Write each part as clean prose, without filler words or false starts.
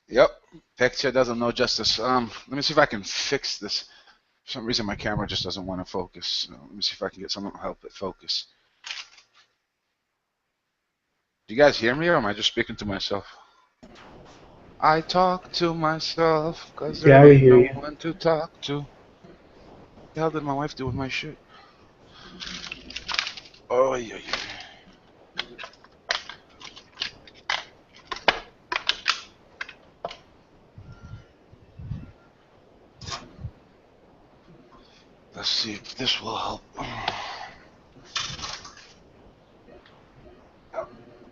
Yep. Picture doesn't know justice. Let me see if I can fix this. For some reason, my camera just doesn't want to focus. So let me see if I can get something to help it focus. Do you guys hear me, or am I just speaking to myself? I talk to myself because Yeah, there we ain't hear no you. one to talk to. What the hell did my wife do with my shit? Oh, yeah, yeah. Let's see if this will help.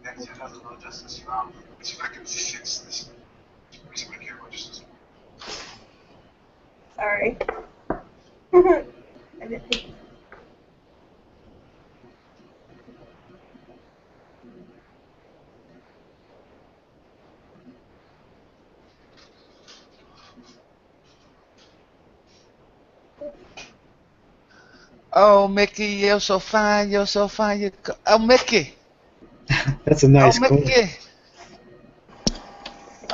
Picture doesn't know justice. Let me see if I can fix this. For some reason, my camera just doesn't. Sorry. I didn't think. Oh, Mickey, you're so fine, you're so fine. Oh, Mickey. That's a Oh, nice coin. Mickey.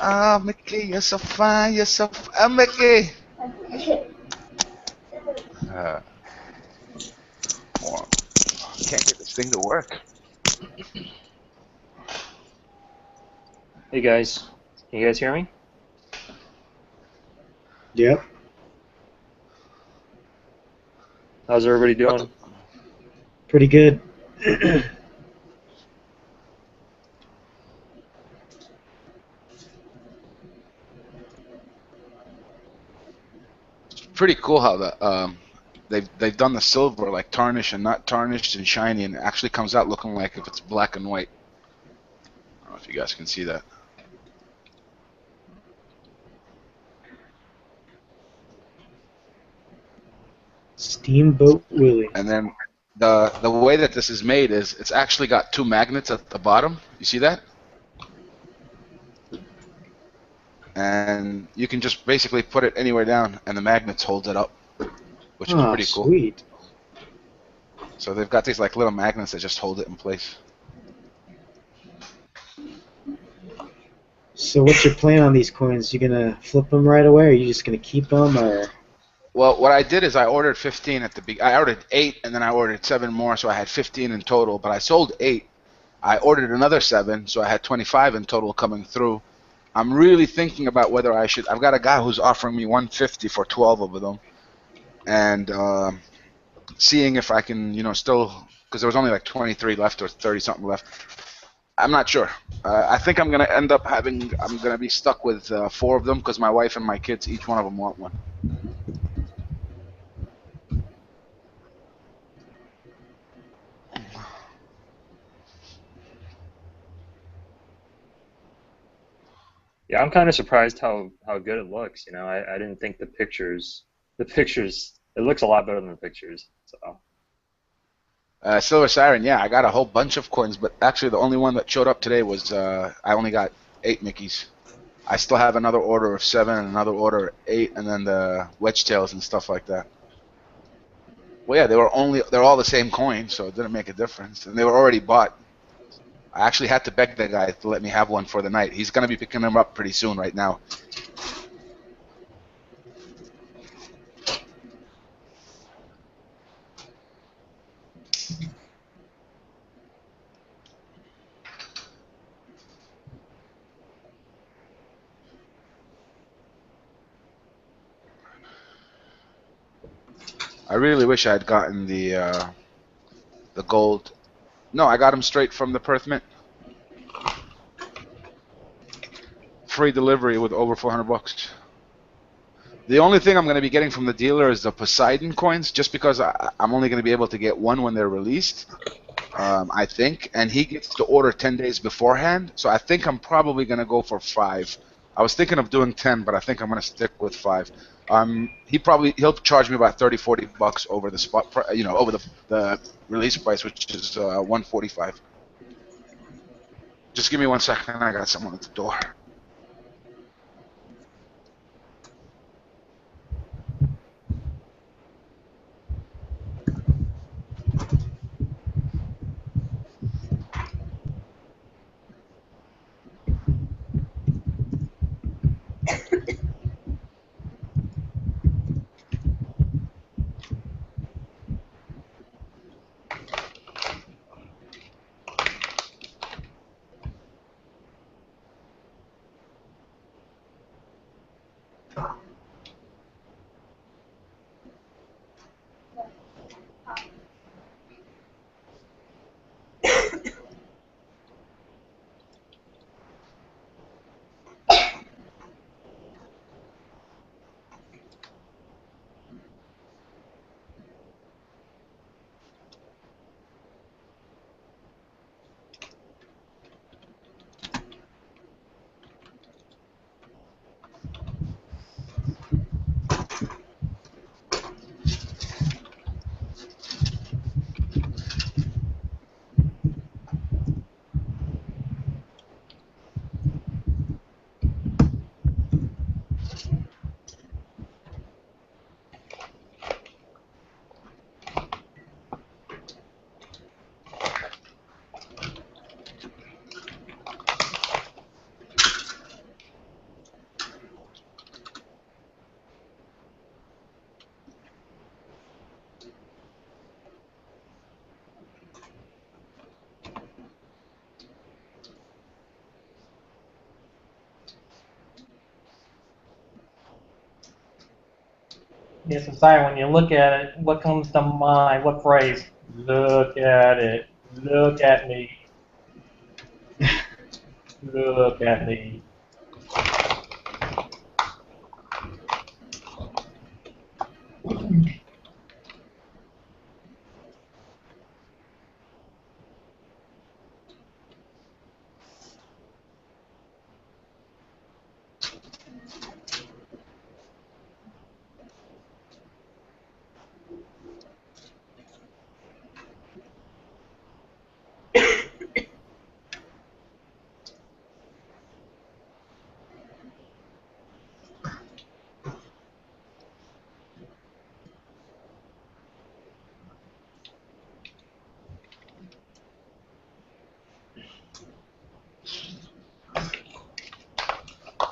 Oh, Mickey, you're so fine, you're so Oh, Mickey. Uh, can't get this thing to work. Hey guys, can you guys hear me? Yep. How's everybody What the? doing? Pretty good. Pretty cool how they've done the silver like tarnished and not tarnished and shiny, and it actually comes out looking like if it's black and white. I don't know if you guys can see that. Steamboat Willie. And then the way that this is made is it's actually got two magnets at the bottom. You see that? And you can just basically put it anywhere down, and the magnets hold it up, which is Ah, pretty cool. sweet. So they've got these like little magnets that just hold it in place. So what's your plan on these coins? You gonna flip them right away, or are you just gonna keep them, or? Well, what I did is I ordered 15 at the I ordered 8, and then I ordered 7 more, so I had 15 in total. But I sold 8. I ordered another 7, so I had 25 in total coming through. I'm really thinking about whether I should. I've got a guy who's offering me 150 for 12 of them, and seeing if I can, still, because there was only like 23 left or 30 something left. I'm not sure. I think I'm gonna end up having. I'm gonna be stuck with 4 of them because my wife and my kids, each one of them, want one. Yeah, I'm kind of surprised how good it looks. I didn't think the pictures it looks a lot better than the pictures. So Silver Siren, yeah, I got a whole bunch of coins, but actually the only one that showed up today was I only got 8 Mickeys. I still have another order of 7 and another order of 8, and then the wedge tails and stuff like that. Well, yeah, they're all the same coin, so it didn't make a difference, and they were already bought. I actually had to beg the guy to let me have one for the night. He's gonna be picking them up pretty soon, right now. I really wish I had gotten the gold. No, I got them straight from the Perth Mint. Free delivery with over 400 bucks. The only thing I'm going to be getting from the dealer is the Poseidon coins, just because I'm only going to be able to get one when they're released, I think. And he gets to order 10 days beforehand, so I think I'm probably going to go for 5. I was thinking of doing 10, but I think I'm going to stick with 5. He'll charge me about 30, 40 bucks over the spot, over the release price, which is 145. Just give me 1 second. I got someone at the door. Yes, I'm sorry, when you look at it, what comes to mind? What phrase? Look at it. Look at me. Look at me.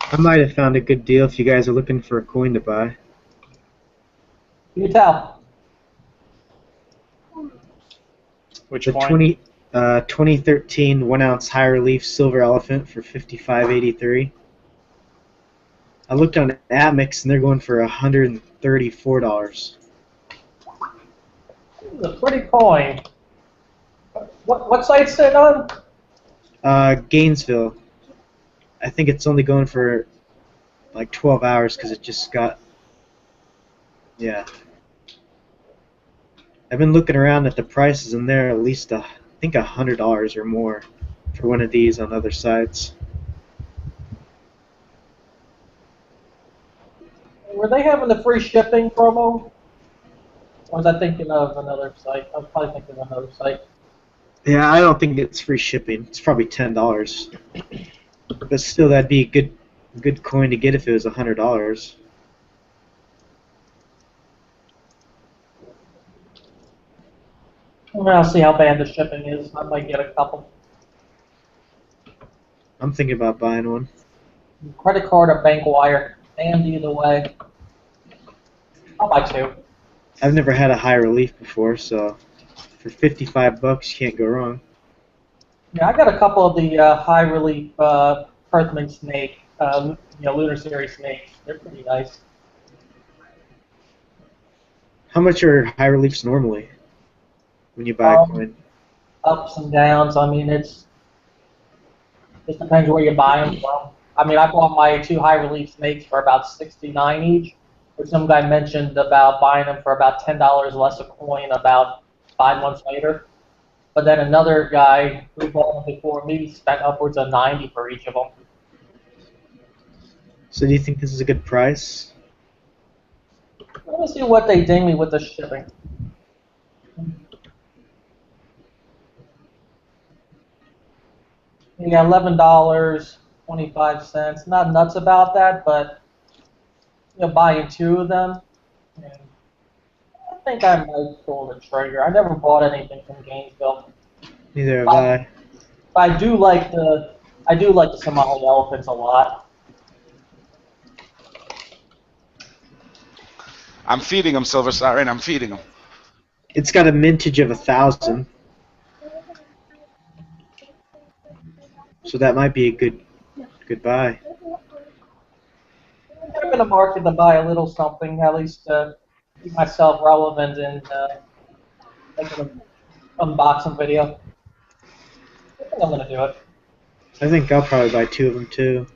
I might have found a good deal if you guys are looking for a coin to buy. You tell. Which The coin? 2013 1-ounce high relief silver elephant for $55.83. I looked on Amex and they're going for $134. It's a pretty coin. What site's it on? Gainesville. I think it's only going for like 12 hours because it just got. Yeah. I've been looking around at the prices and they're at least I think $100 or more for one of these on other sites. Were they having the free shipping promo? Or was I thinking of another site? I was probably thinking of another site. Yeah, I don't think it's free shipping. It's probably $10. But still, that'd be a good coin to get if it was $100. Well, I'll see how bad the shipping is. I might get a couple. I'm thinking about buying one. Credit card or bank wire. And either way. I'll buy two. I've never had a high relief before, so for $55, you can't go wrong. Yeah, I got a couple of the high relief Earthman snake, lunar series snakes. They're pretty nice. How much are high reliefs normally when you buy a coin? Ups and downs. I mean, it depends where you buy them from. I mean, I bought my two high relief snakes for about 69 each, which some guy mentioned about buying them for about $10 less a coin about 5 months later. But then another guy who bought them before me spent upwards of 90 for each of them. So do you think this is a good price? Let me see what they ding me with the shipping. Yeah, $11.25. Not nuts about that, but buying two of them, and I think I might pull the trigger. I never bought anything from Gainesville. Neither have I. I do like the Somali elephants a lot. I'm feeding him, Silver Siren. I'm feeding him. It's got a mintage of 1,000. So that might be a good buy. I'm in the market to buy a little something, at least keep myself relevant and making an unboxing video. I think I'm gonna do it. I think I'll probably buy 2 of them too.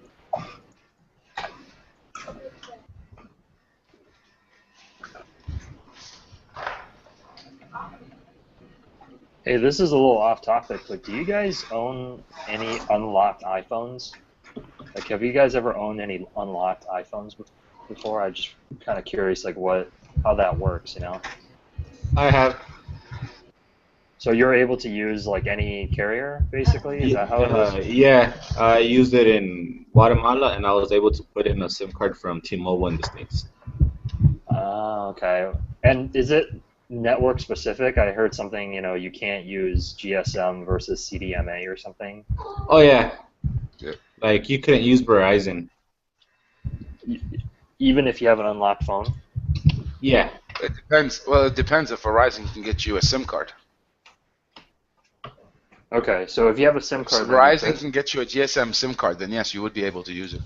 Hey, this is a little off topic, but do you guys own any unlocked iPhones? Like, have you guys ever owned any unlocked iPhones before? I'm just kind of curious, like, how that works, you know? I have. So you're able to use like any carrier, basically? Is that how it is? Yeah, I used it in Guatemala, and I was able to put in a SIM card from T-Mobile in the States. Ah, okay. And is it network specific? I heard something, you know, you can't use GSM versus CDMA or something. Oh yeah, Yeah. like you couldn't use Verizon. Even if you have an unlocked phone? Yeah. It depends. Well, it depends if Verizon can get you a SIM card. Okay, so if you have a SIM If card, then Verizon can get you a GSM SIM card, then yes, you would be able to use it.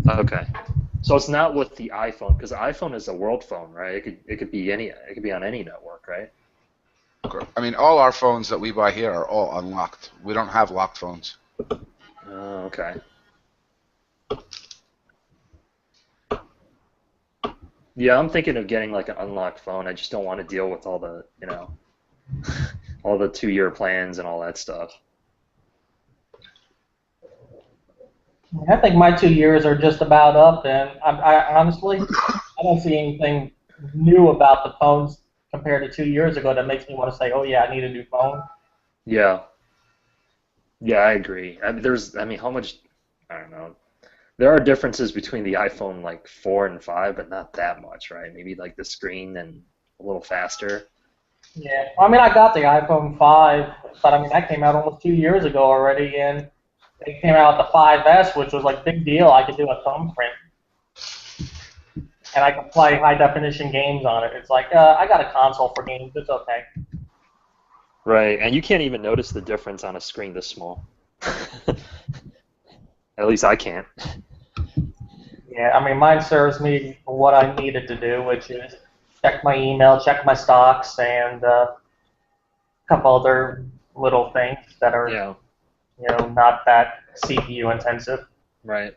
okay. So it's not with the iPhone, because the iPhone is a world phone, right? It could be on any network, right? I mean, all our phones that we buy here are all unlocked. We don't have locked phones. Oh, okay. Yeah, I'm thinking of getting like an unlocked phone. I just don't want to deal with all the, you know, all the 2-year plans and all that stuff. I think my 2 years are just about up, and I honestly, I don't see anything new about the phones compared to 2 years ago that makes me want to say, oh yeah, I need a new phone. Yeah. Yeah, I agree. I mean, how much, I don't know. There are differences between the iPhone like 4 and 5, but not that much, right? Maybe like the screen and a little faster. Yeah, I mean, I got the iPhone 5, but I mean, that came out almost 2 years ago already, and it came out with the 5S, which was like big deal. I could do a thumbprint, and I could play high definition games on it. It's like, I got a console for games. It's okay. Right, and you can't even notice the difference on a screen this small. At least I can't. Yeah, I mean, mine serves me for what I need it to do, which is check my email, check my stocks, and a couple other little things that are, Yeah, you know, not that CPU intensive. right.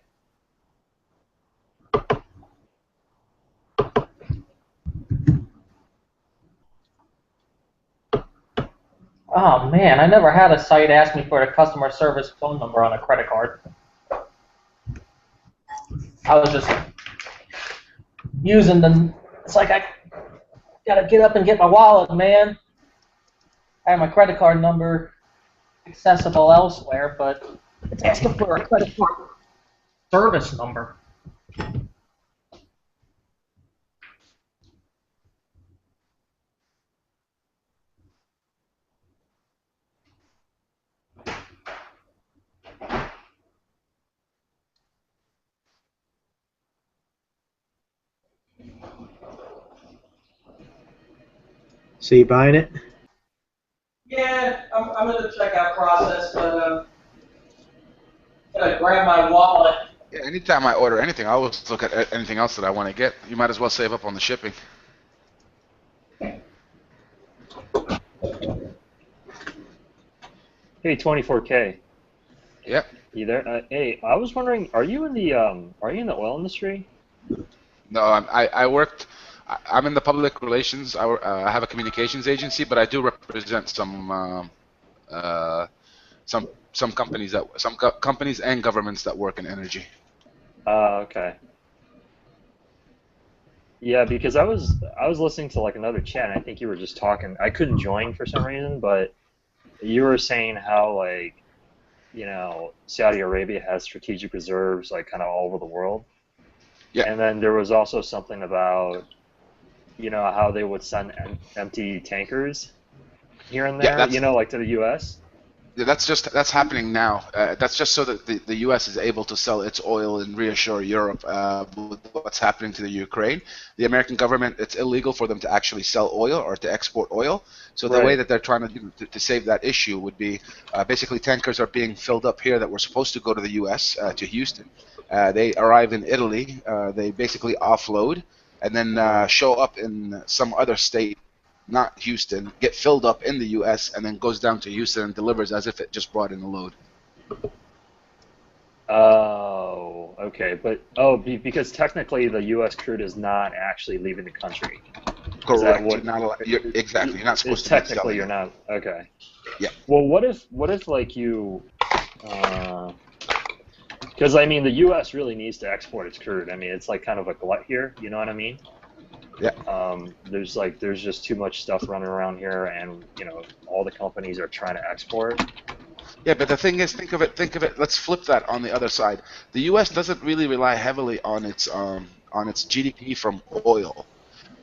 Oh man, I never had a site ask me for a customer service phone number on a credit card. I was just using the. It's like I gotta get up and get my wallet, man. I have my credit card number accessible elsewhere, but it's asking for a credit card service number. So you buying it? Yeah, I'm in the checkout process, but gotta grab my wallet. Yeah, anytime I order anything, I always look at anything else that I want to get. You might as well save up on the shipping. Hey, 24K. Yep. You there? Hey, I was wondering, are you in the oil industry? No, I worked. I'm in the public relations. I have a communications agency, but I do represent some companies and governments that work in energy. Okay. Yeah, because I was listening to like another chat, and I think you were just talking. I couldn't join for some reason, but you were saying how like, you know, Saudi Arabia has strategic reserves like kind of all over the world. Yeah. And then there was also something about, you know, how they would send empty tankers here and Yeah, there, you know, like to the U.S. Yeah, that's happening now. That's just so that the U.S. is able to sell its oil and reassure Europe with what's happening to the Ukraine. The American government, it's illegal for them to actually sell oil or to export oil. So the way that they're trying to do to save that issue would be basically tankers are being filled up here that were supposed to go to the U.S. To Houston, They arrive in Italy. They basically offload and then show up in some other state, not Houston, get filled up in the U.S., and then goes down to Houston and delivers as if it just brought in a load. Oh, okay, but because technically the U.S. crude is not actually leaving the country. Correct. What, you're not allowed, exactly. You're not supposed to be technically selling you're it. not. Okay. Yeah. Well, what if like you? Because I mean, the U.S. really needs to export its crude. I mean, it's like kind of a glut here. You know what I mean? Yeah. There's just too much stuff running around here, and all the companies are trying to export. Yeah, but the thing is, think of it. Let's flip that on the other side. The U.S. doesn't really rely heavily on its GDP from oil.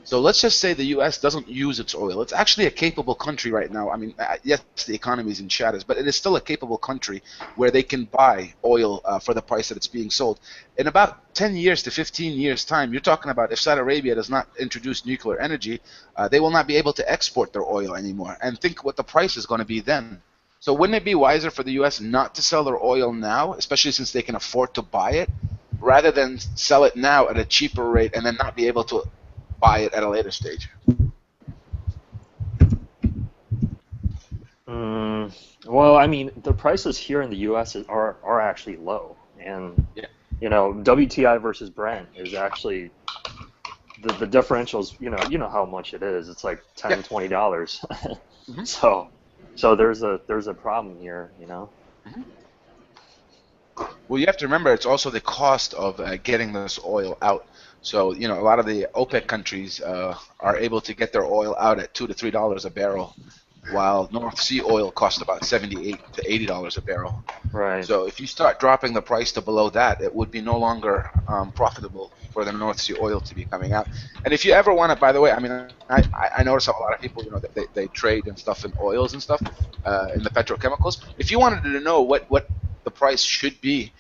So let's just say the U.S. doesn't use its oil. It's actually a capable country right now. I mean, yes, the economy is in shatters, but it is still a capable country where they can buy oil for the price that it's being sold. In about 10 years to 15 years' time, you're talking about if Saudi Arabia does not introduce nuclear energy, they will not be able to export their oil anymore. And think what the price is going to be then. So wouldn't it be wiser for the U.S. not to sell their oil now, especially since they can afford to buy it, rather than sell it now at a cheaper rate and then not be able to buy it at a later stage? Well, I mean, the prices here in the U.S. are actually low, and Yeah. WTI versus Brent is actually the differentials. You know how much it is. It's like $10, Yeah. $20. Mhm. So there's a problem here. Well, you have to remember it's also the cost of getting this oil out. So a lot of the OPEC countries are able to get their oil out at $2 to $3 a barrel, while North Sea oil costs about $78 to $80 a barrel. Right. So if you start dropping the price to below that, it would be no longer profitable for the North Sea oil to be coming out. And if you ever want to, by the way, I mean, I notice a lot of people, they trade and stuff in oils and stuff, in the petrochemicals. If you wanted to know what the price should be,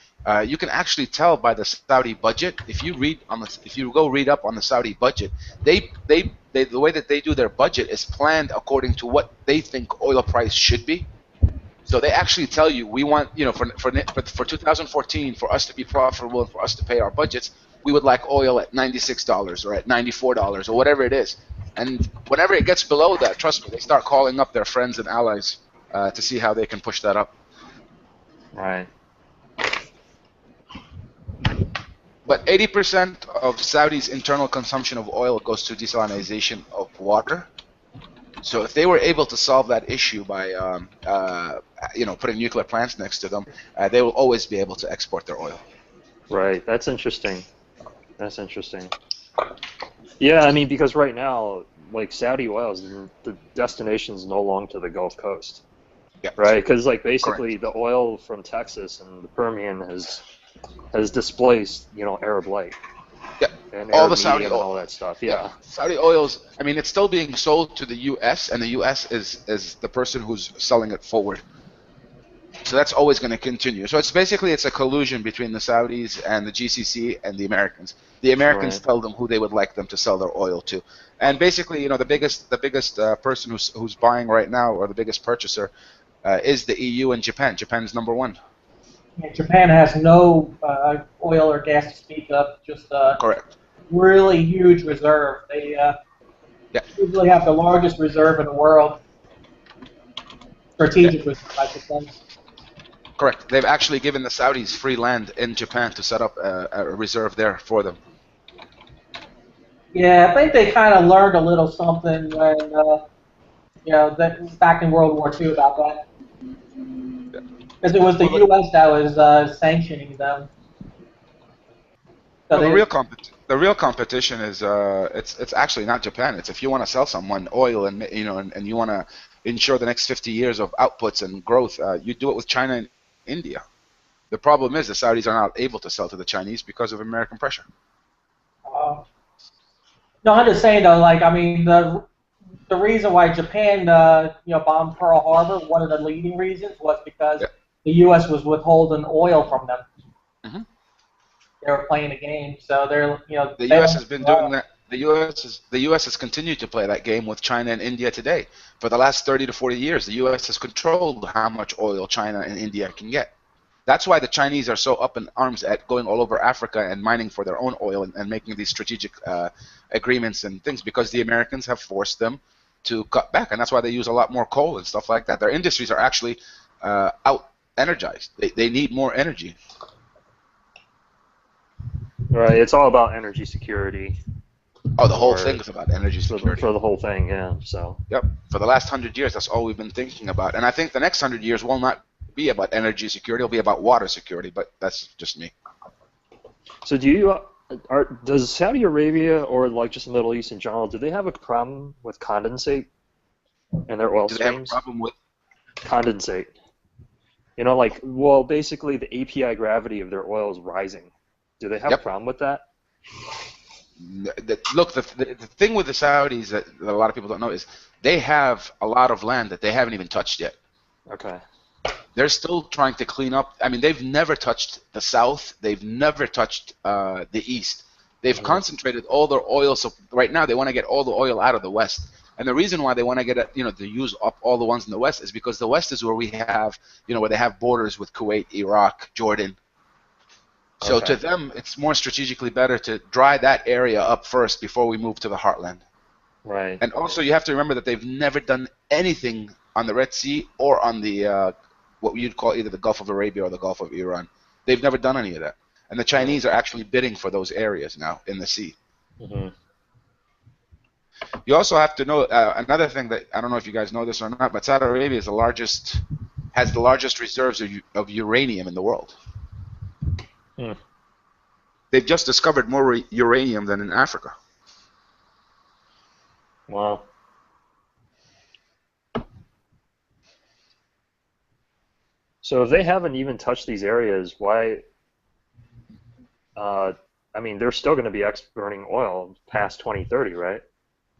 you can actually tell by the Saudi budget. If you go read up on the Saudi budget, the way that they do their budget is planned according to what they think oil price should be. So they actually tell you, we want, for 2014, for us to be profitable and for us to pay our budgets, we would like oil at $96 or at $94 or whatever it is. And whenever it gets below that, trust me, they start calling up their friends and allies to see how they can push that up. Right. But 80% of Saudi's internal consumption of oil goes to desalination of water. So if they were able to solve that issue by, putting nuclear plants next to them, they will always be able to export their oil. Right. That's interesting. Yeah, I mean, because right now, like Saudi oil, the destination is no longer to the Gulf Coast. Yeah. Right. Because basically Correct. the oil from Texas and the Permian has displaced Arab Light. Yeah. And All Arab the Saudi medium and oil. all that stuff. Yeah. Saudi oils, I mean, it's still being sold to the U.S., and the U.S. is the person who's selling it forward. So that's always going to continue. So it's a collusion between the Saudis and the GCC and the Americans. The Americans Right. tell them who they would like them to sell their oil to. And basically, the biggest person who's buying right now, or the biggest purchaser, is the EU and Japan. Japan's number one. Yeah, Japan has no oil or gas to speak of, just a Correct. really huge reserve. They Yeah. usually have the largest reserve in the world, strategic reserve, I should say. Correct. They've actually given the Saudis free land in Japan to set up a reserve there for them. Yeah, I think they kind of learned a little something when, back in World War II about that. Because it was the U.S. that was sanctioning them. So Well, the real competition is it's actually not Japan. It's if you want to sell someone oil and you want to ensure the next 50 years of outputs and growth, you do it with China and India. The problem is the Saudis are not able to sell to the Chinese because of American pressure. No, I'm just saying though. The reason why Japan bombed Pearl Harbor, one of the leading reasons was because the U.S. was withholding oil from them. Mhm. They were playing a game, so they're The U.S. has been doing that. The U.S. has continued to play that game with China and India today. For the last 30 to 40 years, the U.S. has controlled how much oil China and India can get. That's why the Chinese are so up in arms at going all over Africa and mining for their own oil and making these strategic agreements and things, because the Americans have forced them to cut back, and that's why they use a lot more coal and stuff like that. Their industries are actually out energized. They need more energy. Right. It's all about energy security. Oh, the whole thing is about energy For security. the whole thing, yeah. So. Yep. For the last 100 years, that's all we've been thinking about. And I think the next 100 years will not be about energy security. It'll be about water security, but that's just me. So does Saudi Arabia or like just the Middle East in general, do they have a problem with condensate in their oil Do they have a streams? problem with? Condensate. You know, like, well, basically the API gravity of their oil is rising. Do they have a problem with that? Look, the thing with the Saudis that a lot of people don't know is they have a lot of land that they haven't even touched yet. Okay. They're still trying to clean up. I mean, they've never touched the south. They've never touched the east. They've concentrated all their oil. So right now they want to get all the oil out of the west. And the reason why they want to get it, to use up all the ones in the west is because the west is where we have, where they have borders with Kuwait, Iraq, Jordan. So to them, it's more strategically better to dry that area up first before we move to the heartland. Right. And also, you have to remember that they've never done anything on the Red Sea or on the what you'd call either the Gulf of Arabia or the Gulf of Iran. They've never done any of that. And the Chinese are actually bidding for those areas now in the sea. Mm-hmm. You also have to know another thing that I don't know if you guys know this or not, but Saudi Arabia has the largest reserves of uranium in the world. Hmm. They've just discovered more uranium than in Africa. Wow. So if they haven't even touched these areas, why? I mean, they're still going to be burning oil past 2030, right?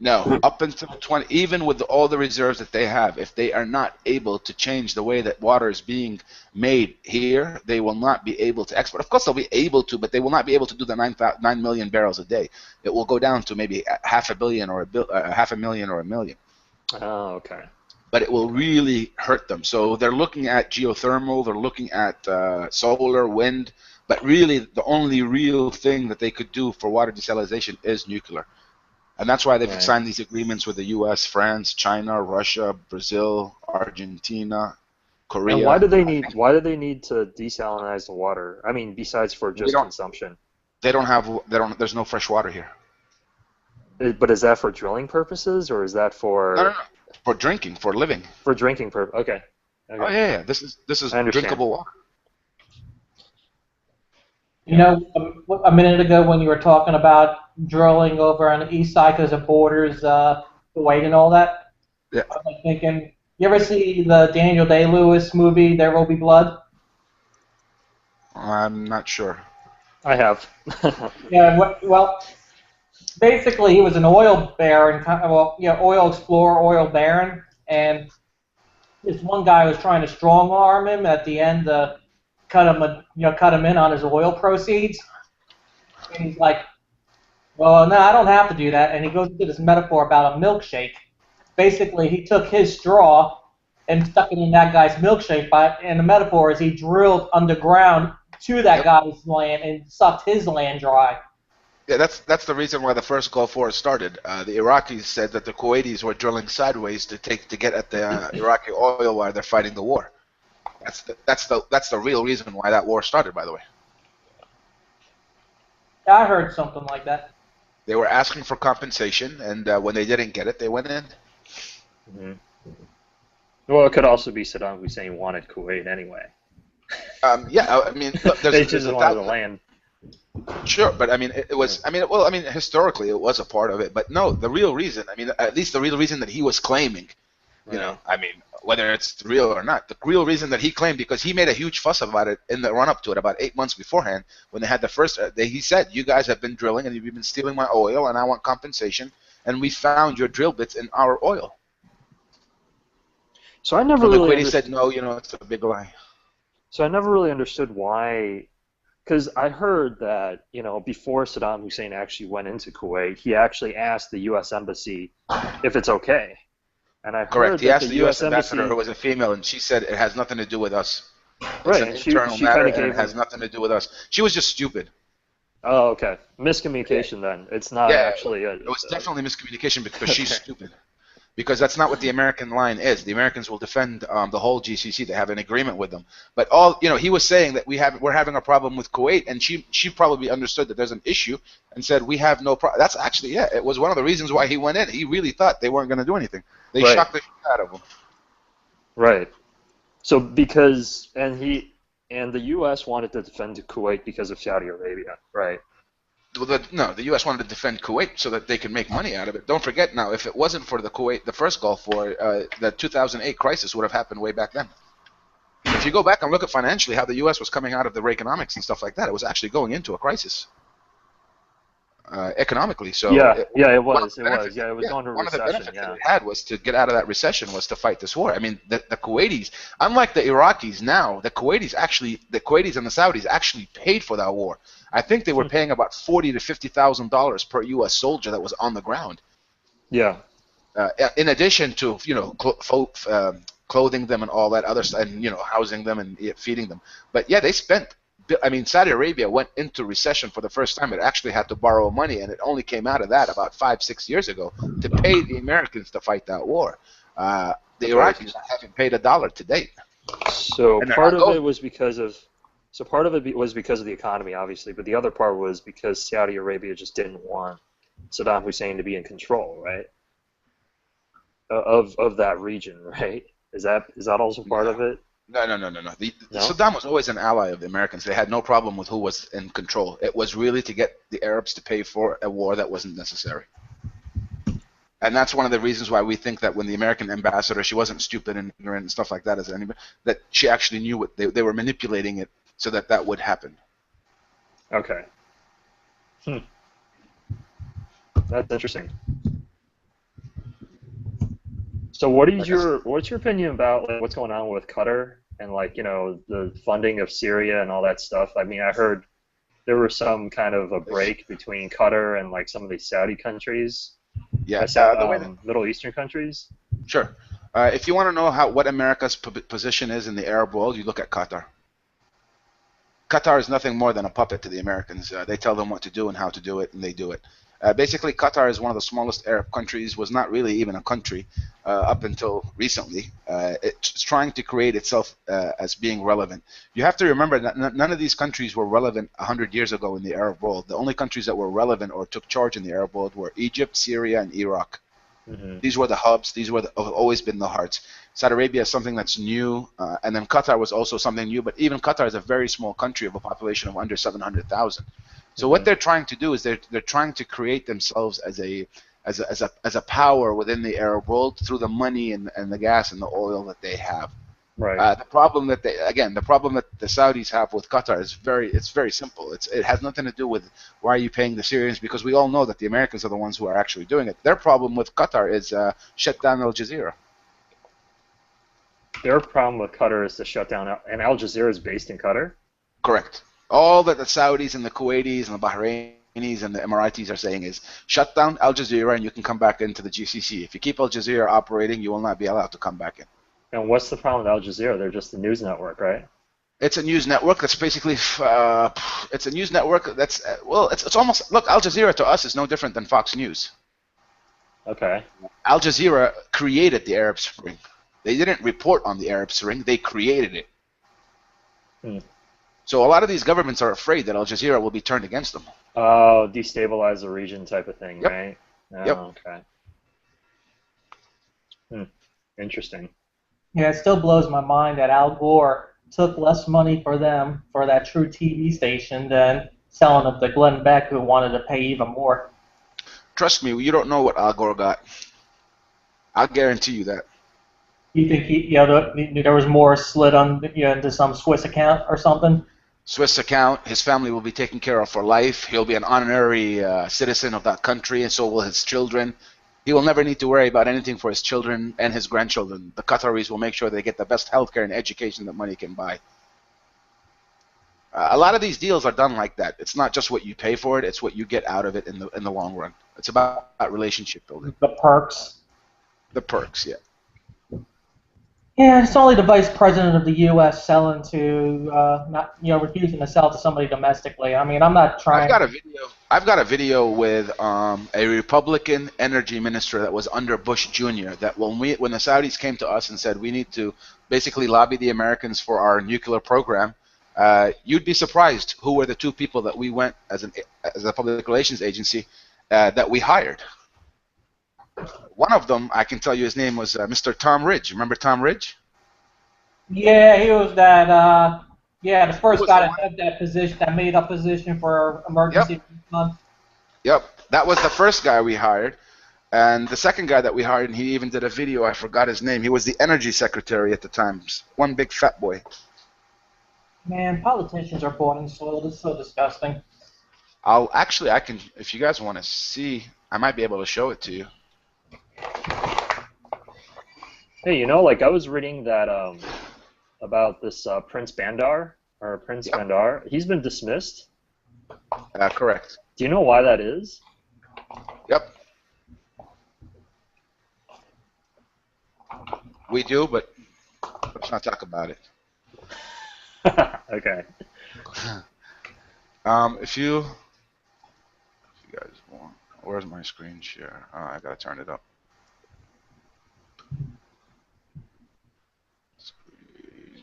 No, up until 20, even with all the reserves that they have, if they are not able to change the way that water is being made here, they will not be able to export. Of course, they'll be able to, but they will not be able to do the 9 million barrels a day. It will go down to maybe half a million or a million. Oh, okay. But it will really hurt them. So they're looking at geothermal, they're looking at solar, wind, but really the only real thing that they could do for water desalination is nuclear. And that's why they've signed these agreements with the U.S., France, China, Russia, Brazil, Argentina, Korea. And why do they need to desalinize the water? I mean, besides for just consumption. There's no fresh water here. But is that for drilling purposes, or is that for? No. For drinking, for living. For drinking purpose. Okay. Oh yeah. This is drinkable water. A minute ago when you were talking about drilling over on the east side because it borders Kuwait and all that, yeah. I'm thinking, you ever see the Daniel Day-Lewis movie, There Will Be Blood? I'm not sure. I have. Yeah, well, basically he was an oil baron, oil explorer, oil baron, and this one guy was trying to strong-arm him at the end cut him in on his oil proceeds. And he's like, well, no, I don't have to do that. And he goes into this metaphor about a milkshake. Basically, he took his straw and stuck it in that guy's milkshake. And the metaphor is he drilled underground to that guy's land and sucked his land dry. Yeah, that's the reason why the first Gulf War started. The Iraqis said that the Kuwaitis were drilling sideways to get at the Iraqi oil while they're fighting the war. That's the real reason why that war started, by the way. I heard something like that. They were asking for compensation, and when they didn't get it, they went in. Mm-hmm. Well, it could also be Saddam Hussein wanted Kuwait anyway. Yeah, I mean, look, they just wanted the land. Sure, but I mean, it was. I mean, historically, it was a part of it. But no, the real reason. I mean, at least the real reason that he was claiming, I mean, whether it's real or not, the real reason that he claimed, because he made a huge fuss about it in the run-up to it, about 8 months beforehand, when they had the first. He said, "You guys have been drilling and you've been stealing my oil, and I want compensation. And we found your drill bits in our oil." So I never really. The Kuwaitis said, "No, it's a big lie." So I never really understood why. Because I heard that, before Saddam Hussein actually went into Kuwait, he actually asked the U.S. Embassy if it's okay. And I heard correct. He that asked the U.S. ambassador, who was a female, and she said it has nothing to do with us. It's Right, an and internal she matter, kind of and it gave him. has nothing to do with us. She was just stupid. Oh, okay. Miscommunication then. It's not Yeah, actually a. it was definitely miscommunication because she's Okay. stupid. Because that's not what the American line is. The Americans will defend the whole GCC. They have an agreement with them. But he was saying that we're having a problem with Kuwait, and she probably understood that there's an issue and said we have no problem. That's actually it was one of the reasons why he went in. He really thought they weren't going to do anything. They Right. shocked the shit out of him. Right. So and the U.S. wanted to defend Kuwait because of Saudi Arabia, right? Well, the U.S. wanted to defend Kuwait so that they could make money out of it. Don't forget now, if it wasn't for the first Gulf War, the 2008 crisis would have happened way back then. If you go back and look at financially how the U.S. was coming out of the Reaganomics and stuff like that, it was actually going into a crisis economically. So Yeah, yeah, it one of was, the it was, benefits, yeah, it was going to one of the recession, benefits that yeah. it had was to get out of that recession was to fight this war. I mean, the Kuwaitis, unlike the Iraqis now, the Kuwaitis and the Saudis actually paid for that war. I think they were paying about $40,000 to $50,000 per U.S. soldier that was on the ground. Yeah, In addition to clothing them and all that other stuff, and housing them and feeding them. But yeah, they spent. I mean, Saudi Arabia went into recession for the first time. It actually had to borrow money, and it only came out of that about 5-6 years ago to pay the Americans to fight that war. The right. Iraqis haven't paid $1 to date. So And they're part not of going. it was because of the economy, obviously, but the other part was because Saudi Arabia just didn't want Saddam Hussein to be in control, right? Of that region, right? Is that also part of it? No. No? Saddam was always an ally of the Americans. They had no problem with who was in control. It was really to get the Arabs to pay for a war that wasn't necessary. And that's one of the reasons why we think that when the American ambassador, she wasn't stupid and ignorant and stuff like that as anybody, that she actually knew what they were manipulating it so that would happen. Okay. That's interesting. So what's your opinion about like, what's going on with Qatar and like the funding of Syria and all that stuff? I mean, I heard there was some kind of a break between Qatar and like some of these Saudi countries, Yeah, the way that, Middle Eastern countries. sure. If you want to know what America's position is in the Arab world, you look at Qatar. Qatar is nothing more than a puppet to the Americans. They tell them what to do and how to do it, and they do it. Basically, Qatar is one of the smallest Arab countries, was not really even a country up until recently. It's trying to create itself as being relevant. You have to remember that none of these countries were relevant 100 years ago in the Arab world. The only countries that were relevant or took charge in the Arab world were Egypt, Syria, and Iraq. Mm-hmm. These were the hubs. These were have always been the hearts. Saudi Arabia is something that's new, and then Qatar was also something new. But even Qatar is a very small country of a population of under 700,000. So what they're trying to do is they're trying to create themselves as a power within the Arab world through the money and the gas and the oil that they have. Right. The problem that the Saudis have with Qatar is very simple. It has nothing to do with why are you paying the Syrians, because we all know that the Americans are the ones who are actually doing it. Their problem with Qatar is shut down Al Jazeera. Their problem with Qatar is to shut down, and Al Jazeera is based in Qatar? Correct. All that the Saudis and the Kuwaitis and the Bahrainis and the Emiratis are saying is shut down Al Jazeera and you can come back into the GCC. If you keep Al Jazeera operating, you will not be allowed to come back in. And what's the problem with Al Jazeera? They're just a news network, right? It's a news network that's basically it's a news network that's it's almost, look, Al Jazeera to us is no different than Fox News. Okay. Al Jazeera created the Arab Spring. They didn't report on the Arab Spring, they created it. So a lot of these governments are afraid that Al Jazeera will be turned against them. Oh, destabilize the region type of thing, Yep. right? Oh, Yep. Okay. Interesting. Yeah, it still blows my mind that Al Gore took less money for them for that true TV station than selling them to Glenn Beck, who wanted to pay even more. Trust me, you don't know what Al Gore got. I'll guarantee you that. You think there was more slid on into some Swiss account or something? Swiss account, his family will be taken care of for life. He'll be an honorary citizen of that country, and so will his children. He will never need to worry about anything for his children and his grandchildren. The Qataris will make sure they get the best healthcare and education that money can buy. A lot of these deals are done like that. It's not just what you pay for it; it's what you get out of it in the long run. It's about relationship building. The perks. The perks, yeah. Yeah, it's only the vice president of the U.S. selling to, not, refusing to sell to somebody domestically. I mean, I'm not I've trying. got a video. I've got a video with a Republican energy minister that was under Bush Jr. That when the Saudis came to us and said we need to basically lobby the Americans for our nuclear program, you'd be surprised who were the two people that we went as a public relations agency that we hired. One of them, I can tell you his name was Mr. Tom Ridge. Remember Tom Ridge? Yeah, he was that. The He first was the guy that one. had that position, that made up position for Yep, emergency response. yep. That was the first guy we hired. And the second guy that we hired, and he even did a video, I forgot his name. He was the energy secretary at the time. One big fat boy. Man, politicians are bought and sold. It's so disgusting. I can, if you guys want to see, I might be able to show it to you. Hey, like I was reading that about this Prince Bandar or Prince Yep. Bandar. He's been dismissed. Correct. Do you know why that is? Yep. We do, but let's not talk about it. Okay. If you guys want, where's my screen share? Oh, I gotta turn it up.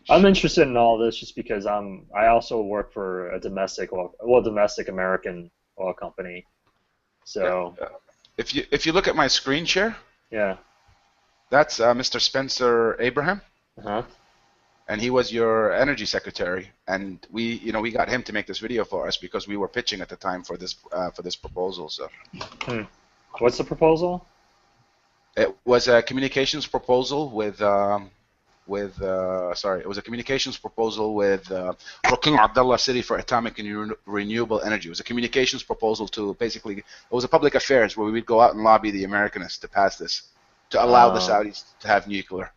I'm interested in all this just because I also work for a domestic American oil company. So If you look at my screen share, yeah. that's Mr. Spencer Abraham, Uh-huh. and he was your energy secretary. And we got him to make this video for us because we were pitching at the time for this proposal. So What's the proposal? it was a communications proposal with Rukn Abdullah City for atomic and renewable energy. It was a communications proposal to basically, it was a public affairs where we'd go out and lobby the Americanists to pass this, to allow the Saudis to have nuclear.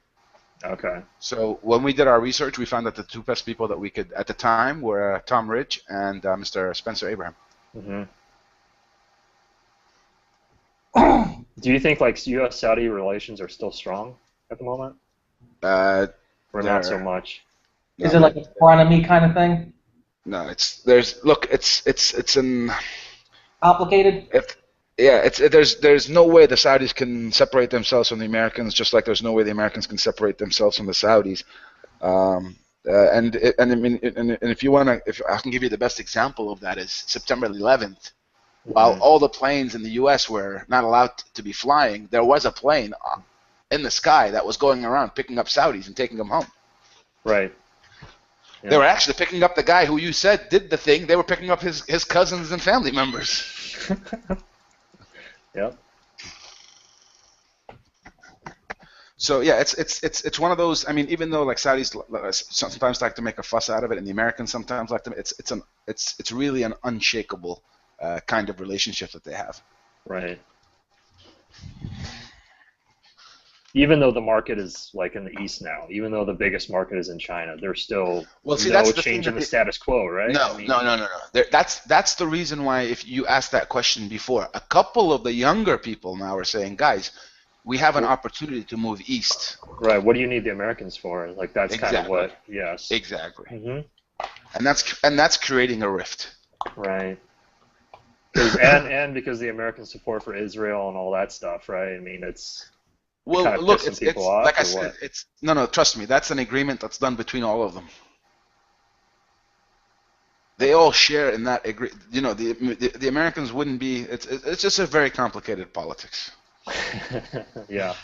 Okay. So when we did our research, we found that the two best people that we could at the time were Tom Ridge and Mr. Spencer Abraham. Mm-hmm. Do you think like U.S.-Saudi relations are still strong at the moment? Or not so much? Is it like a frenemy kind of thing? No, it's an Complicated? there's no way the Saudis can separate themselves from the Americans, just like there's no way the Americans can separate themselves from the Saudis. And if you wanna, if I can give you the best example of that is September 11th. While all the planes in the U.S. were not allowed to be flying, there was a plane in the sky that was going around picking up Saudis and taking them home. Right. Yeah. They were actually picking up the guy who you said did the thing. They were picking up his cousins and family members. Yep. So yeah, it's one of those. I mean, even though like Saudis sometimes like to make a fuss out of it, and the Americans sometimes like to, it's really an unshakable kind of relationship that they have. Right. Even though the market is like in the East now, even though the biggest market is in China, there's still no change in the status quo, right? No. That's the reason why, if you asked that question before, a couple of the younger people now are saying, guys, we have an opportunity to move east. Right. What do you need the Americans for? Like that's kind of what. Yes. Exactly. Mm-hmm. And that's creating a rift. Right. And because the American support for Israel and all that stuff, right? I mean, it's. Well, kind of look, pissing it's people off, like I or said, what? it's no, trust me, that's an agreement that's done between all of them. They all share in that the Americans wouldn't be. It's just a very complicated politics. Yeah.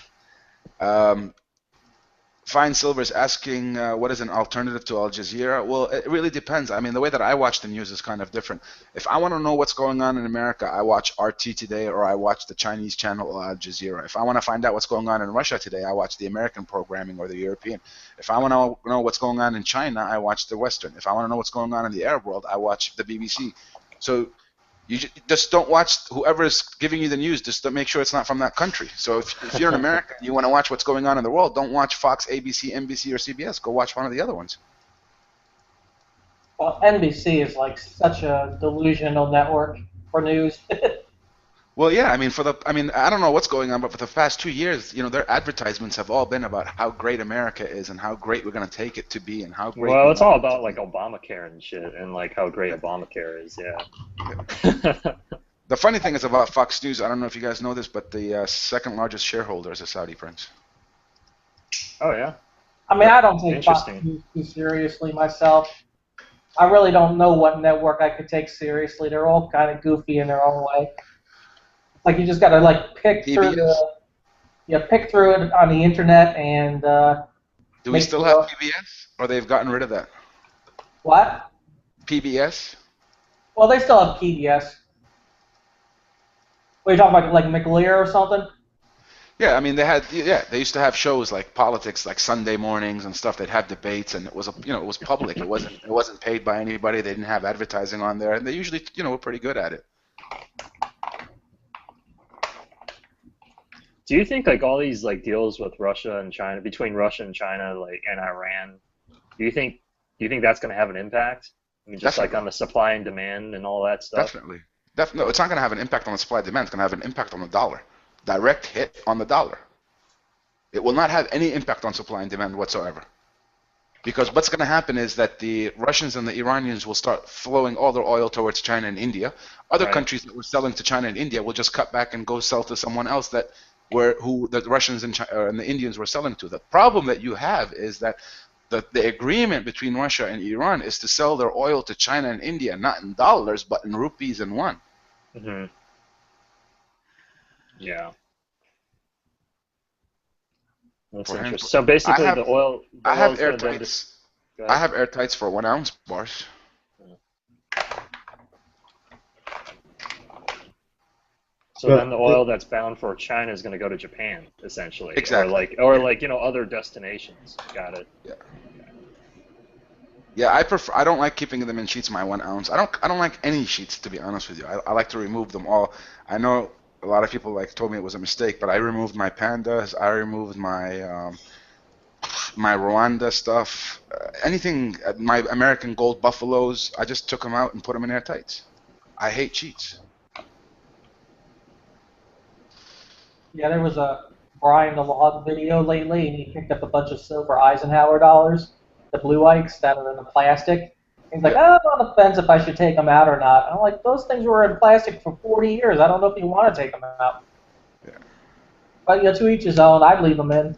Fine Silver is asking, what is an alternative to Al Jazeera? Well, it really depends. I mean, the way that I watch the news is kind of different. If I want to know what's going on in America, I watch RT Today, or I watch the Chinese channel Al Jazeera. If I want to find out what's going on in Russia today, I watch the American programming or the European. If I want to know what's going on in China, I watch the Western. If I want to know what's going on in the Arab world, I watch the BBC. So you just don't watch whoever's giving you the news, just to make sure it's not from that country. So if you're in America and you want to watch what's going on in the world, don't watch Fox, ABC, NBC, or CBS. Go watch one of the other ones. Well, NBC is like such a delusional network for news. Well, yeah, I mean, I don't know what's going on, but for the past 2 years, their advertisements have all been about how great America is and how great we're going to take it to be and how great we Well, it's all want it to about like be. Obamacare and shit, and like how great Yeah, Obamacare is. yeah. Yeah. The funny thing is about Fox News, I don't know if you guys know this, but the second largest shareholder is a Saudi prince. Oh yeah. I mean, Yep. I don't take Fox Interesting. News too seriously myself. I really don't know what network I could take seriously. They're all kind of goofy in their own way. Like you just got to like PBS? pick through it on the internet and Do we make still your have own. PBS? Or they've gotten rid of that? What? PBS? Well, they still have PBS. What are you talking about, like McLear or something? Yeah, I mean they used to have shows like politics, like Sunday mornings and stuff. They'd have debates, and it was it was public. It wasn't paid by anybody. They didn't have advertising on there, and they usually were pretty good at it. Do you think like all these like deals with Russia and China, between Russia and China, like and Iran, do you think that's going to have an impact? I mean, just like Definitely, on the supply and demand and all that stuff. definitely, definitely. No, it's not going to have an impact on the supply and demand. It's going to have an impact on the dollar. Direct hit on the dollar. It will not have any impact on supply and demand whatsoever. Because what's going to happen is that the Russians and the Iranians will start flowing all their oil towards China and India. Other Right. countries that were selling to China and India will just cut back and go sell to someone else who the Russians and the Indians were selling to. The problem that you have is that the agreement between Russia and Iran is to sell their oil to China and India, not in dollars, but in rupees and yuan. Hmm. Yeah, that's For him, interesting. So I basically, have the I have oil's going to then just airtights. go I ahead. have airtights for 1 ounce bars. So then But the oil that's bound for China is going to go to Japan, essentially, Exactly. or Yeah. like other destinations. Got it. Yeah. Yeah, I don't like keeping them in sheets. My 1 ounce. I don't like any sheets, to be honest with you. I like to remove them all. I know a lot of people told me it was a mistake, but I removed my pandas. I removed my Rwanda stuff. Anything. My American Gold Buffaloes. I just took them out and put them in airtights. I hate sheets. Yeah, there was a Brian the Log video lately, and he picked up a bunch of silver Eisenhower dollars, the blue ikes that are in the plastic. He's like, Yeah. I'm on the fence if I should take them out or not. I'm like, those things were in plastic for 40 years. I don't know if you want to take them out. Yeah. But to each his own. I'd leave them in.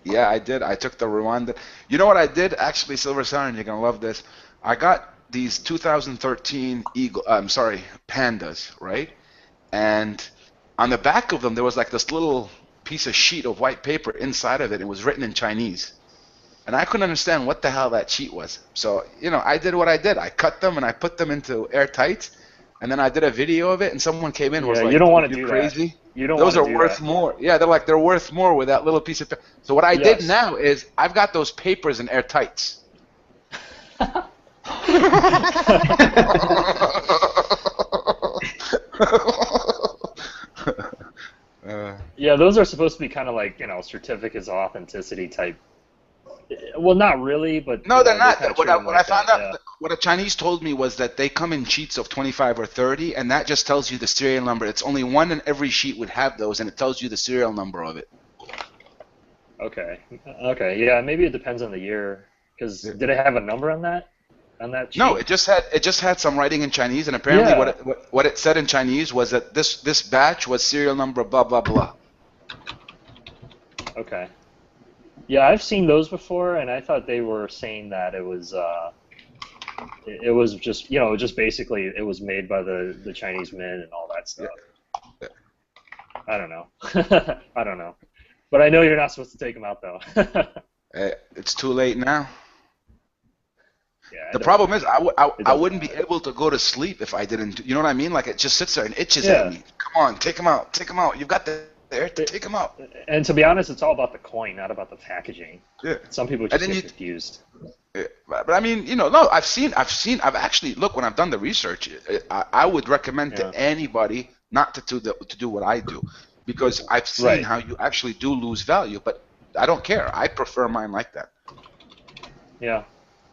Yeah, I did. I took the Rwanda. You know what I did? Actually, Silver Siren, you're gonna love this. I got these 2013 pandas, right? And on the back of them, there was like this little piece of sheet of white paper inside of it. It was written in Chinese. And I couldn't understand what the hell that sheet was. So, I did what I did. I cut them and I put them into airtight. And then I did a video of it, and someone came in and was Yeah, you like, don't "Dude, want to you do that. crazy? You don't Those want are to do worth that. more." Yeah, they're worth more with that little piece of paper. So what I did Yes. now is I've got those papers in airtights. Yeah, those are supposed to be kind of like certificates of authenticity type. Well, not really, but No, they're they not. kind of What treat I, them what I like found that. out, Yeah. what a Chinese told me was that they come in sheets of 25 or 30, and that just tells you the serial number. It's only one in every sheet would have those, and it tells you the serial number of it. Okay. Okay. Yeah. Maybe it depends on the year. Because Yeah. did it have a number on that? On that No, sheet? it just had some writing in Chinese, and apparently Yeah. what it said in Chinese was that this batch was serial number blah blah blah. Okay. Yeah, I've seen those before, and I thought they were saying that it was just just basically it was made by the Chinese men and all that Yeah. stuff. Yeah. I don't know. I don't know. But I know you're not supposed to take them out though. It's too late now. Yeah. The problem is It I doesn't wouldn't be matter. able to go to sleep if I didn't. You know what I mean? Like it just sits there and itches Yeah. at me. Come on, take them out. Take them out. You've got the air to take them out. And to be honest, it's all about the coin, not about the packaging. Yeah. Some people And just then get you. confused. Yeah, but I mean, no, I've actually, look, when I've done the research, I would recommend Yeah. to anybody not to do what I do, because I've seen Right. how you actually do lose value, but I don't care. I prefer mine like that. Yeah.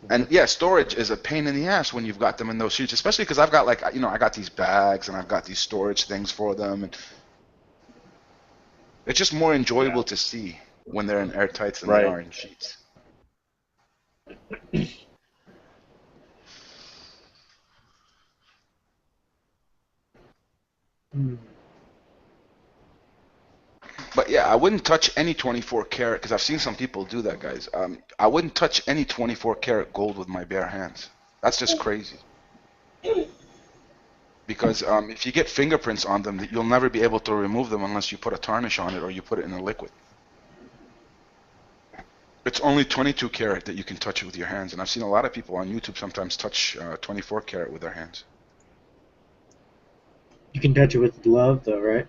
And yeah, storage is a pain in the ass when you've got them in those sheets, especially because I've got I got these bags and I've got these storage things for them, and it's just more enjoyable to see when they're in airtights than they Right. are in sheets. Hmm. But yeah, I wouldn't touch any 24 karat because I've seen some people do that, guys. I wouldn't touch any 24 karat gold with my bare hands. That's just crazy. Because if you get fingerprints on them, you'll never be able to remove them unless you put a tarnish on it or you put it in a liquid. It's only 22 karat that you can touch it with your hands, and I've seen a lot of people on YouTube sometimes touch 24 karat with their hands. You can touch it with glove, though, right?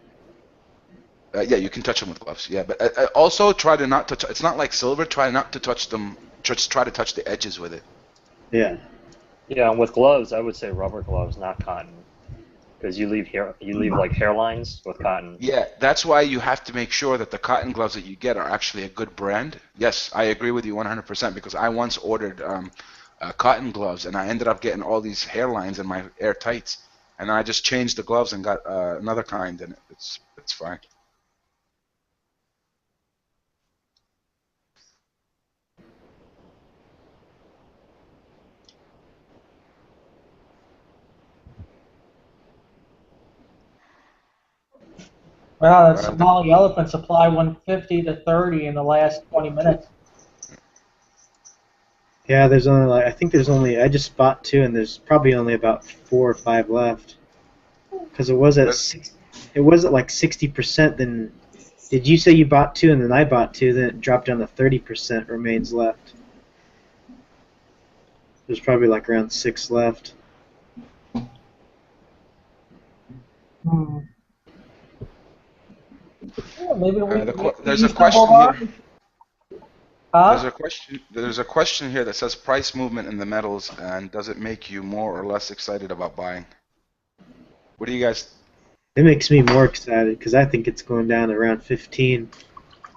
Yeah, you can touch them with gloves. Yeah, but also try to not touch. It's not like silver. Try not to touch them. Just try to touch the edges with it. Yeah. Yeah, and with gloves, I would say rubber gloves, not cotton, because you leave like hairlines with cotton. Yeah, that's why you have to make sure that the cotton gloves that you get are actually a good brand. Yes, I agree with you 100% because I once ordered cotton gloves and I ended up getting all these hairlines in my air tights, and I just changed the gloves and got another kind, and it's fine. Wow, that Somali elephant supply 150 to 30 in the last 20 minutes. Yeah, there's only I think there's only, I just bought two, and there's probably only about 4 or 5 left. Because it was at it was at like 60%. Then, did you say you bought two, and then I bought two? Then it dropped down to 30% remains left. There's probably like around 6 left. Hmm. Yeah, maybe There's a use double question R. here. Huh? There's a question here that says price movement in the metals, and does it make you more or less excited about buying? What do you guys? It makes me more excited because I think it's going down to around 15.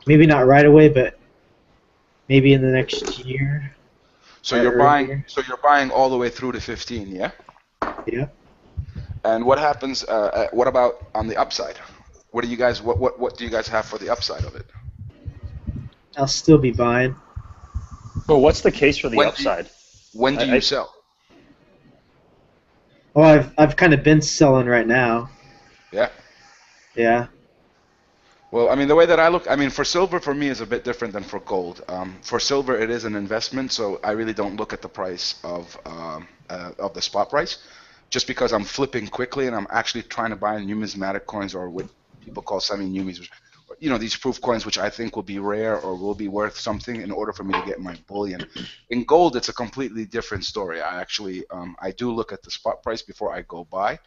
Maybe not right away, but maybe in the next year So or you're buying. earlier. So you're buying all the way through to 15, yeah? Yeah. And what happens? What about on the upside? What do you guys? What do you guys have for the upside of it? I'll still be buying. Well, what's the case for the When do you, upside? when do I, you I sell? Well, I've kind of been selling right now. Yeah. Yeah. Well, I mean, the way that I look, I mean, for silver, for me, is a bit different than for gold. For silver, it is an investment, so I really don't look at the price of the spot price, just because I'm flipping quickly and I'm actually trying to buy numismatic coins or what people call semi-numis, these proof coins, which I think will be rare or will be worth something in order for me to get my bullion. In gold, it's a completely different story. I actually, I do look at the spot price before I go buy.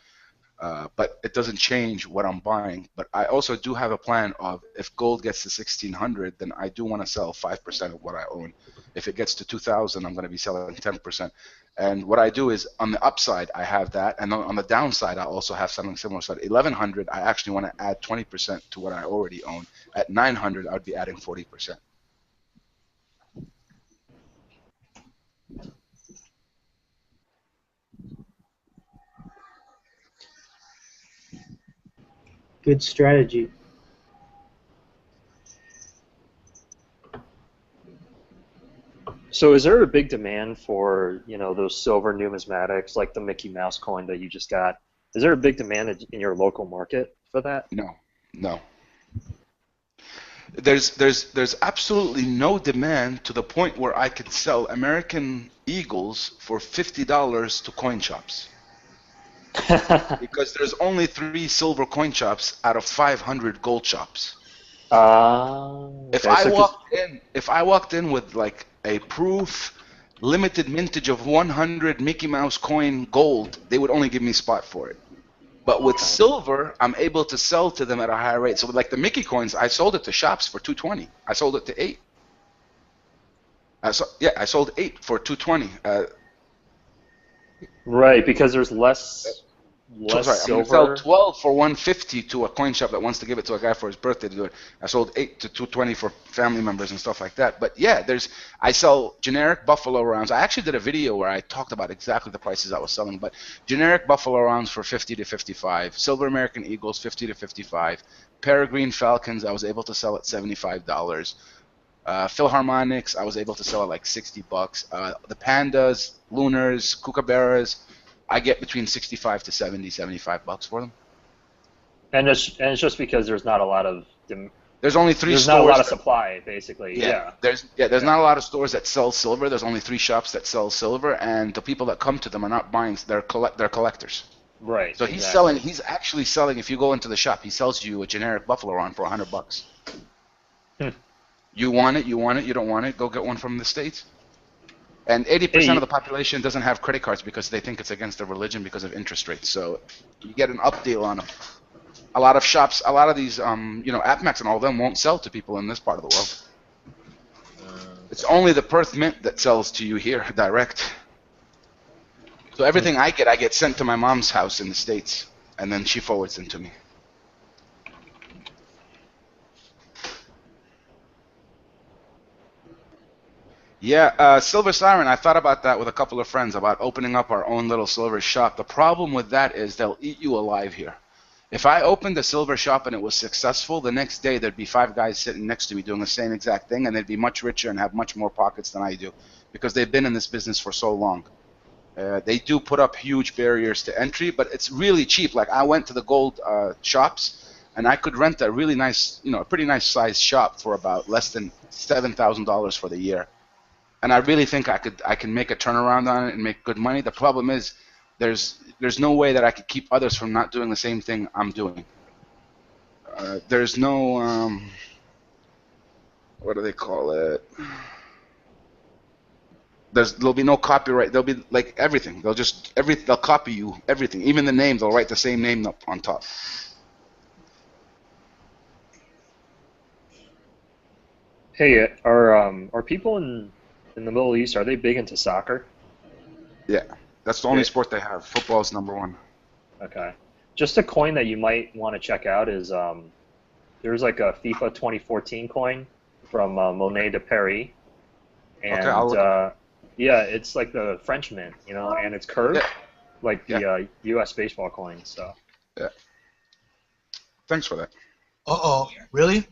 But it doesn't change what I'm buying. But I also do have a plan of if gold gets to 1600, then I do want to sell 5% of what I own. If it gets to 2000, I'm going to be selling 10%. And what I do is on the upside, I have that. And on the downside, I also have something similar. So at 1100, I actually want to add 20% to what I already own. At 900, I would be adding 40%. Good strategy. So is there a big demand for, those silver numismatics like the Mickey Mouse coin that you just got? Is there a big demand in your local market for that? No, no. There's absolutely no demand to the point where I could sell American Eagles for $50 to coin shops. Because there's only 3 silver coin shops out of 500 gold shops. If Okay. I walked in with like a proof limited mintage of 100 Mickey Mouse coin gold, they would only give me spot for it. But with silver, I'm able to sell to them at a higher rate. So like the Mickey coins, I sold it to shops for 220. I sold it to 8. I sold 8 for 220. Right, because there's less less Sorry, I'm going to sell silver. 12 for 150 to a coin shop that wants to give it to a guy for his birthday to do it. I sold 8 to 220 for family members and stuff like that. But yeah, I sell generic buffalo rounds. I actually did a video where I talked about exactly the prices I was selling. But generic buffalo rounds for 50 to 55, silver American Eagles 50 to 55, peregrine falcons I was able to sell at $75. Philharmonics I was able to sell at like $60. The pandas, lunars, kookaburras, I get between 65 to 70, $75 for them. And it's just because there's not a lot of There's only 3 there's stores. not a lot of supply, basically. Yeah. There's not a lot of stores that sell silver. There's only 3 shops that sell silver, and the people that come to them are not buying. They're collectors. Right. So he's selling. He's actually selling. If you go into the shop, he sells you a generic buffalo round for $100. You want it. You want it. You don't want it. Go get one from the States. And 80% of the population doesn't have credit cards because they think it's against their religion because of interest rates. So you get an up deal on them. A lot of shops, a lot of these, AppMax and all of them won't sell to people in this part of the world. It's only the Perth Mint that sells to you here direct. So everything I get sent to my mom's house in the States, and then she forwards them to me. Yeah, Silver Siren, I thought about that with a couple of friends about opening up our own little silver shop. The problem with that is they'll eat you alive here. If I opened a silver shop and it was successful, the next day there'd be 5 guys sitting next to me doing the same exact thing, and they'd be much richer and have much more pockets than I do because they've been in this business for so long. They do put up huge barriers to entry, but it's really cheap. Like I went to the gold shops, and I could rent a really nice, a pretty nice sized shop for about less than $7,000 for the year. And I really think I can make a turnaround on it and make good money. The problem is there's no way that I could keep others from not doing the same thing I'm doing. There's no what do they call it? There'll be no copyright. There'll be like everything. They'll copy you everything. Even the name, they'll write the same name up on top. Hey, are people in the Middle East, are they big into soccer? Yeah, that's the only sport they have. Football is number 1. Okay. Just a coin that you might want to check out is there's like a FIFA 2014 coin from Monet de Paris, and okay, yeah, it's like the French mint, and it's curved like the U.S. baseball coin. So. Yeah. Thanks for that. Really? Do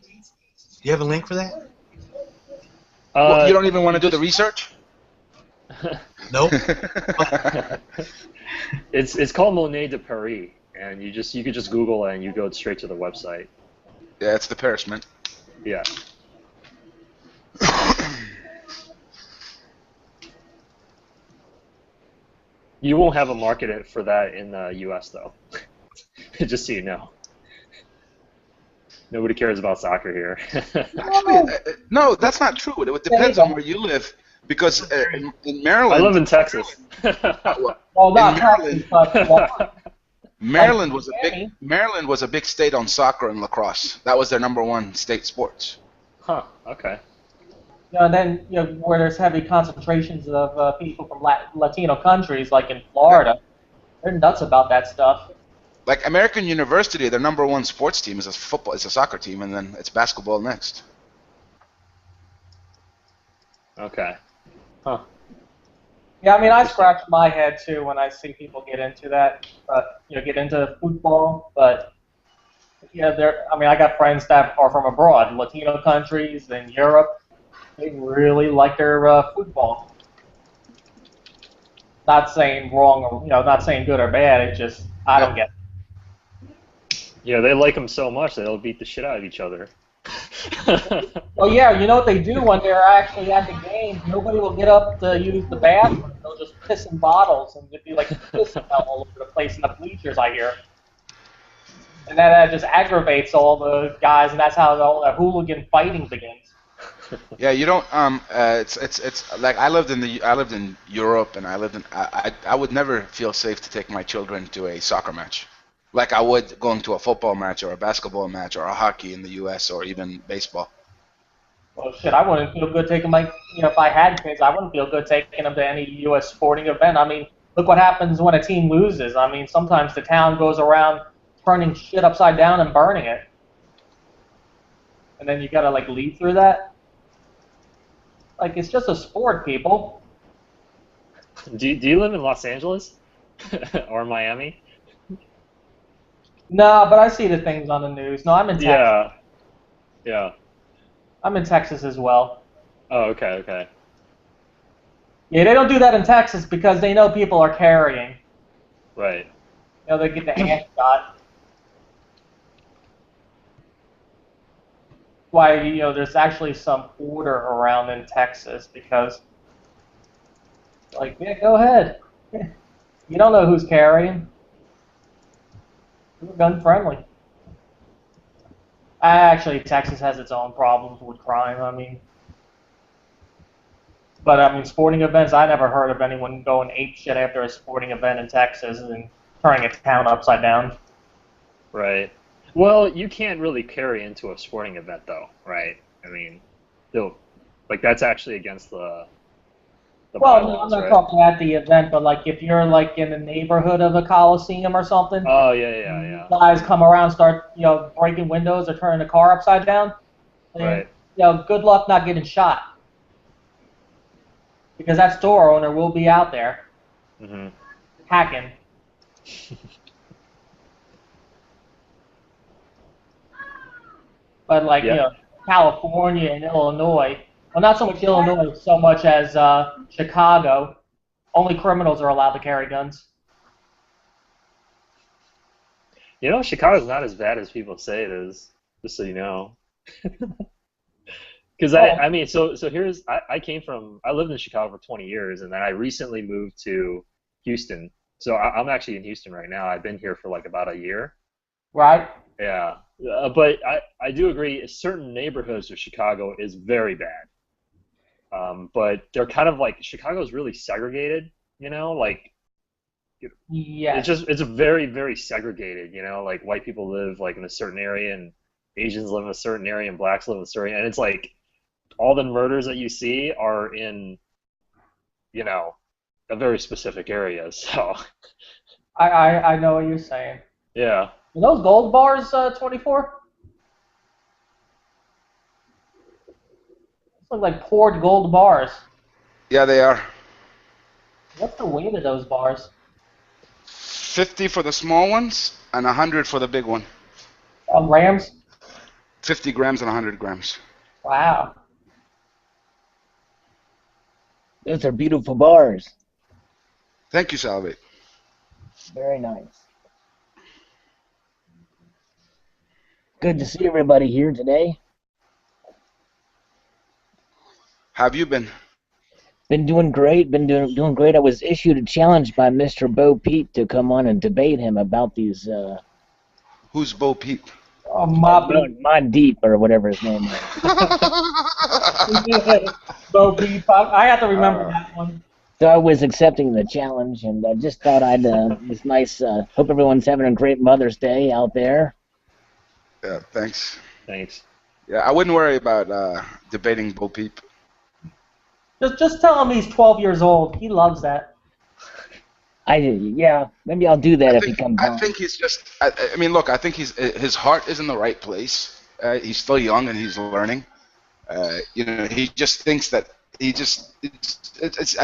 you have a link for that? Well, you don't even want to do the research? Nope. It's called Monet de Paris, and you could just Google it and you go straight to the website. Yeah, it's the Paris Mint. Yeah. You won't have a market for that in the U.S. though. Just so you know. Nobody cares about soccer here. Actually, no, that's not true. It depends on where you live. Because in Maryland... I live in Texas. Maryland was a big state on soccer and lacrosse. That was their number 1 state sports. Huh, okay. And then, where there's heavy concentrations of people from Latino countries, like in Florida, they're nuts about that stuff. Like American University, their number 1 sports team is a soccer team, and then it's basketball next. Okay. Huh. Yeah, I mean, I scratch my head too when I see people get into that, get into football. But I got friends that are from abroad, Latino countries in Europe. They really like their football. Not saying wrong or not saying good or bad. It's just I don't get it. Yeah, they like them so much that they'll beat the shit out of each other. Well, yeah, you know what they do when they're actually at the game? Nobody will get up to use the bathroom. They'll just piss in bottles and it'd be like pissing all over the place in the bleachers, I hear. And that just aggravates all the guys, and that's how all the hooligan fighting begins. Yeah, you don't. It's like I lived in Europe, and I would never feel safe to take my children to a soccer match. Like I would going to a football match or a basketball match or a hockey in the U.S. or even baseball. Well, shit, I wouldn't feel good taking if I had kids, I wouldn't feel good taking them to any U.S. sporting event. I mean, look what happens when a team loses. I mean, sometimes the town goes around turning shit upside down and burning it. And then you gotta, like, lead through that. Like, it's just a sport, people. Do you live in Los Angeles or Miami? No, but I see the things on the news. No, I'm in Texas. Yeah. Yeah. I'm in Texas as well. Oh, okay, okay. Yeah, they don't do that in Texas because they know people are carrying. Right. You know, they get the ass shot. Why, you know, there's actually some order around in Texas because, like, yeah, go ahead. You don't know who's carrying. We're gun friendly. Actually, Texas has its own problems with crime. I mean, but I mean, sporting events. I never heard of anyone going ape shit after a sporting event in Texas and turning a town upside down. Right. Well, you can't really carry into a sporting event, though, right? I mean, still, like that's actually against the Well, no, I'm bylaws, not right? talking at the event, but like if you're like in the neighborhood of a coliseum or something, Oh, yeah, yeah, yeah. guys come around, start breaking windows or turning the car upside down. And, Right. good luck not getting shot because that store owner will be out there Hmm. hacking. But like Yeah. California and Illinois, well, not so much Illinois, so much as Chicago. Only criminals are allowed to carry guns. You know, Chicago's not as bad as people say it is, just so you know. Because I mean, so here's I lived in Chicago for 20 years, and then I recently moved to Houston. So I'm actually in Houston right now. I've been here for like about a year. Right? Yeah, but I do agree. Certain neighborhoods of Chicago is very bad. But they're kind of like Chicago's really segregated. You know, like Yes. it's a very very segregated. You know, like white people live like in a certain area, and Asians live in a certain area, and blacks live in a certain area, and it's like all the murders that you see are in, a very specific area. So, I know what you're saying. yeah. Are those gold bars 24? Those look like poured gold bars. Yeah, they are. What's the weight of those bars? 50 for the small ones and 100 for the big one. Grams? 50 grams and 100 grams. Wow. Those are beautiful bars. Thank you, Salve. Very nice. Good to see everybody here today. How have you been? Been doing great. Been doing great. I was issued a challenge by Mr. Bo Peep to come on and debate him about these. Who's Bo Peep? Oh, Mob Mod Deep or whatever his name is. Bo Peep. I have to remember that one. So I was accepting the challenge, and I just thought it's nice. Hope everyone's having a great Mother's Day out there. Yeah, thanks. Thanks. Yeah, I wouldn't worry about debating Bo Peep. Just tell him he's 12 years old. He loves that. Yeah, maybe I'll do that if he comes on. I think he's just. I mean, look. I think his heart is in the right place. He's still young and he's learning. He just thinks that I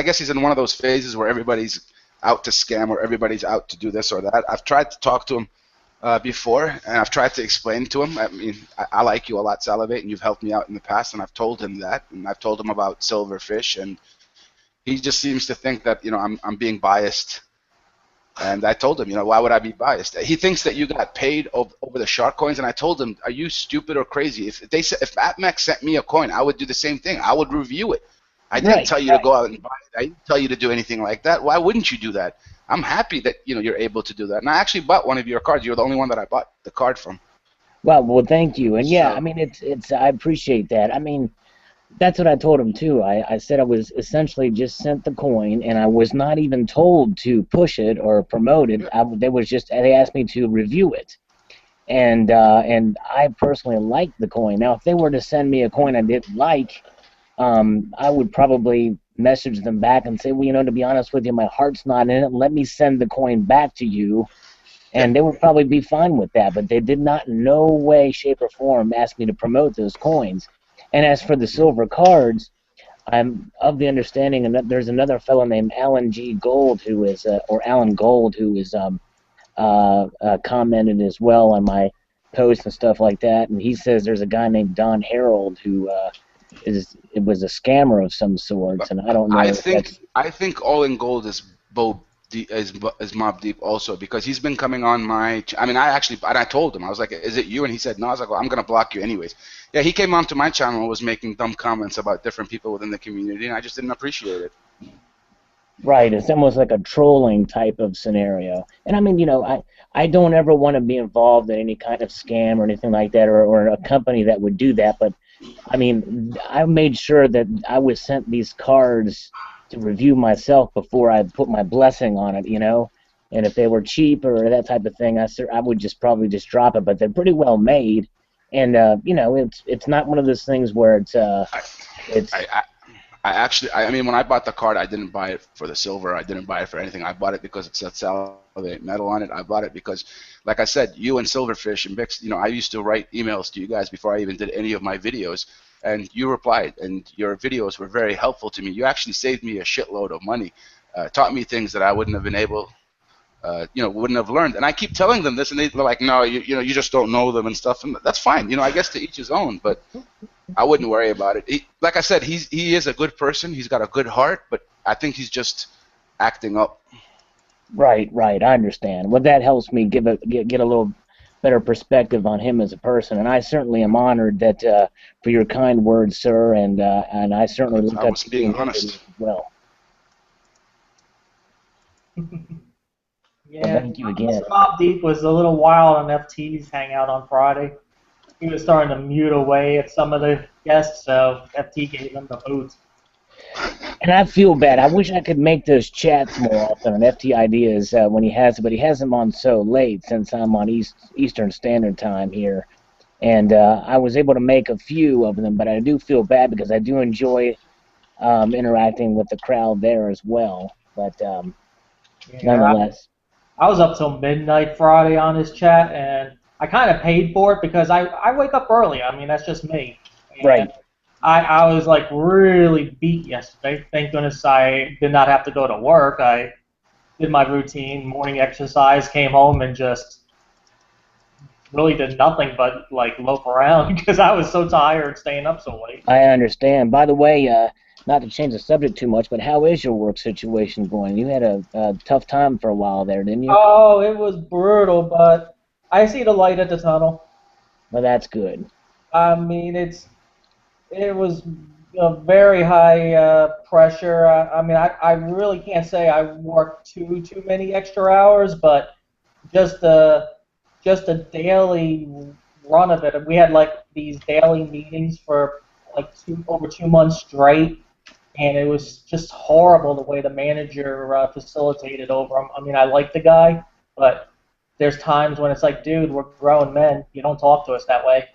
guess he's in one of those phases where everybody's out to scam or everybody's out to do this or that. I've tried to talk to him before, and I've tried to explain to him. I mean, I like you a lot, Salivate, and you've helped me out in the past, and I've told him that, and I've told him about Silverfish, and he just seems to think that I'm being biased. And I told him, why would I be biased? He thinks that you got paid over the shark coins, and I told him, are you stupid or crazy? If AppMax sent me a coin, I would do the same thing. I would review it. I didn't tell you to go out and buy it. I didn't tell you to do anything like that. Why wouldn't you do that? I'm happy that you're able to do that. And I actually bought one of your cards. You're the only one that I bought the card from. Well, thank you. And yeah, I mean, it's I appreciate that. I mean, that's what I told him too. I said I was essentially just sent the coin, and I was not even told to push it or promote it. They asked me to review it, and I personally liked the coin. Now, if they were to send me a coin I didn't like, I would probably message them back and say, well, you know, to be honest with you, my heart's not in it. Let me send the coin back to you. And they would probably be fine with that, but they did not in no way, shape, or form ask me to promote those coins. And as for the silver cards, I'm of the understanding that there's another fellow named Alan G. Gold who is, or Alan Gold, who is commented as well on my posts and stuff like that. And he says there's a guy named Don Harold who it was a scammer of some sorts, and I don't know. I think All in Gold is is Mob Deep also, because he's been coming on my. I mean, I told him, I was like, "Is it you?" And he said, "No." I was like, "Well, I'm gonna block you anyways." Yeah, he came onto my channel and was making dumb comments about different people within the community, and I just didn't appreciate it. Right, it's almost like a trolling type of scenario. And I mean, you know, I don't ever want to be involved in any kind of scam or anything like that, or a company that would do that. But I mean, I made sure that I was sent these cards to review myself before I put my blessing on it, you know. And if they were cheap or that type of thing, I would just probably just drop it. But they're pretty well made, and you know, it's not one of those things where I mean, when I bought the card, I didn't buy it for the silver. I didn't buy it for anything. I bought it because it said Salivate Metal on it. I bought it because, like I said, you and Silverfish and Bix, you know, I used to write emails to you guys before I even did any of my videos, and you replied, and your videos were very helpful to me. You actually saved me a shitload of money, taught me things that I wouldn't have been able, you know, wouldn't have learned. And I keep telling them this, and they're like, no, you know, you just don't know them and stuff. And that's fine. You know, I guess to each his own, but I wouldn't worry about it. Like I said, he is a good person. He's got a good heart, but I think he's just acting up. Right. I understand. Well, that helps me get a little better perspective on him as a person, and I certainly am honored that for your kind words, sir. And I certainly look up to being honest as well. Yeah, well, thank you again. Mob Deep was a little wild on FT's Hangout on Friday. He was starting to mute away at some of the guests, so FT gave him the boot. And I feel bad. I wish I could make those chats more often on FT Ideas when he has it, but he has them on so late since I'm on Eastern Standard Time here. And I was able to make a few of them, but I do feel bad because I do enjoy interacting with the crowd there as well. But nonetheless. I was up till midnight Friday on his chat, and I kind of paid for it because I wake up early. I mean, that's just me. And right. I was like really beat yesterday. Thank goodness I did not have to go to work. I did my routine, morning exercise, came home and just really did nothing but like loaf around because I was so tired staying up so late. I understand. By the way, not to change the subject too much, but how is your work situation going? You had a tough time for a while there, didn't you? Oh, it was brutal, but I see the light at the tunnel. Well, that's good. I mean, it was a very high pressure. I mean, I really can't say I worked too many extra hours, but just a daily run of it. We had like these daily meetings for like over 2 months straight, and it was just horrible the way the manager facilitated over them. I mean, I like the guy, but there's times when it's like, dude, we're grown men. You don't talk to us that way.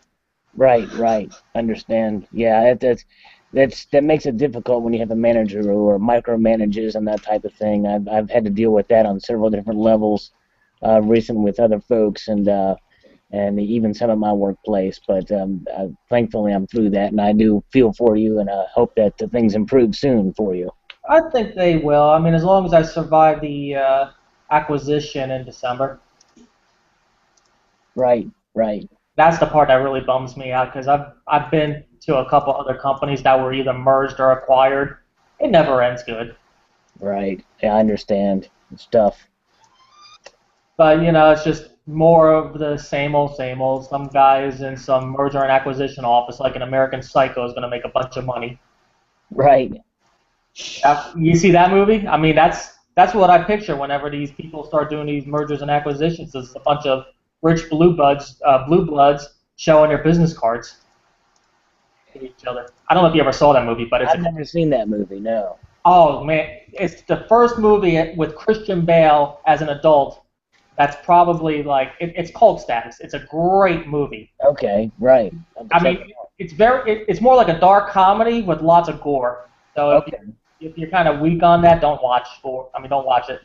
Right. Understand. Yeah, that makes it difficult when you have a manager or micromanages and that type of thing. I've had to deal with that on several different levels recently with other folks and even some at my workplace. But thankfully, I'm through that, and I do feel for you, and I hope that things improve soon for you. I think they will. I mean, as long as I survive the acquisition in December. Right. That's the part that really bums me out because I've been to a couple other companies that were either merged or acquired. It never ends good. Right. Yeah, I understand. It's tough. But, you know, it's just more of the same old, same old. Some guys in some merger and acquisition office like an American Psycho is going to make a bunch of money. Right. You see that movie? I mean, that's what I picture whenever these people start doing these mergers and acquisitions. It's a bunch of rich blue bloods showing their business cards to each other. I don't know if you ever saw that movie, but I've never seen that movie. No. Oh man, it's the first movie with Christian Bale as an adult. That's probably like it's cult status. It's a great movie. Okay, right. I mean, it's more like a dark comedy with lots of gore. So okay. if you're kind of weak on that, don't watch it.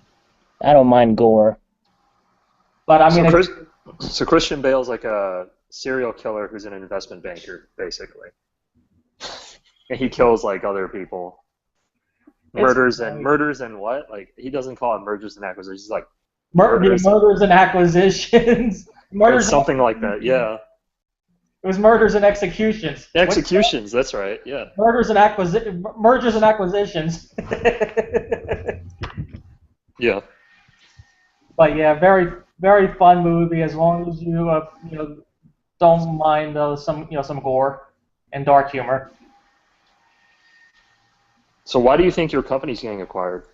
I don't mind gore. But I mean, So Christian Bale's like a serial killer who's an investment banker, basically, and he kills like other people. Murders and what? Like he doesn't call it mergers and acquisitions. He's like murders and acquisitions. It's something like that. Yeah. It was murders and executions. Executions. That's right. Yeah. Mergers and acquisitions. Yeah. But yeah, very very fun movie as long as you don't mind some gore and dark humor. So why do you think your company's getting acquired?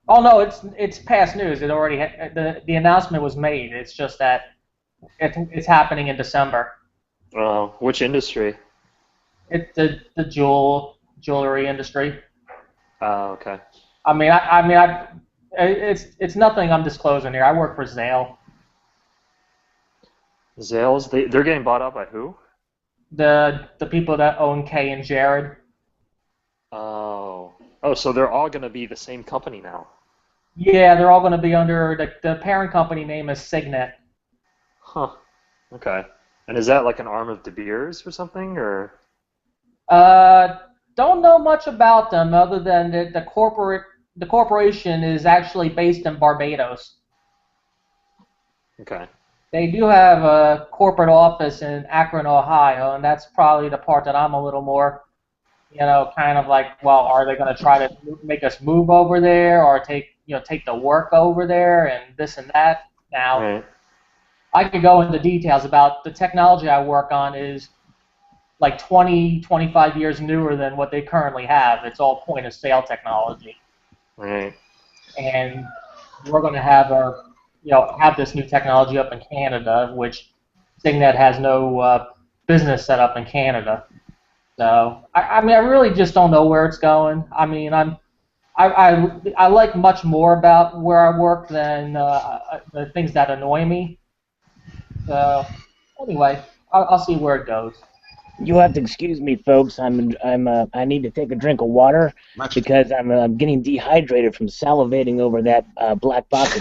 Oh no, it's past news. It already the announcement was made. It's just that it's happening in December. Which industry? It's the jewelry industry. Oh, okay. I mean, it's nothing I'm disclosing here. I work for Zale. Zales? They're getting bought out by who? The people that own Kay and Jared. Oh, so they're all going to be the same company now. Yeah, they're all going to be under the parent company name is Signet. Huh. Okay. And is that like an arm of De Beers or something, or? Don't know much about them other than the corporation is actually based in Barbados. Okay. They do have a corporate office in Akron, Ohio, and that's probably the part that I'm a little more, kind of like, well, are they going to try to make us move over there or take the work over there and this and that? Now, Right. I could go into details about the technology I work on is like 20, 25 years newer than what they currently have. It's all point of sale technology. Right. And we're going to have this new technology up in Canada, which Signet has no business set up in Canada. So I really just don't know where it's going. I mean, I like much more about where I work than the things that annoy me. So anyway, I'll see where it goes. You have to excuse me, folks. I need to take a drink of water because I'm getting dehydrated from salivating over that black box.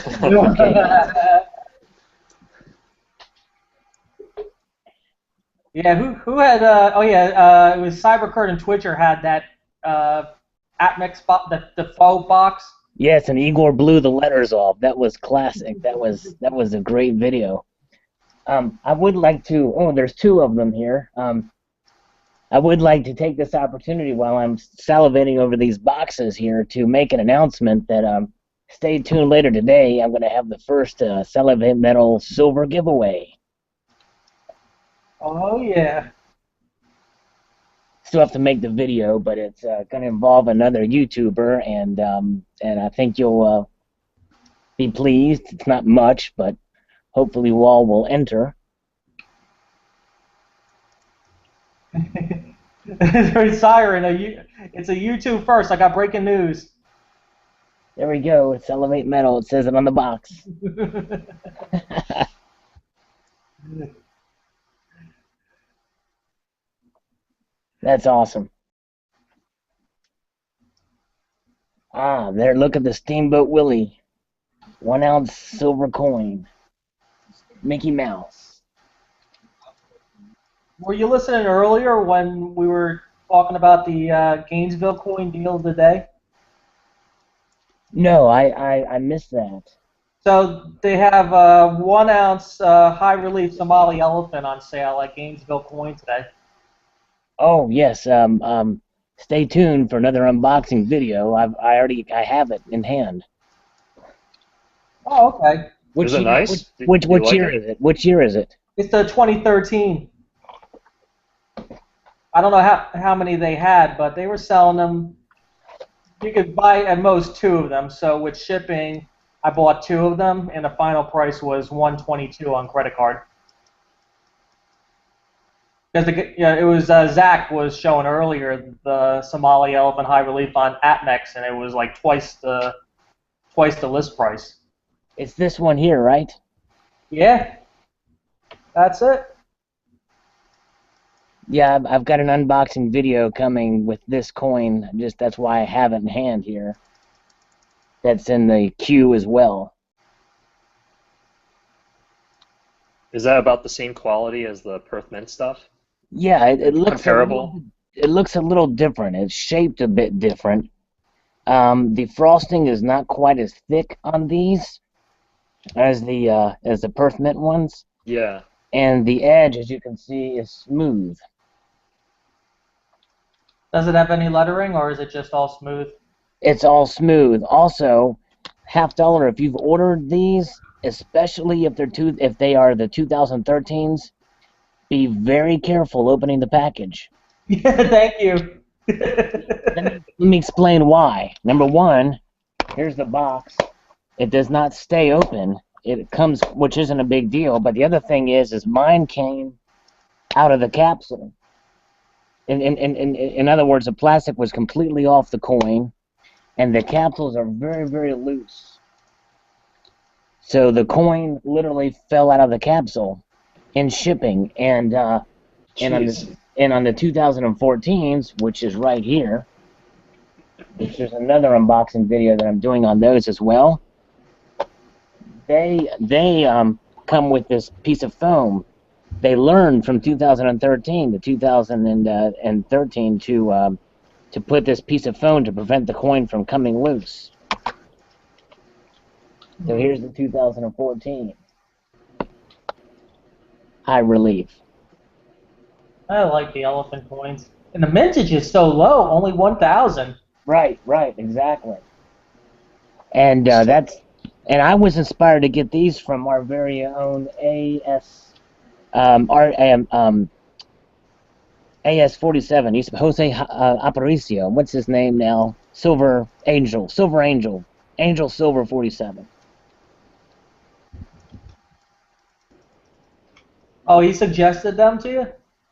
Yeah, who had? It was Cybercurt and Twitcher had that Atmix the faux box. Yes, and Igor blew the letters off. That was classic. That was a great video. I would like to. Oh, there's two of them here. I would like to take this opportunity while I'm salivating over these boxes here to make an announcement that stay tuned later today. I'm going to have the first Salivate Metal silver giveaway. Oh yeah. Still have to make the video, but it's going to involve another YouTuber, and I think you'll be pleased. It's not much, but hopefully you all will enter. There's Siren. It's a YouTube first. I got breaking news. There we go. It's Elevate Metal. It says it on the box. That's awesome. There. Look at the Steamboat Willie. 1 ounce silver coin. Mickey Mouse. Were you listening earlier when we were talking about the Gainesville coin deal of the day? No, I missed that. So they have a 1 ounce high relief Somali elephant on sale at Gainesville Coin today. Oh yes. Stay tuned for another unboxing video. I have it in hand. Oh, okay. Which Is it year, nice? Which year is it? Which year is it? It's the 2013. I don't know how many they had, but they were selling them. You could buy at most 2 of them. So with shipping, I bought 2 of them, and the final price was $122 on credit card. Because it was Zach was showing earlier the Somali elephant high relief on Atmex, and it was like twice the list price. It's this one here, right? Yeah, that's it. Yeah, I've got an unboxing video coming with this coin. Just that's why I have it in hand here. That's in the queue as well. Is that about the same quality as the Perth Mint stuff? Yeah, it looks Comparable? it looks a little different. It's shaped a bit different. The frosting is not quite as thick on these as the Perth Mint ones, Yeah. and the edge, as you can see, is smooth. Does it have any lettering, or is it just all smooth? It's all smooth. Also, $50 if you've ordered these, especially if they are the 2013s. Be very careful opening the package. Yeah, thank you. Let me explain why. Number one, here's the box. It does not stay open. It comes, which isn't a big deal. But the other thing is mine came out of the capsule. In other words, the plastic was completely off the coin, and the capsules are very, very loose. So the coin literally fell out of the capsule in shipping, and on Jeez. the 2014s, which is right here, which there's another unboxing video that I'm doing on those as well. They come with this piece of foam. They learned from 2013 to 2013 to put this piece of foam to prevent the coin from coming loose. So here's the 2014. High relief. I like the elephant coins. And the mintage is so low, only 1,000. Right, exactly. And I was inspired to get these from our very own AS47. He's Jose Aparicio. What's his name now? Silver Angel Silver 47. Oh, he suggested them to you?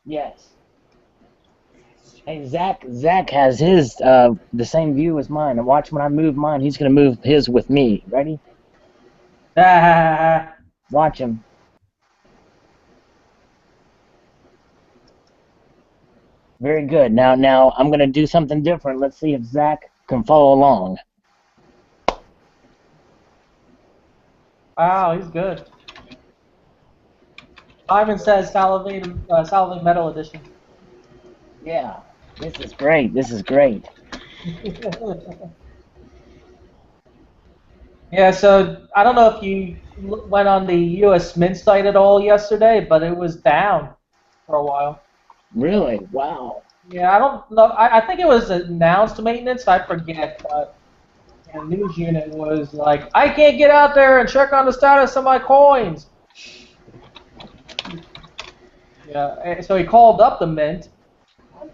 Yes. Hey, Zach has his the same view as mine. And watch when I move mine, he's gonna move his with me. Ready? Ah, Watch him. Very good. Now I'm gonna do something different. Let's see if Zach can follow along. wow, he's good. Ivan says Salivate Metal Edition. Yeah. This is great. Yeah, so I don't know if you went on the U.S. Mint site at all yesterday, but it was down for a while. Really? Wow. Yeah, I don't know. I think it was announced maintenance. I forget, but the news unit was like, I can't get out there and check on the status of my coins. Yeah, and so he called up the Mint,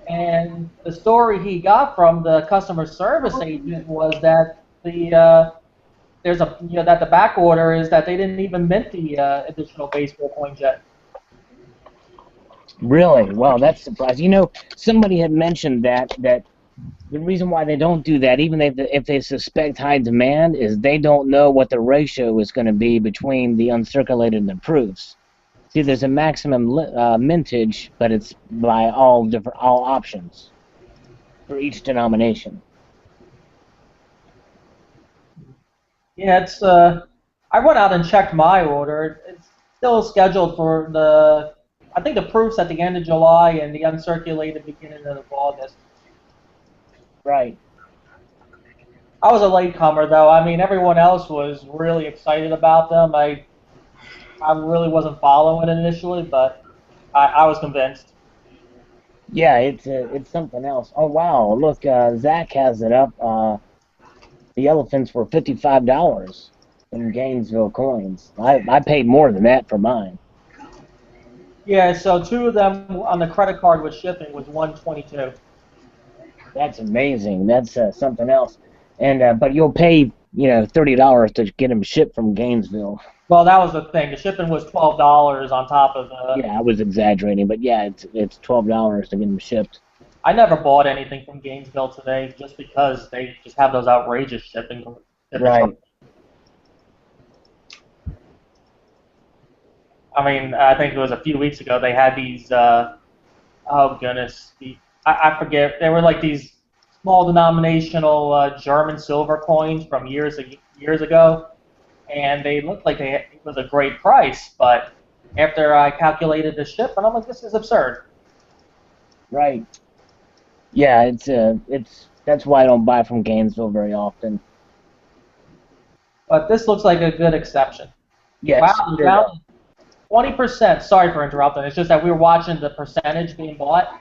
and the story he got from the customer service agent was that there's that the back order is that they didn't even mint the additional baseball coins yet. Really? Wow, that's surprising. You know, somebody had mentioned that the reason why they don't do that, even if they suspect high demand, is they don't know what the ratio is going to be between the uncirculated and the proofs. See, there's a maximum mintage, but it's by all options for each denomination. Yeah, it's I went out and checked my order. It's still scheduled for I think the proofs at the end of July and the uncirculated beginning of August. Right. I was a latecomer though. I mean, everyone else was really excited about them. I really wasn't following it initially, but I was convinced. Yeah, it's something else. Oh wow, look, Zach has it up. The elephants were $55 in Gainesville coins. I paid more than that for mine. Yeah, so two of them on the credit card with shipping was 122. That's amazing. That's something else. And but you'll pay $30 to get them shipped from Gainesville. Well, that was the thing. The shipping was $12 on top of the. Yeah, I was exaggerating, but yeah, it's $12 to get them shipped. I never bought anything from Gainesville today just because they just have those outrageous shipping. Right. I mean, I think it was a few weeks ago they had these Oh goodness, I forget. They were like these small denominational German silver coins from years ago, and they looked like it was a great price. But after I calculated the ship, and I'm like, this is absurd. Right. Yeah, it's that's why I don't buy from Gainesville very often. But this looks like a good exception. Wow, Yes, we're sure does. down 20%. Sorry for interrupting. It's just that we were watching the percentage being bought,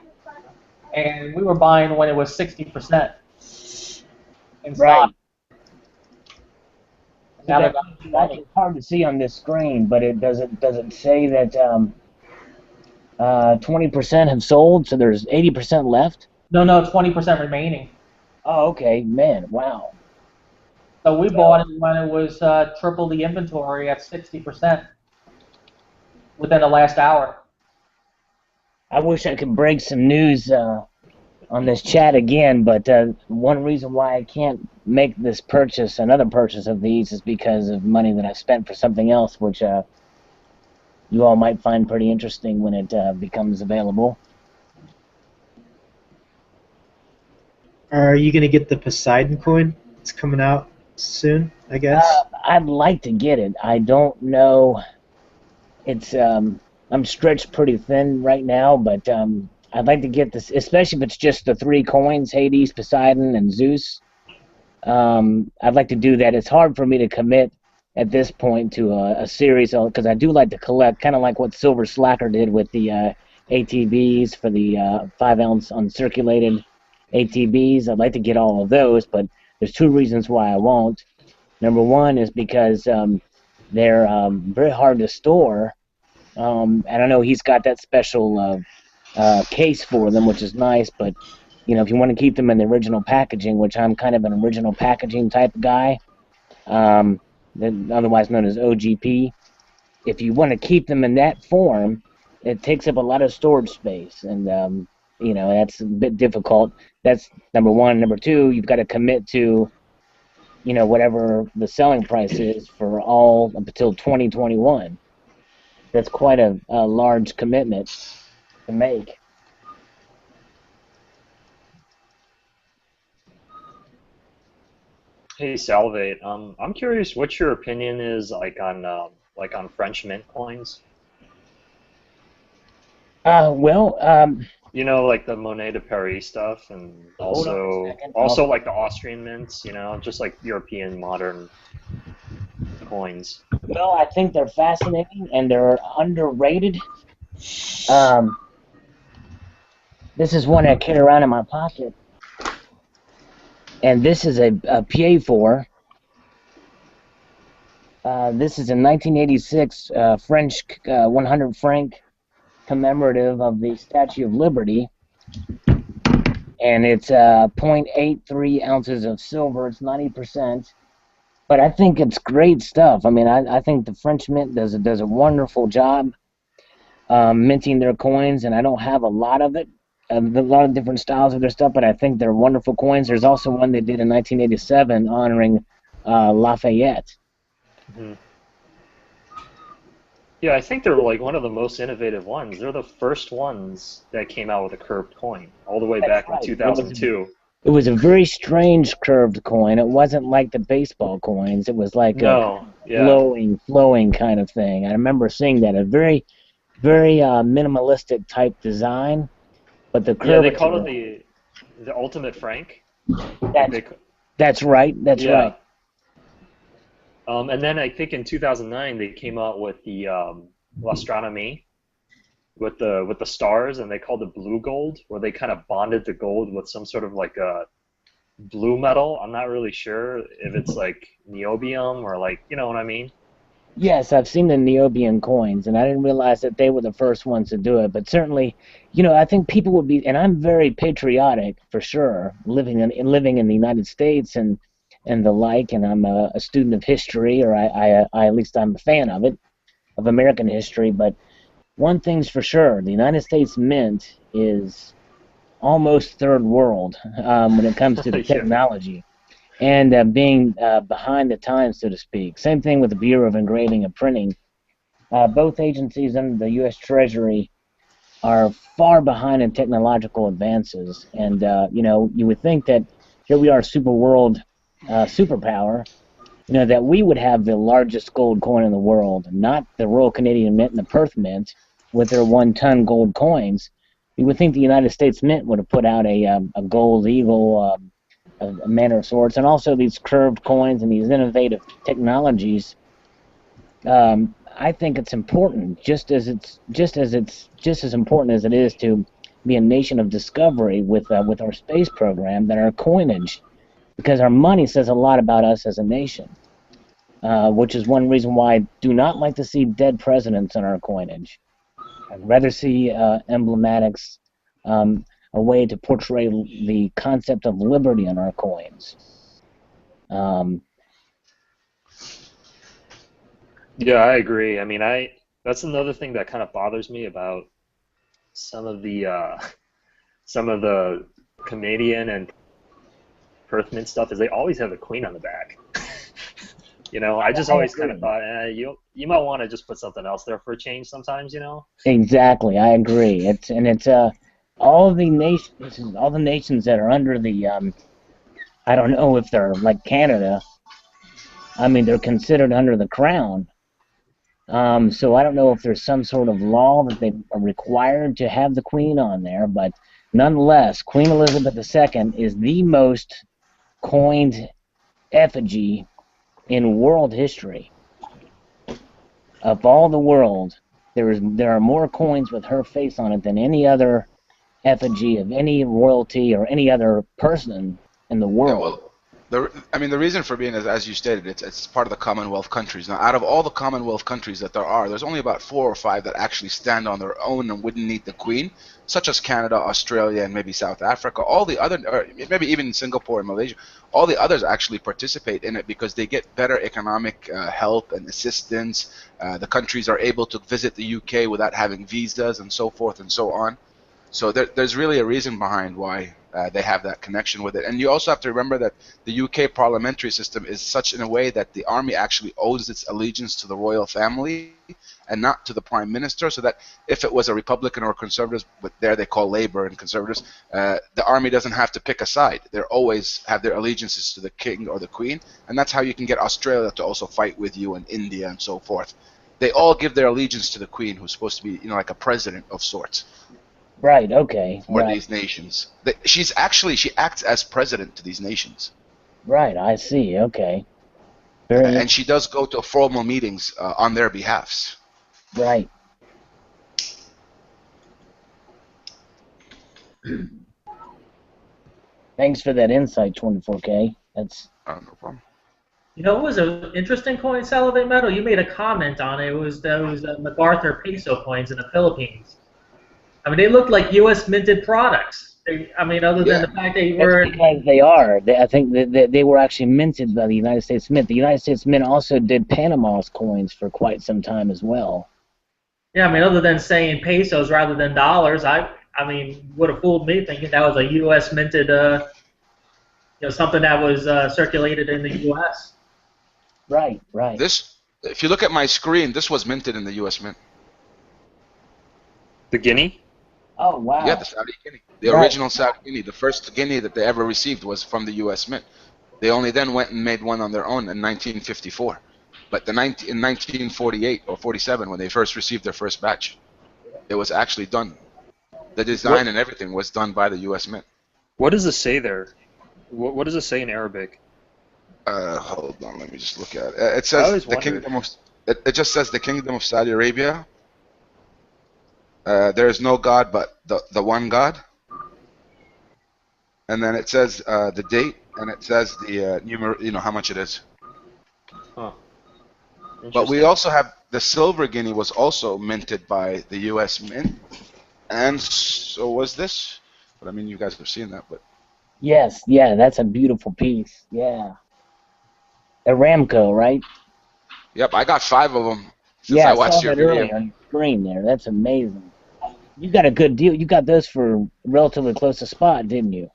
and we were buying when it was 60% in Right. stock. So Now they're that down to that's 20. hard to see on this screen, but it doesn't say that 20% have sold, so there's 80% left. No, 20% remaining. Oh, okay, man, wow. So we Well, bought it when it was triple the inventory at 60% within the last hour. I wish I could break some news on this chat again, but one reason why I can't make this purchase, another purchase of these, is because of money that I spent for something else, which you all might find pretty interesting when it becomes available. Are you gonna get the Poseidon coin? It's coming out soon, I guess. I'd like to get it. I don't know. It's I'm stretched pretty thin right now, but I'd like to get this, especially if it's just the three coins: Hades, Poseidon, and Zeus. I'd like to do that. It's hard for me to commit at this point to a series because I do like to collect, kind of like what Silver Slacker did with the ATBs for the 5-ounce uncirculated ATBs. I'd like to get all of those, but there's two reasons why I won't. Number one is because they're very hard to store. And I know he's got that special case for them, which is nice, but if you want to keep them in the original packaging, which I'm kind of an original packaging type guy, otherwise known as OGP, if you want to keep them in that form, it takes up a lot of storage space, and that's a bit difficult. That's number one. Number two, you've got to commit to whatever the selling price is for all up until 2021. That's quite a large commitment to make. Hey Salvate, I'm curious what your opinion is like on French mint coins. Well, Like the Monet de Paris stuff, and hold on a also second. also like the Austrian mints. Just like European modern coins. Well, I think they're fascinating and they're underrated. Um, this is one I carry around in my pocket, and this is a PA4. This is a 1986 French 100 franc commemorative of the Statue of Liberty, and it's 0.83 ounces of silver. It's 90%. But I think it's great stuff. I mean, I think the French Mint does a wonderful job minting their coins, and I don't have a lot of it, a lot of different styles of their stuff, but I think they're wonderful coins. There's also one they did in 1987 honoring Lafayette. Mm-hmm. Yeah, I think they're like one of the most innovative ones. They're the first ones that came out with a curved coin, all the way That's back right. in 2002. It was a very strange curved coin. It wasn't like the baseball coins. It was like No, a yeah. flowing kind of thing. I remember seeing that. A very, very minimalistic type design, but the Yeah, they curvature. called it the Ultimate Frank. That's right. That's Yeah. right. And then I think in 2009 they came out with the L'Astronomie with the stars, and they called it blue gold, where they kind of bonded the gold with some sort of like a blue metal. I'm not really sure if it's like niobium or like, you know what I mean? Yes, I've seen the niobium coins, and I didn't realize that they were the first ones to do it. But certainly, I think people would be, and I'm very patriotic for sure, living in the United States and the like, and I'm a student of history, or I at least I'm a fan of it, of American history. But one thing's for sure, the United States Mint is almost third world when it comes to the Yeah. technology. And being behind the times, so to speak. Same thing with the Bureau of Engraving and Printing. Both agencies under the U.S. Treasury are far behind in technological advances. And you would think that here we are, super world, superpower, that we would have the largest gold coin in the world, not the Royal Canadian Mint and the Perth Mint with their 1-ton gold coins. You would think the United States Mint would have put out a gold eagle, a manner of sorts, and also these curved coins and these innovative technologies. I think it's important, just as important as it is to be a nation of discovery with our space program, that our coinage, because our money says a lot about us as a nation, which is one reason why I do not like to see dead presidents in our coinage. I'd rather see emblematics, a way to portray the concept of liberty in our coins. Yeah, I agree. I mean, that's another thing that kind of bothers me about some of the Canadian and Perth Mint stuff is they always have the queen on the back. I just always kind of thought, you might want to just put something else there for a change sometimes, Exactly, I agree. It's all the nations that are under the I don't know if they're like Canada. I mean, they're considered under the crown. So I don't know if there's some sort of law that they are required to have the queen on there, but nonetheless, Queen Elizabeth II is the most coined effigy in world history. Of all the world, there are more coins with her face on it than any other effigy of any royalty or any other person in the world. Yeah, well, the reason for being is, as you stated, it's part of the Commonwealth countries. Now, out of all the Commonwealth countries that there are, there's only about 4 or 5 that actually stand on their own and wouldn't need the Queen, such as Canada, Australia, and maybe South Africa. All the other, or maybe even Singapore and Malaysia, all the others actually participate in it because they get better economic help and assistance. The countries are able to visit the UK without having visas and so forth and so on. So there's really a reason behind why they have that connection with it. And you also have to remember that the UK parliamentary system is such in a way that the army actually owes its allegiance to the royal family and not to the prime minister, so that if it was a Republican or Conservatives, but there they call Labour and Conservatives, the army doesn't have to pick a side. They always have their allegiances to the king or the queen, and that's how you can get Australia to also fight with you, and India and so forth. They all give their allegiance to the queen, who's supposed to be, like a president of sorts. Right, okay. For these nations. She acts as president to these nations. Right, I see, okay. And she does go to formal meetings on their behalfs. Right. Thanks for that insight, 24K. That's no problem. What was an interesting coin, Salivate Metal? You made a comment on it. It was those MacArthur peso coins in the Philippines. I mean, they looked like U.S. minted products. Other than the fact they were... That's because they are. I think that they were actually minted by the United States Mint. The United States Mint also did Panama's coins for quite some time as well. Yeah, other than saying pesos rather than dollars, would have fooled me thinking that was a U.S. minted, something that was circulated in the U.S. Right, right. If you look at my screen, this was minted in the U.S. Mint. The guinea? Oh, wow. Yeah, the Saudi guinea. The original Saudi guinea. The first guinea that they ever received was from the U.S. Mint. They only then went and made one on their own in 1954. But in 1948 or 47, when they first received their first batch, it was actually done. The design and everything was done by the U.S. Mint. What does it say there? What does it say in Arabic? Hold on, let me just look at it. It says the kingdom of. It just says the Kingdom of Saudi Arabia. There is no God but the one God. And then it says the date, and it says the how much it is. Huh. But we also have the silver guinea was also minted by the U.S. Mint, and so was this. But you guys have seen that, but. Yes, yeah, that's a beautiful piece. Yeah. Aramco, right? Yep, I got 5 of them since I watched your video. Earlier on your screen there. That's amazing. You got a good deal. You got those for relatively close to spot, didn't you?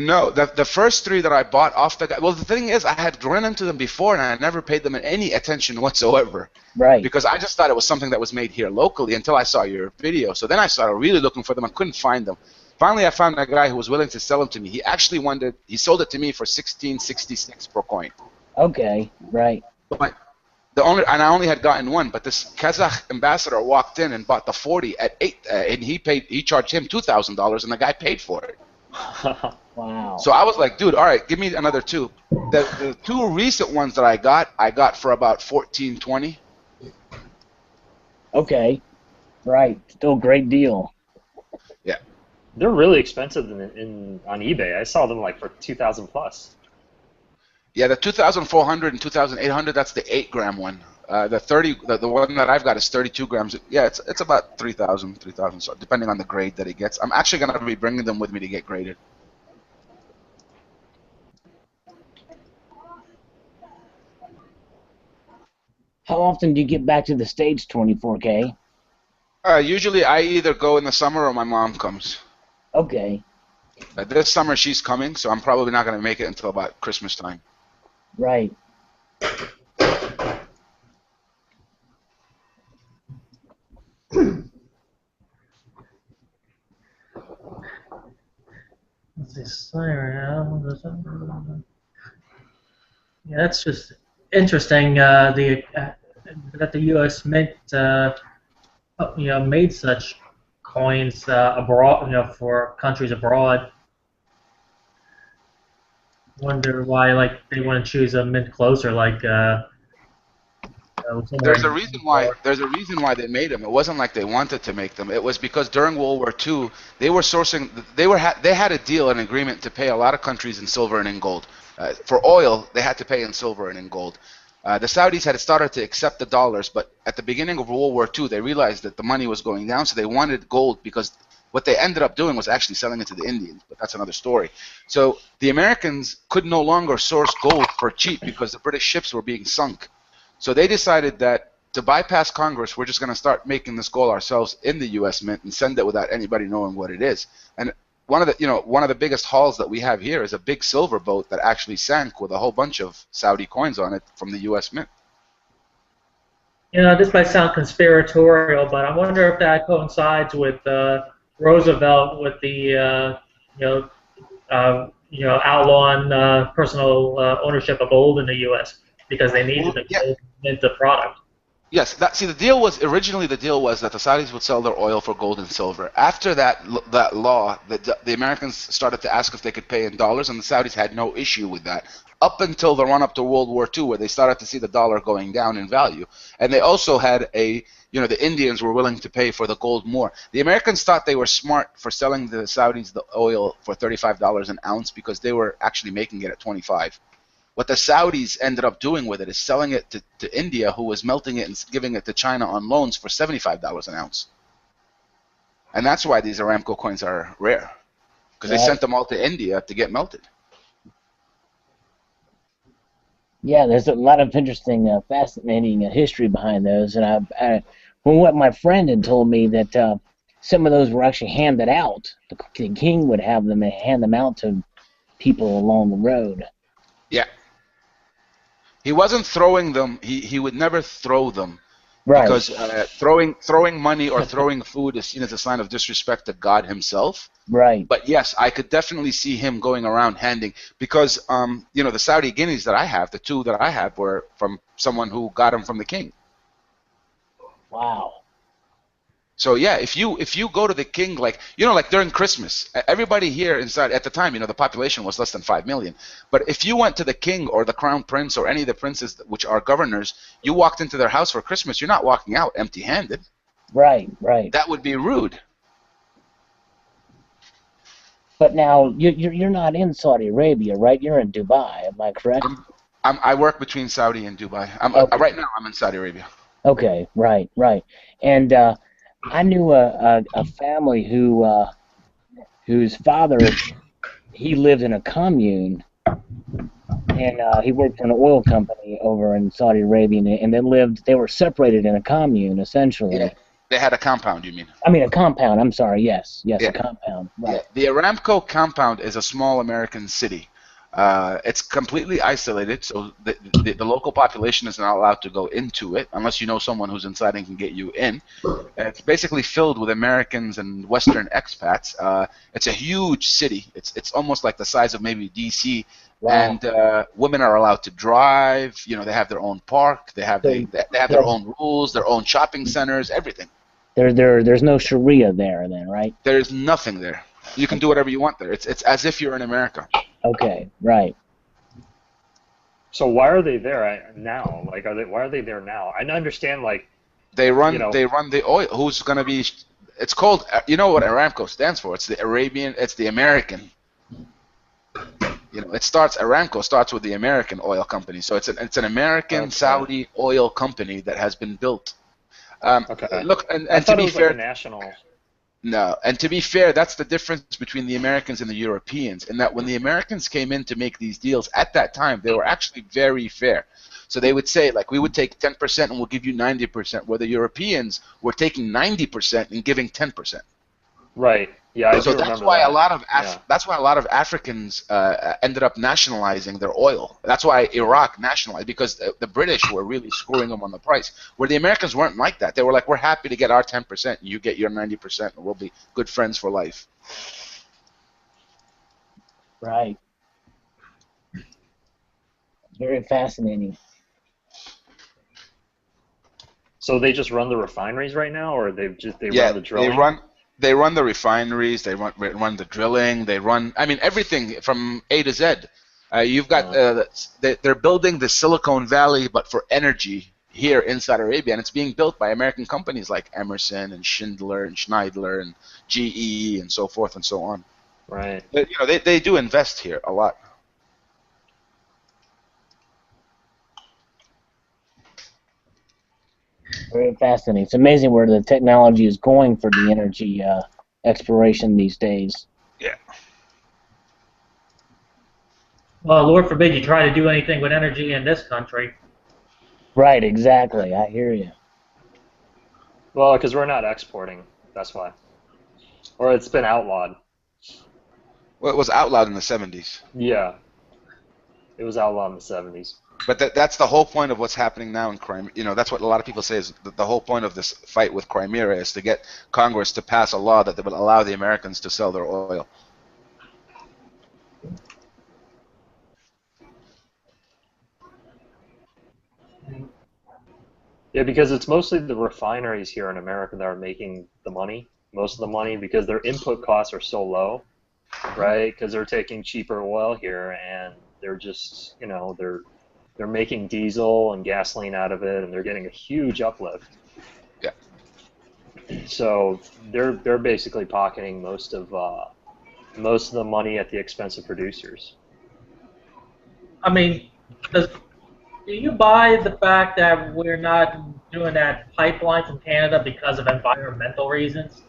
No, the first three that I bought off the guy. Well, the thing is, I had run into them before, and I never paid them any attention whatsoever. Right. Because I just thought it was something that was made here locally until I saw your video. So then I started really looking for them. I couldn't find them. Finally, I found a guy who was willing to sell them to me. He actually he sold it to me for 1666 per coin. Okay. Right. But and I only had gotten one. But this Kazakh ambassador walked in and bought the 40 at 8, and he charged him $2,000, and the guy paid for it. Wow. So I was like, dude, all right, give me another two. The two recent ones that I got for about 14.20. Okay. Right. Still a great deal. Yeah. They're really expensive on eBay. I saw them like for 2,000 plus. Yeah, the 2,400 and 2,800. That's the 8-gram one. The one that I've got is 32 grams. Yeah, it's about 3,000, so depending on the grade that he gets. I'm actually gonna be bringing them with me to get graded. How often do you get back to the States, 24K? Usually I either go in the summer or my mom comes. Okay. This summer she's coming, so I'm probably not gonna make it until about Christmas time. Right. Let's see, Siren. Yeah, that's just interesting. That the U.S. Mint, made such coins abroad, for countries abroad. Wonder why, like, they want to choose a mint closer, like. There's a reason why. There's a reason why they made them. It wasn't like they wanted to make them. It was because during World War II, they were sourcing. They had a deal, an agreement to pay a lot of countries in silver and in gold. For oil, they had to pay in silver and in gold. The Saudis had started to accept the dollars, but at the beginning of World War II, they realized that the money was going down, so they wanted gold because what they ended up doing was actually selling it to the Indians, but that's another story. So the Americans could no longer source gold for cheap because the British ships were being sunk. So they decided that to bypass Congress, we're just going to start making this gold ourselves in the U.S. Mint and send it without anybody knowing what it is. And one of the biggest hauls that we have here is a big silver boat that actually sank with a whole bunch of Saudi coins on it from the U.S. Mint. This might sound conspiratorial, but I wonder if that coincides with Roosevelt with the outlawing personal ownership of gold in the U.S. because they needed to mint the product. Yes, the deal was originally that the Saudis would sell their oil for gold and silver. After that law, the Americans started to ask if they could pay in dollars, and the Saudis had no issue with that. Up until the run-up to World War II, where they started to see the dollar going down in value, and they also had the Indians were willing to pay for the gold more. The Americans thought they were smart for selling the Saudis the oil for $35 an ounce because they were actually making it at 25. What the Saudis ended up doing with it is selling it to India, who was melting it and giving it to China on loans for $75 an ounce. And that's why these Aramco coins are rare, because they sent them all to India to get melted. Yeah, there's a lot of interesting, fascinating history behind those. And what my friend had told me that some of those were actually handed out. The king would have them and hand them out to people along the road. Yeah. He wasn't throwing them. He would never throw them, right? Because throwing money or throwing food is seen as a sign of disrespect to God Himself. Right. But yes, I could definitely see him going around handing, because the Saudi guineas that I have, the two that I have, were from someone who got them from the king. Wow. So yeah, if you go to the king, like during Christmas, everybody here inside at the time, the population was less than 5 million. But if you went to the king or the crown prince or any of the princes which are governors, you walked into their house for Christmas, you're not walking out empty-handed. Right, right. That would be rude. But now you're not in Saudi Arabia, right? You're in Dubai, am I correct? I work between Saudi and Dubai. Okay. Right now I'm in Saudi Arabia. Okay, right. And I knew a family whose father, he lived in a commune, and he worked in an oil company over in Saudi Arabia, and they were separated in a commune essentially. Yeah. They had a compound, you mean? I mean, a compound. I'm sorry. Yes, yes, Yeah. a compound. Yeah. Right. The Aramco compound is a small American city. It's completely isolated, so the local population is not allowed to go into it unless you know someone who's inside and can get you in. It's basically filled with Americans and Western expats. It's a huge city. It's almost like the size of maybe DC. Wow. And women are allowed to drive. You know, they have their own park. They have they have their own rules, their own shopping centers, everything. There's no Sharia there then, right? There's nothing there. You can do whatever you want there. It's as if you're in America. Okay, right. So why are they there now? Like, why are they there now? I understand, like, they run you know, the oil. Who's going to be? It's called. You know what Aramco stands for? It's the Arabian. It's the American. You know, Aramco starts with the American oil company. So it's an American Saudi oil company that has been built. Okay. Look, and I to thought be it was fair, like a national. no, and to be fair, that's the difference between the Americans and the Europeans. In that when the Americans came in to make these deals at that time, they were actually very fair. So they would say, like, we would take 10% and we'll give you 90%, where the Europeans were taking 90% and giving 10%. Right. Yeah, I So do that's remember why that. that's why a lot of Africans ended up nationalizing their oil. That's why Iraq nationalized, because the British were really screwing them on the price. Where the Americans weren't like that. They were like, we're happy to get our 10%, and you get your 90%, and we'll be good friends for life. Right. Very fascinating. So they just run the refineries right now, or they Yeah, run the drilling? they run the refineries, they run the drilling, they run, I mean, everything from A to Z. You've got they're building the Silicon Valley, but for energy here inside Arabia, and it's being built by American companies like Emerson and Schindler and Schneider and GE and so forth and so on. Right. But, you know, they do invest here a lot. Very fascinating. It's amazing where the technology is going for the energy exploration these days. Yeah. Well, Lord forbid you try to do anything with energy in this country. Right, exactly. I hear you. Well, because we're not exporting, that's why. Or it's been outlawed. Well, it was outlawed in the 70s. Yeah. It was outlawed in the 70s. But that's the whole point of what's happening now in Crimea. You know, that's what a lot of people say is the whole point of this fight with Crimea is to get Congress to pass a law that would allow the Americans to sell their oil. Yeah, because it's mostly the refineries here in America that are making the money, most of the money, because their input costs are so low, right? Because they're taking cheaper oil here, and they're just, you know, they're making diesel and gasoline out of it, and they're getting a huge uplift. Yeah. So they're basically pocketing most of the money at the expense of producers. I mean, do you buy the fact that we're not doing that pipeline from Canada because of environmental reasons?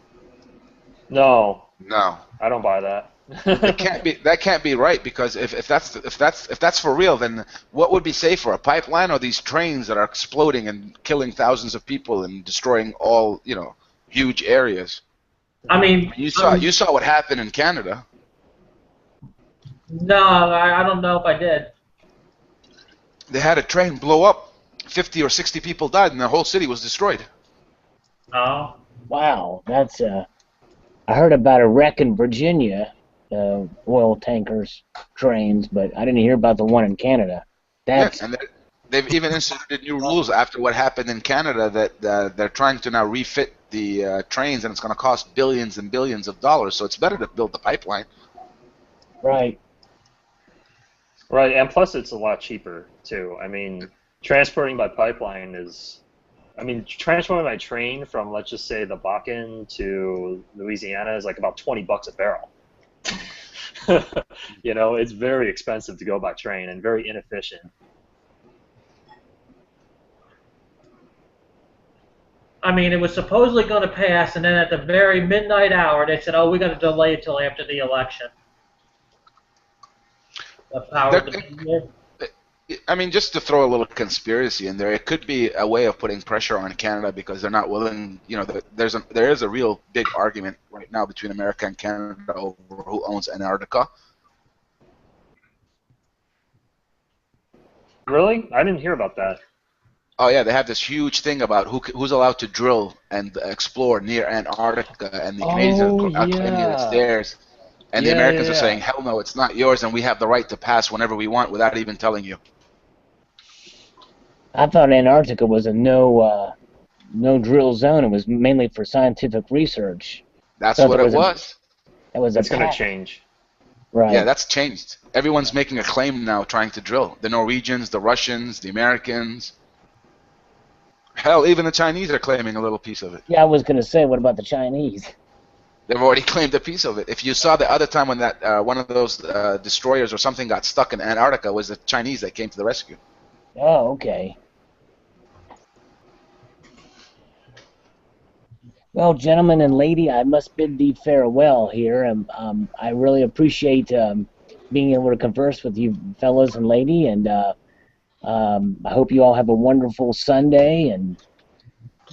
No, No. I don't buy that. That can't be right, because if that's for real, then what would be safer, a pipeline or these trains that are exploding and killing thousands of people and destroying all, you know, huge areas? I mean, You saw what happened in Canada. No, I don't know if I did. They had a train blow up, 50 or 60 people died, and the whole city was destroyed. Oh. Wow, that's I heard about a wreck in Virginia, oil tankers, trains, but I didn't hear about the one in Canada. That's And they've even instituted new rules after what happened in Canada that they're trying to now refit the trains, and it's going to cost billions and billions of dollars. So it's better to build the pipeline. right. Right, and plus it's a lot cheaper too. I mean, transporting by pipeline is, I mean, transporting by train from, let's just say, the Bakken to Louisiana is like about $20 a barrel. You know, it's very expensive to go by train and very inefficient. I mean, it was supposedly going to pass, and then at the very midnight hour, they said, "Oh, we're going to delay it till after the election." The power of the media. I mean, just to throw a little conspiracy in there, it could be a way of putting pressure on Canada because they're not willing. You know, there is a real big argument right now between America and Canada over who owns Antarctica. Really? I didn't hear about that. Oh yeah, they have this huge thing about who's allowed to drill and explore near Antarctica, and the Canadians Oh are claiming that it's yeah. theirs, and the Yeah, yeah, Americans are saying, yeah. "Hell no, it's not yours, and we have the right to pass whenever we want without even telling you." I thought Antarctica was a no drill zone. It was mainly for scientific research. That's So what there it was a was. that was a It's gonna pact. change. Right. Yeah, that's changed. Everyone's making a claim now, trying to drill. The Norwegians, the Russians, the Americans. Hell, even the Chinese are claiming a little piece of it. Yeah, I was gonna say, what about the Chinese? They've already claimed a piece of it. If you saw the other time when that one of those destroyers or something got stuck in Antarctica, it was the Chinese that came to the rescue. Oh, okay. Well, gentlemen and lady, I must bid thee farewell here. I really appreciate being able to converse with you fellas and lady, and I hope you all have a wonderful Sunday, and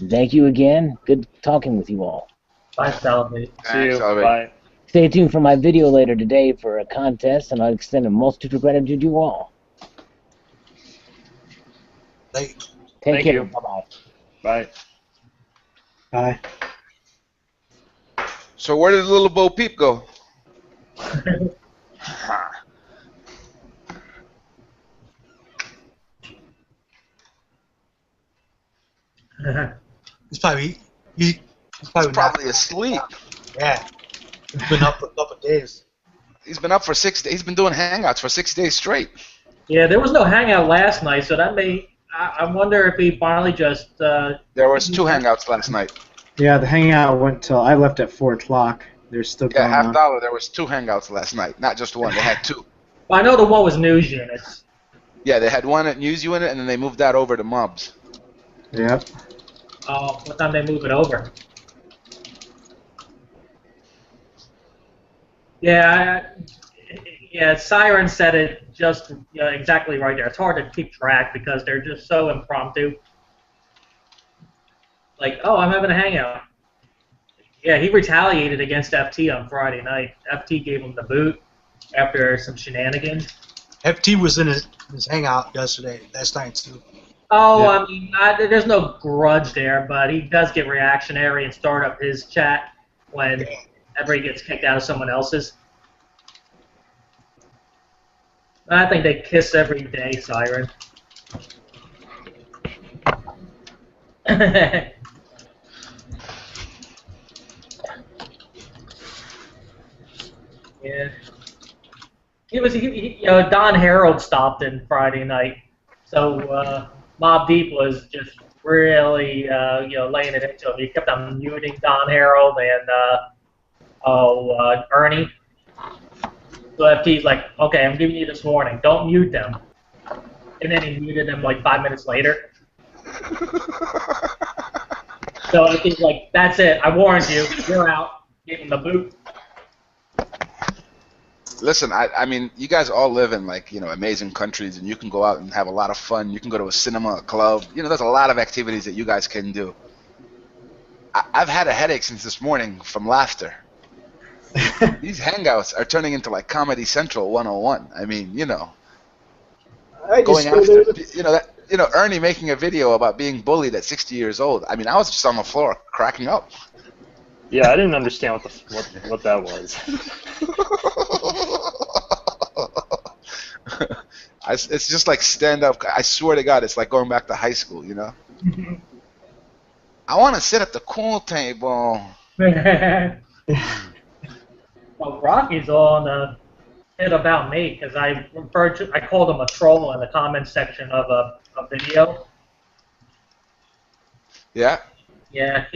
thank you again. Good talking with you all. Bye, Salvi. See you. Salve. Bye. Stay tuned for my video later today for a contest, and I'll extend a multitude of gratitude to you all. Like, Take Thank care. you. Bye-bye. Bye. Bye. So where did the little Bo Peep go? he's probably he's He's probably probably not. asleep. Yeah, he's been up for a couple of days. He's been up for 6 days. He's been doing hangouts for 6 days straight. Yeah, there was no hangout last night, so that may. I wonder if he finally just. There was 2 hangouts last night. Yeah, the hangout went till I left at 4 o'clock. They're still Yeah, going half on. dollar. There was 2 hangouts last night, not just one. They had 2. I know the one was news units. Yeah, they had one at News Unit, and then they moved that over to Mobs. Yep. What time they move it over? Yeah, Siren said it just exactly right there. It's hard to keep track because they're just so impromptu. Like, oh, I'm having a hangout. Yeah, he retaliated against FT on Friday night. FT gave him the boot after some shenanigans. FT was in his hangout last night too. Oh, Yeah. I mean, there's no grudge there, but he does get reactionary and start up his chat whenever he gets kicked out of someone else's. I think they kiss every day, Siren. Yeah. Don Harold stopped in Friday night, so Mobb Deep was just really, laying it into him. He kept on muting Don Harold and Ernie. So FT's like, okay, I'm giving you this warning. Don't mute them. And then he muted them like 5 minutes later. So FT's like, that's it. I warned you. You're out. Gave him the boot. Listen, I mean, you guys all live in amazing countries, and you can go out and have a lot of fun. You can go to a cinema, a club. There's a lot of activities that you guys can do. I've had a headache since this morning from laughter. These hangouts are turning into like Comedy Central 101. I mean, I going just after Ernie making a video about being bullied at 60 years old. I mean, I was just on the floor cracking up. Yeah, I didn't understand what that was. It's just like stand-up. I swear to God, it's like going back to high school, I want to sit at the cool table. Well, Rocky's on the hit about me because I called him a troll in the comments section of a video. Yeah? Yeah,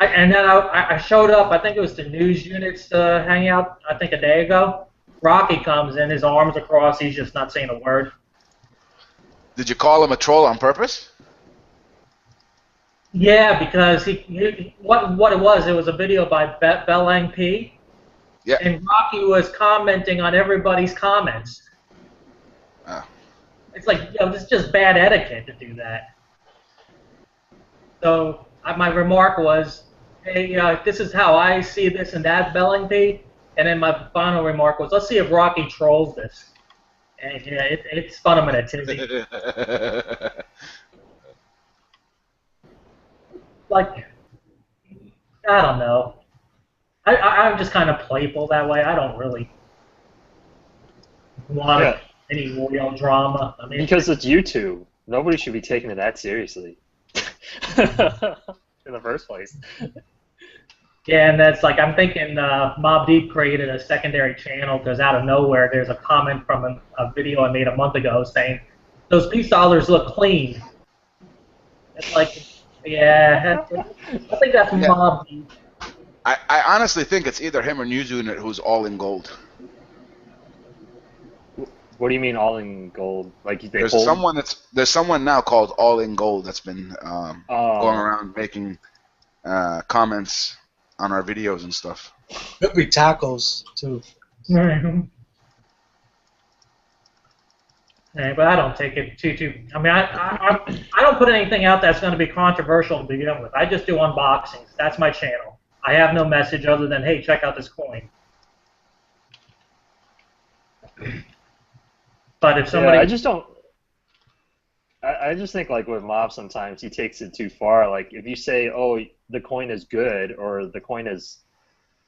and then I showed up, I think it was the news units hangout, I think a day ago. Rocky comes in, his arms across, he's just not saying a word. Did you call him a troll on purpose? Yeah, because what it was a video by Belang P. Yeah. And Rocky was commenting on everybody's comments. Oh. it's like, this is just bad etiquette to do that. So my remark was, hey, this is how I see this and that spelling bee. And then my final remark was, let's see if Rocky trolls this. And yeah, it's spun him in a tizzy. Like, I don't know. I'm just kind of playful that way. I don't really want any real drama. I mean, because it's YouTube. Nobody should be taking it that seriously. In the first place. Yeah, and that's like, I'm thinking Mobb Deep created a secondary channel because out of nowhere there's a comment from a video I made a month ago saying, those peace dollars look clean. It's like, yeah, I think that's Mobb Deep. I honestly think it's either him or News Unit who's all in gold. What do you mean all in gold? Like they There's hold? there's someone now called All in Gold that's been going around making comments on our videos and stuff. Could be tacos too. Yeah, but I don't take it too. I mean, I don't put anything out that's going to be controversial to begin with. I just do unboxings. That's my channel. I have no message other than, hey, check out this coin. But if somebody, I just don't. I just think like with Mob, sometimes he takes it too far. Like if you say, "Oh, the coin is good," or "the coin is,"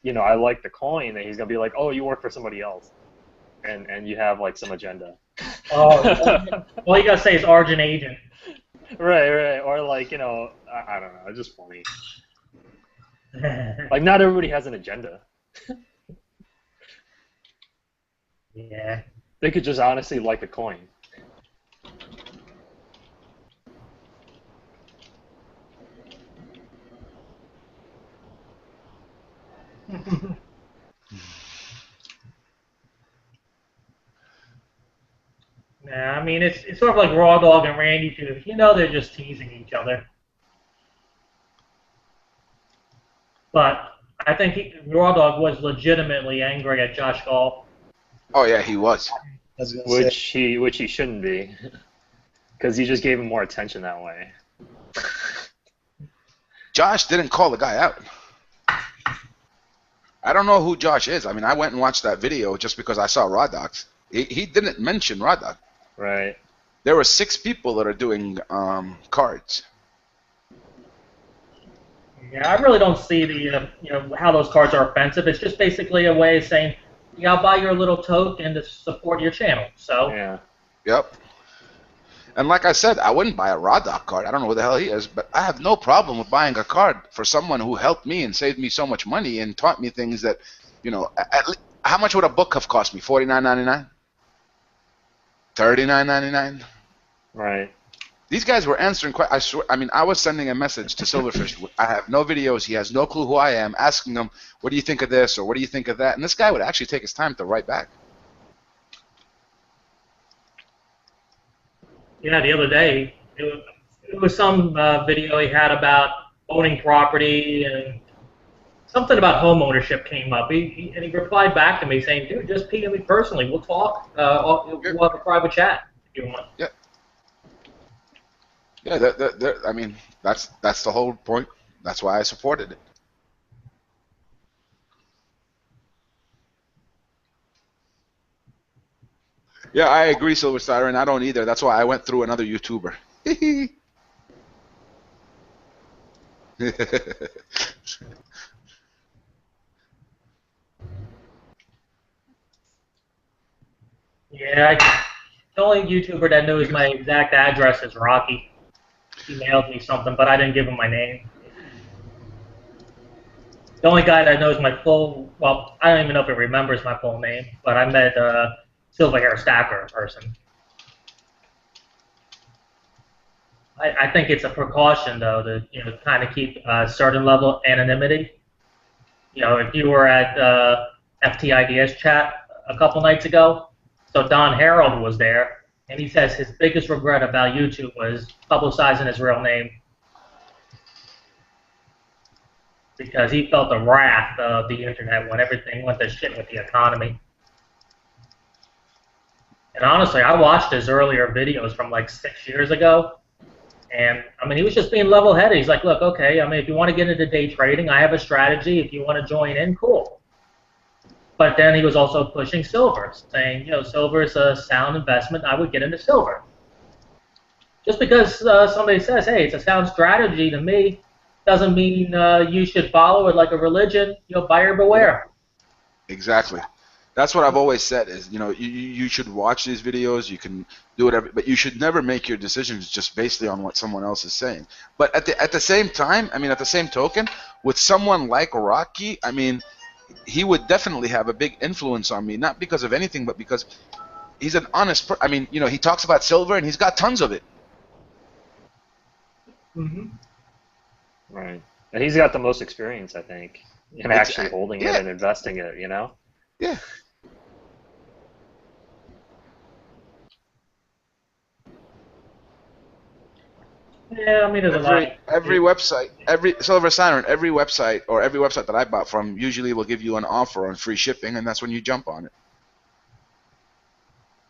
I like the coin, then he's gonna be like, "Oh, you work for somebody else," and you have like some agenda. oh, all you gotta say is Argent Agent. Right, or like I don't know, it's just funny. Like not everybody has an agenda. Yeah. They could just honestly like the coin. Yeah, I mean, it's sort of like Raw Dog and Randy too. They're just teasing each other. But I think Raw Dog was legitimately angry at Josh Gall. Oh yeah, he was. Which he shouldn't be, because he just gave him more attention that way. Josh didn't call the guy out. I don't know who Josh is. I mean, I went and watched that video just because I saw Raw Dogs. He didn't mention Raw Dog. Right. There were 6 people that are doing cards. Yeah, I really don't see the how those cards are offensive. It's just basically a way of saying, I'll buy your little token to support your channel. So yeah. Yep. And like I said, I wouldn't buy a Raw Dog card. I don't know who the hell he is, but I have no problem with buying a card for someone who helped me and saved me so much money and taught me things that, how much would a book have cost me? $49.99? $39.99? Right. These guys were answering questions. I swear. I mean, I was sending a message to Silverfish. I have no videos. He has no clue who I am. Asking him, "What do you think of this?" or "What do you think of that?" And this guy would actually take his time to write back. yeah, the other day it was some video he had about owning property and something about home ownership came up. He replied back to me saying, "Dude, just PM me personally. We'll talk. We'll have a private chat if you want." Yeah. Yeah. I mean, that's the whole point. That's why I supported it. Yeah, I agree, Silver Siren. I don't either. That's why I went through another YouTuber. Yeah, the only YouTuber that knows my exact address is Rocky. He mailed me something, but I didn't give him my name. The only guy that knows my well, I don't even know if he remembers my full name, but I met Silver Hair Stacker in person. I think it's a precaution, though, to kind of keep a certain level of anonymity. If you were at FTIDS chat a couple nights ago, so Don Harold was there, and he says his biggest regret about YouTube was publicizing his real name because he felt the wrath of the internet when everything went to shit with the economy. And honestly, I watched his earlier videos from like 6 years ago. And I mean, he was just being level-headed. He's like, look, okay, I mean, if you want to get into day trading, I have a strategy. If you want to join in, cool. But then he was also pushing silver, saying, you know, silver is a sound investment. I would get into silver. Just because somebody says, hey, it's a sound strategy to me, doesn't mean you should follow it like a religion. You know, buyer beware. Exactly. That's what I've always said is, you know, you should watch these videos, you can do whatever, but you should never make your decisions just based on what someone else is saying. But at the same time, I mean, at the same token, with someone like Rocky, I mean, he would definitely have a big influence on me, not because of anything, but because he's an honest I mean, you know, he talks about silver and he's got tons of it. Right. And he's got the most experience, I think, in actually holding it Yeah. and investing it, you know? Yeah. Yeah, I mean, there's a lot. Every website, every Silver Siren, every website or every website that I bought from usually will give you an offer on free shipping, and that's when you jump on it.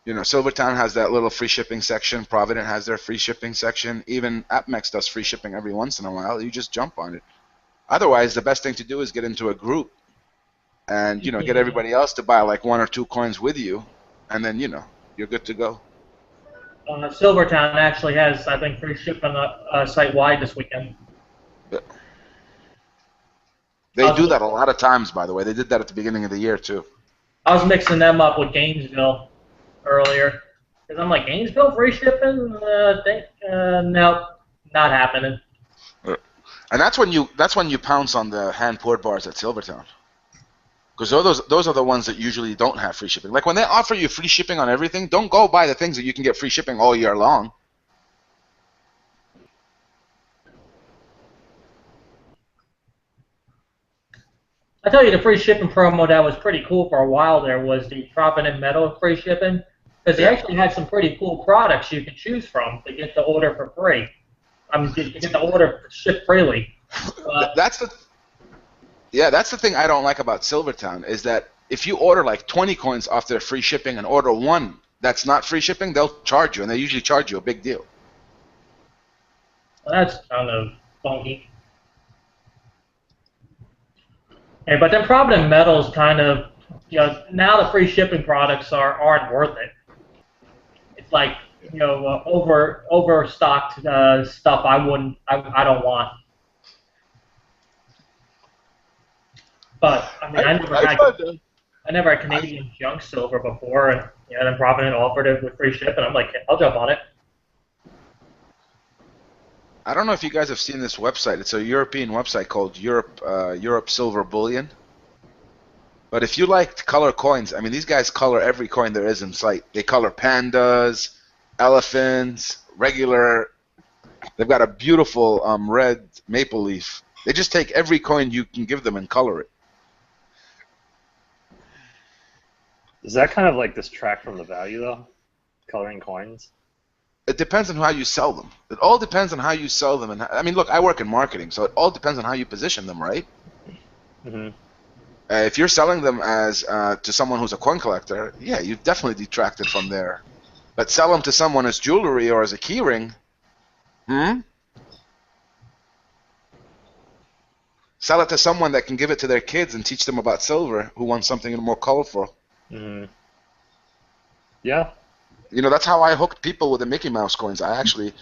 You know, Silvertown has that little free shipping section. Provident has their free shipping section. Even AppMex does free shipping every once in a while. You just jump on it. Otherwise, the best thing to do is get into a group and, you know, get everybody else to buy like 1 or 2 coins with you, and then, you know, you're good to go. Silvertown actually has, I think, free shipping site-wide this weekend. They do that a lot of times, by the way. They did that at the beginning of the year, too. I was mixing them up with Gainesville earlier. Because I'm like, Gainesville free shipping? No, not happening. And that's when you pounce on the hand-poured bars at Silvertown. Because those are the ones that usually don't have free shipping. Like when they offer you free shipping on everything, don't go buy the things that you can get free shipping all year long. I tell you, the free shipping promo that was pretty cool for a while there was the Provident Metal free shipping. Because they actually had some pretty cool products you could choose from to get the order for free. I mean, to get the order shipped freely. That's the thing I don't like about Silvertown is that if you order like 20 coins off their free shipping and order one that's not free shipping, they'll charge you, and they usually charge you a big deal. Well, that's kind of funky. Hey, but then Provident Metals kind of, you know, now the free shipping products aren't worth it. It's like, you know, overstocked stuff I don't want. But I mean, I never had Canadian junk silver before, and you know, then Provident offered it with free ship, and I'm like, I'll jump on it. I don't know if you guys have seen this website. It's a European website called Europe Silver Bullion. But if you like to color coins, I mean, these guys color every coin there is in sight. They color pandas, elephants, regular. They've got a beautiful red maple leaf. They just take every coin you can give them and color it. Does that kind of like distract from the value, though? Coloring coins? It depends on how you sell them. It all depends on how you sell them. And I mean, look, I work in marketing, so it all depends on how you position them, right? Mm-hmm. If you're selling them as to someone who's a coin collector, yeah, you've definitely detracted from there. But sell them to someone as jewelry or as a key ring, Sell it to someone that can give it to their kids and teach them about silver who wants something more colorful. Mm-hmm. Yeah. You know, that's how I hooked people with the Mickey Mouse coins. I actually,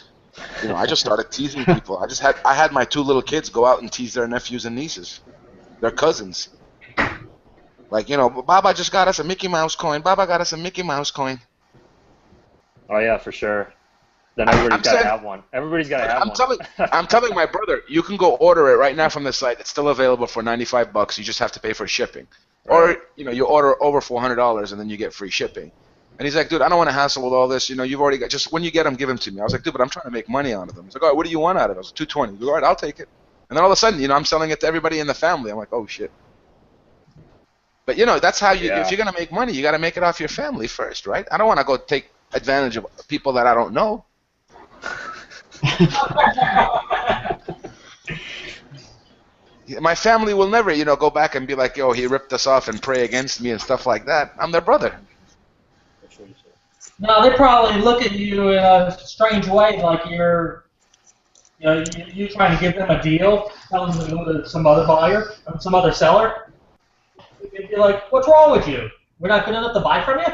you know, I just started teasing people. I had my 2 little kids go out and tease their nephews and nieces, their cousins. Like, you know, Baba just got us a Mickey Mouse coin. Baba got us a Mickey Mouse coin. Oh yeah, for sure. Then everybody's got to have one. Everybody's got to have one. I'm telling my brother, you can go order it right now from the site. It's still available for $95. You just have to pay for shipping. Right. Or, you know, you order over $400 and then you get free shipping. And he's like, dude, I don't want to hassle with all this. You know, you've already got, just when you get them, give them to me. I was like, dude, but I'm trying to make money out of them. He's like, all right, what do you want out of it? I was like, $220. He's like, all right, I'll take it. And then all of a sudden, you know, I'm selling it to everybody in the family. I'm like, oh, shit. But, you know, that's how you, if you're going to make money, you got to make it off your family first, right? I don't want to go take advantage of people that I don't know. My family will never, you know, go back and be like, yo, he ripped us off and pray against me and stuff like that. I'm their brother. No, they probably look at you in a strange way, like you're trying to give them a deal, telling them to go to some other buyer, or some other seller. They'd be like, "What's wrong with you? We're not good enough to buy from you."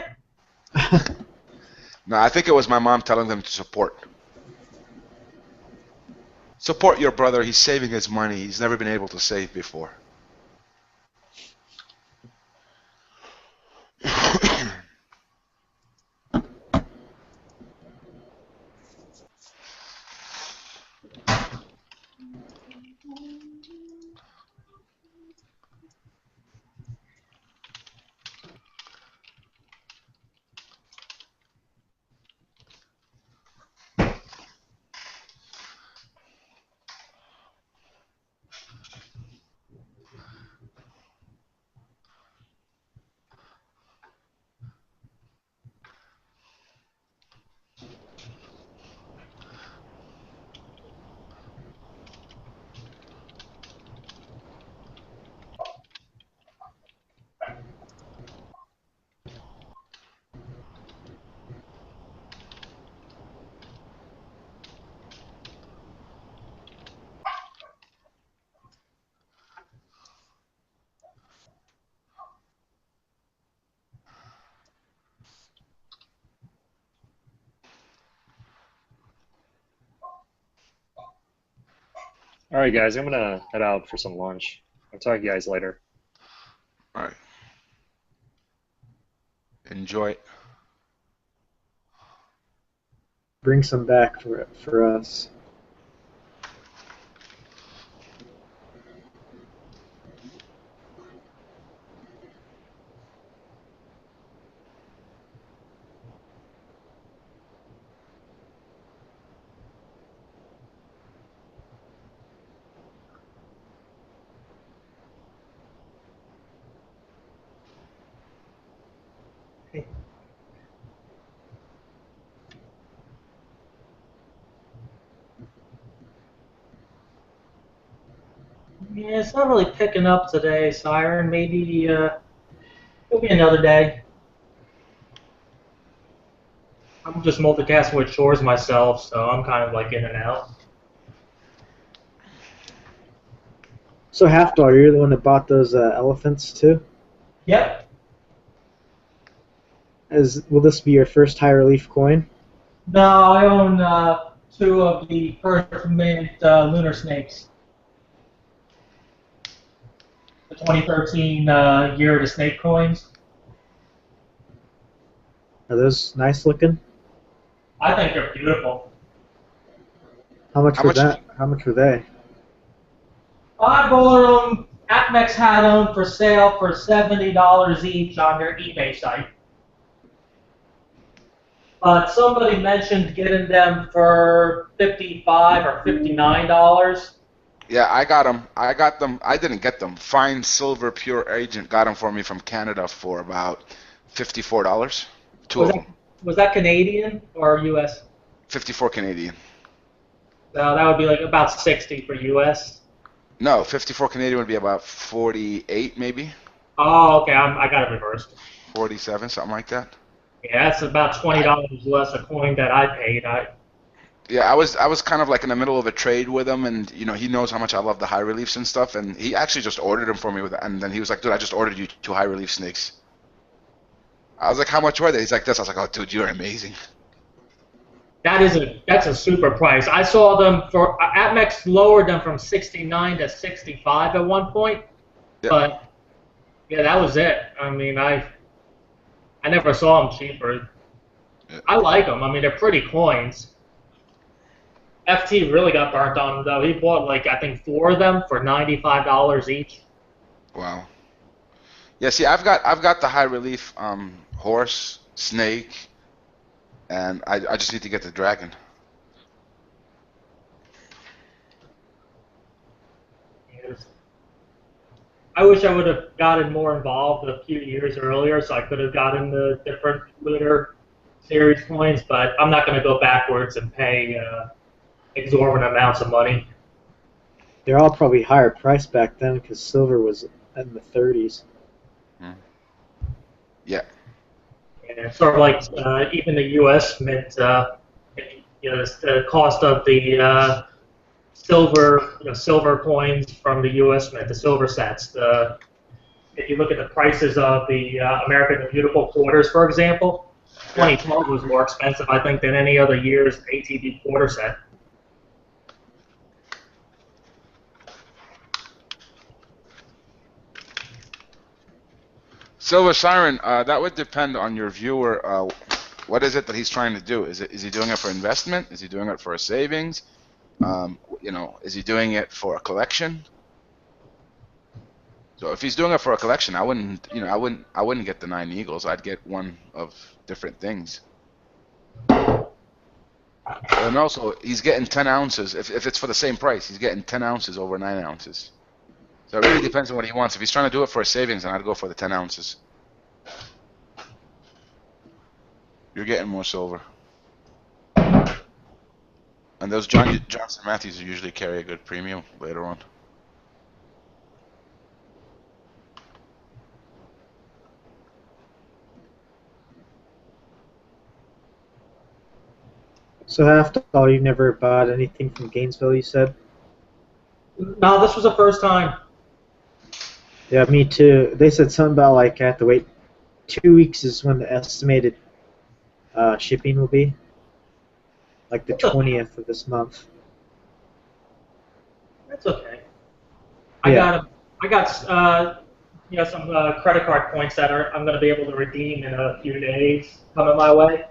No, I think it was my mom telling them to support your brother. He's saving his money. He's never been able to save before. All right, guys, I'm gonna head out for some lunch. I'll talk to you guys later. All right. Enjoy. Bring some back for us. Yeah, it's not really picking up today, Siren. Maybe it'll be another day. I'm just multitasking with chores myself, so I'm kind of like in and out. So Halfdog, you're the one that bought those elephants too? Yep. Will this be your first high relief coin? No, I own two of the first mint lunar snakes. The 2013 Year of the Snake coins. Are those nice looking? I think they're beautiful. How much were they? I bought them. APMEX had them for sale for $70 each on their eBay site. But somebody mentioned getting them for $55 or $59. Yeah, I got them. I got them. I didn't get them. Fine Silver Pure Agent got them for me from Canada for about $54. Two of them. Was that Canadian or U.S.? 54 Canadian. So that would be like about 60 for U.S. No, 54 Canadian would be about 48 maybe. Oh, okay. I got it reversed. 47, something like that. Yeah, that's about $20 less a coin that I paid. Yeah, I was kind of like in the middle of a trade with him, and you know he knows how much I love the high reliefs and stuff, and he actually just ordered them for me and then he was like, dude, I just ordered you 2 high relief snakes. I was like, how much were they? He's like this. I was like, oh, dude, you're amazing. That's a super price. I saw them for APMEX lowered them from 69 to 65 at one point, Yeah. but yeah, that was it. I mean, I never saw them cheaper. Yeah. I like them. I mean, they're pretty coins. FT really got burnt on them though. He bought like I think 4 of them for $95 each. Wow. Yeah, see, I've got the high relief horse, snake, and I just need to get the dragon. I wish I would have gotten more involved a few years earlier, so I could have gotten the different Lunar Series coins. But I'm not going to go backwards and pay exorbitant amounts of money. They're all probably higher price back then because silver was in the 30s. Yeah. Yeah, Yeah, sort of like even the U.S. Mint, the cost of the silver, silver coins from the U.S. Mint, the silver sets. If you look at the prices of the American the Beautiful quarters, for example, 2012 was more expensive, I think, than any other year's ATV quarter set. Silver Siren, that would depend on your viewer. What is it that he's trying to do? Is he doing it for investment? Is he doing it for a savings? Is he doing it for a collection? So if he's doing it for a collection, I wouldn't get the 9 Eagles. I'd get one of different things. And also, he's getting 10 ounces. If it's for the same price, he's getting 10 ounces over 9 ounces. So it really depends on what he wants. If he's trying to do it for a savings, then I'd go for the 10 ounces. You're getting more silver. And those Johnson Matthews usually carry a good premium later on. So after all, you never bought anything from Gainesville, you said? No, this was the first time. Yeah, me too. They said something about like I have to wait 2 weeks is when the estimated shipping will be. Like the 20th of this month. That's okay. Yeah. I got some credit card points that I'm going to be able to redeem in a few days coming my way,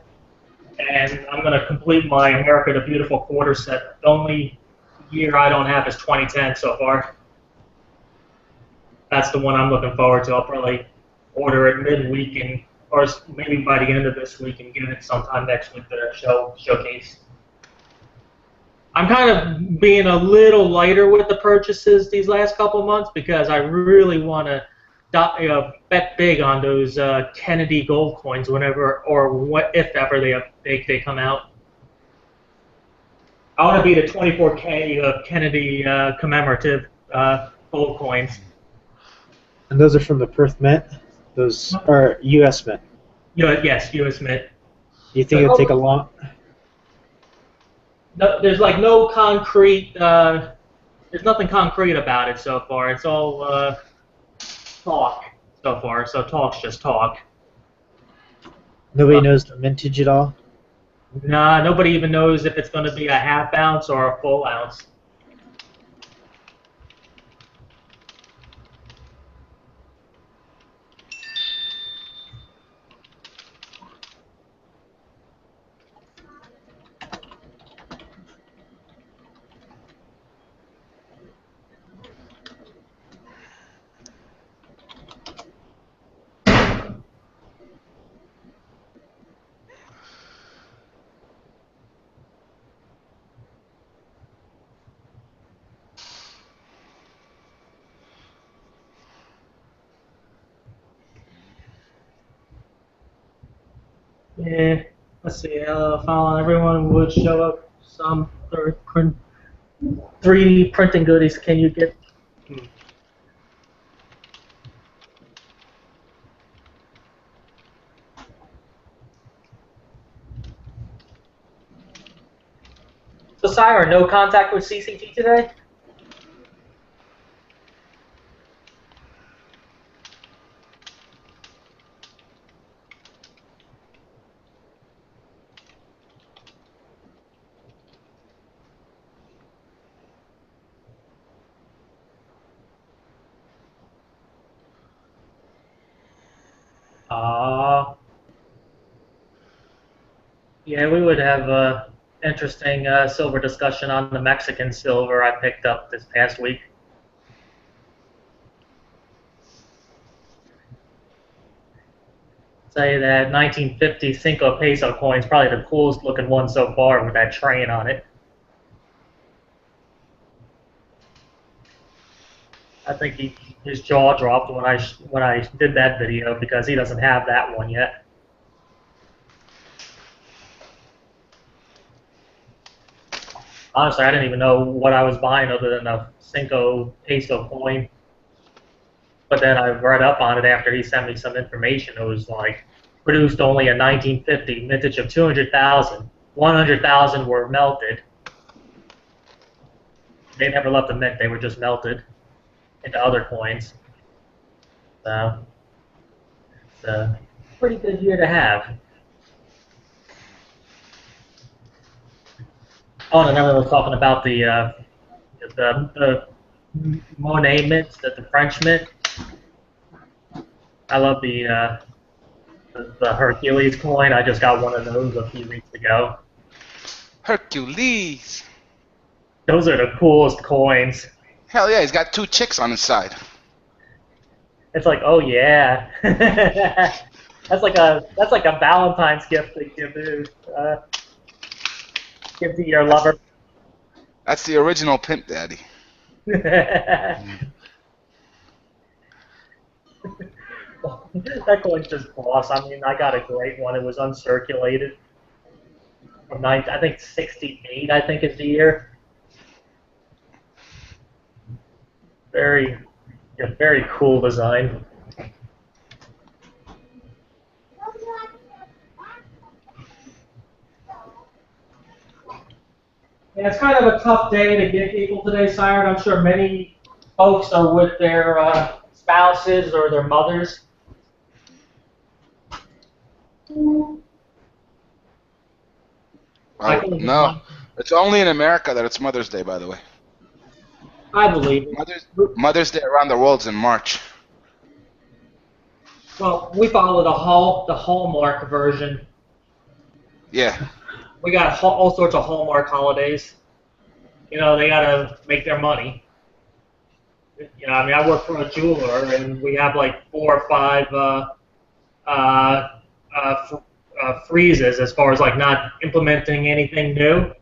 and I'm going to complete my America the Beautiful quarter set. The only year I don't have is 2010 so far. That's the one I'm looking forward to. I'll probably order it midweek or maybe by the end of this week and get it sometime next week to showcase. I'm kind of being a little lighter with the purchases these last couple of months because I really want to bet big on those Kennedy gold coins whenever or if ever they come out. I want to be the 24K Kennedy commemorative gold coins. And those are from the Perth Mint? Those are U.S. Mint? Yes, U.S. Mint. Do you think it'll take a long... No, there's like no concrete. There's nothing concrete about it so far. It's all talk so far. So talk's just talk. Nobody knows the mintage at all? Nah, nobody even knows if it's going to be a half ounce or a full ounce. Yeah, let's see. Following everyone would show up some 3D printing goodies. Can you get? So, Siren, no contact with CCT today? Yeah, we would have an interesting silver discussion on the Mexican silver I picked up this past week. Say that 1950 Cinco Peso coin is probably the coolest looking one so far with that train on it. I think his jaw dropped when I did that video because he doesn't have that one yet. Honestly, I didn't even know what I was buying other than a Cinco Peso coin. But then I read up on it after he sent me some information. It was like produced only a 1950 vintage of 200,000. 100,000 were melted. They never left the mint; they were just melted into other coins. So it's a pretty good year to have. Oh, and then we was talking about the Monet mints, the French mint. I love the Hercules coin. I just got one of those a few weeks ago. Hercules. Those are the coolest coins. Hell yeah, he's got 2 chicks on his side. It's like, oh yeah, that's like a Valentine's gift to give to your lover. That's the original pimp daddy. That coin's just boss. I mean, I got a great one. It was uncirculated from I think 68. I think is the year. Very cool design. And it's kind of a tough day to get people today, Siren. I'm sure many folks are with their spouses or their mothers. No, it's only in America that it's Mother's Day, by the way. I believe it. Mother's Day around the world's in March. Well, we follow the Hallmark version. Yeah. We got all sorts of Hallmark holidays. You know, they gotta make their money. You know, I mean, I work for a jeweler, and we have like 4 or 5 freezes as far as like not implementing anything new.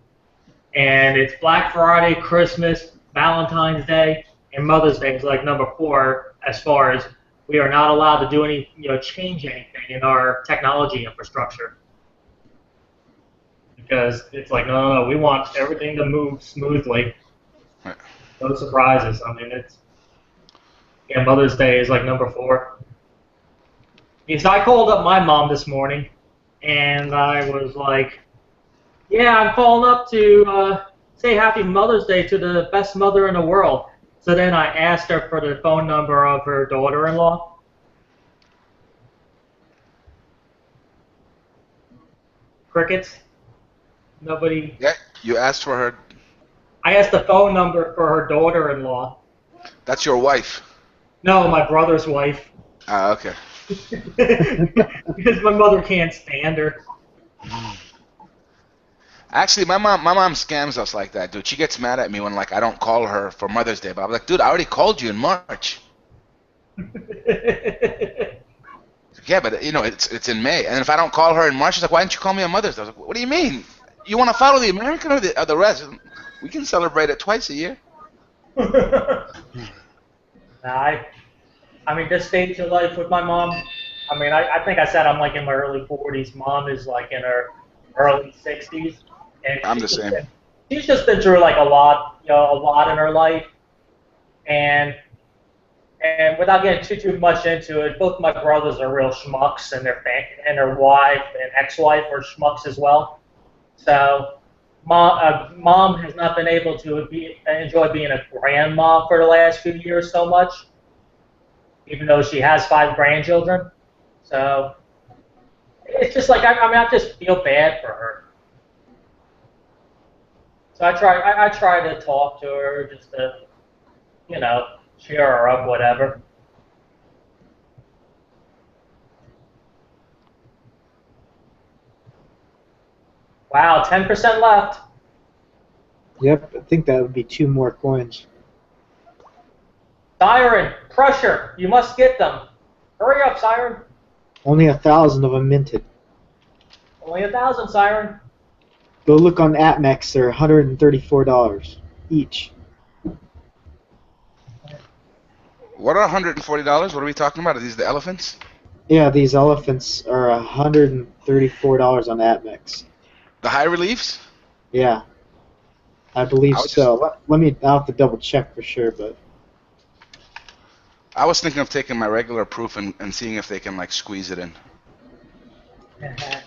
And it's Black Friday, Christmas, Valentine's Day, and Mother's Day is like number 4 as far as we are not allowed to do any, change anything in our technology infrastructure. Because it's like, no, we want everything to move smoothly. No surprises. I mean, Mother's Day is like number 4. Because I called up my mom this morning, and I was like, yeah, I'm calling up to say Happy Mother's Day to the best mother in the world. So then I asked her for the phone number of her daughter-in-law. Crickets? Nobody. Yeah, you asked for her. I asked the phone number for her daughter-in-law. That's your wife. No, my brother's wife. Ah, okay. Because my mother can't stand her. Actually, my mom scams us like that, dude. She gets mad at me when like I don't call her for Mother's Day, but I'm like, dude, I already called you in March. Yeah, but it's in May, and if I don't call her in March, she's like, why didn't you call me on Mother's Day? I was like, what do you mean? You want to follow the American or the rest? We can celebrate it twice a year. I mean, this stage of life with my mom, I mean, I think I said I'm like in my early 40s. Mom is like in her early 60s. And I'm the same. She's just been through like a lot in her life. And without getting too much into it, both my brothers are real schmucks, and their wife and ex-wife are schmucks as well. So mom has not been able to enjoy being a grandma for the last few years so much, even though she has 5 grandchildren. So it's just like I just feel bad for her. So I try to talk to her just to, cheer her up, whatever. Wow, 10% left. Yep, I think that would be 2 more coins. Siren, Crusher, you must get them. Hurry up, Siren. Only 1,000 of them minted. Only 1,000, Siren. Go look on AppMex. They're $134 each. What are $140? What are we talking about? Are these the elephants? Yeah, these elephants are $134 on AppMex. The high reliefs? Yeah, I believe so. I'll have to double check for sure, but I was thinking of taking my regular proof and seeing if they can like squeeze it in. I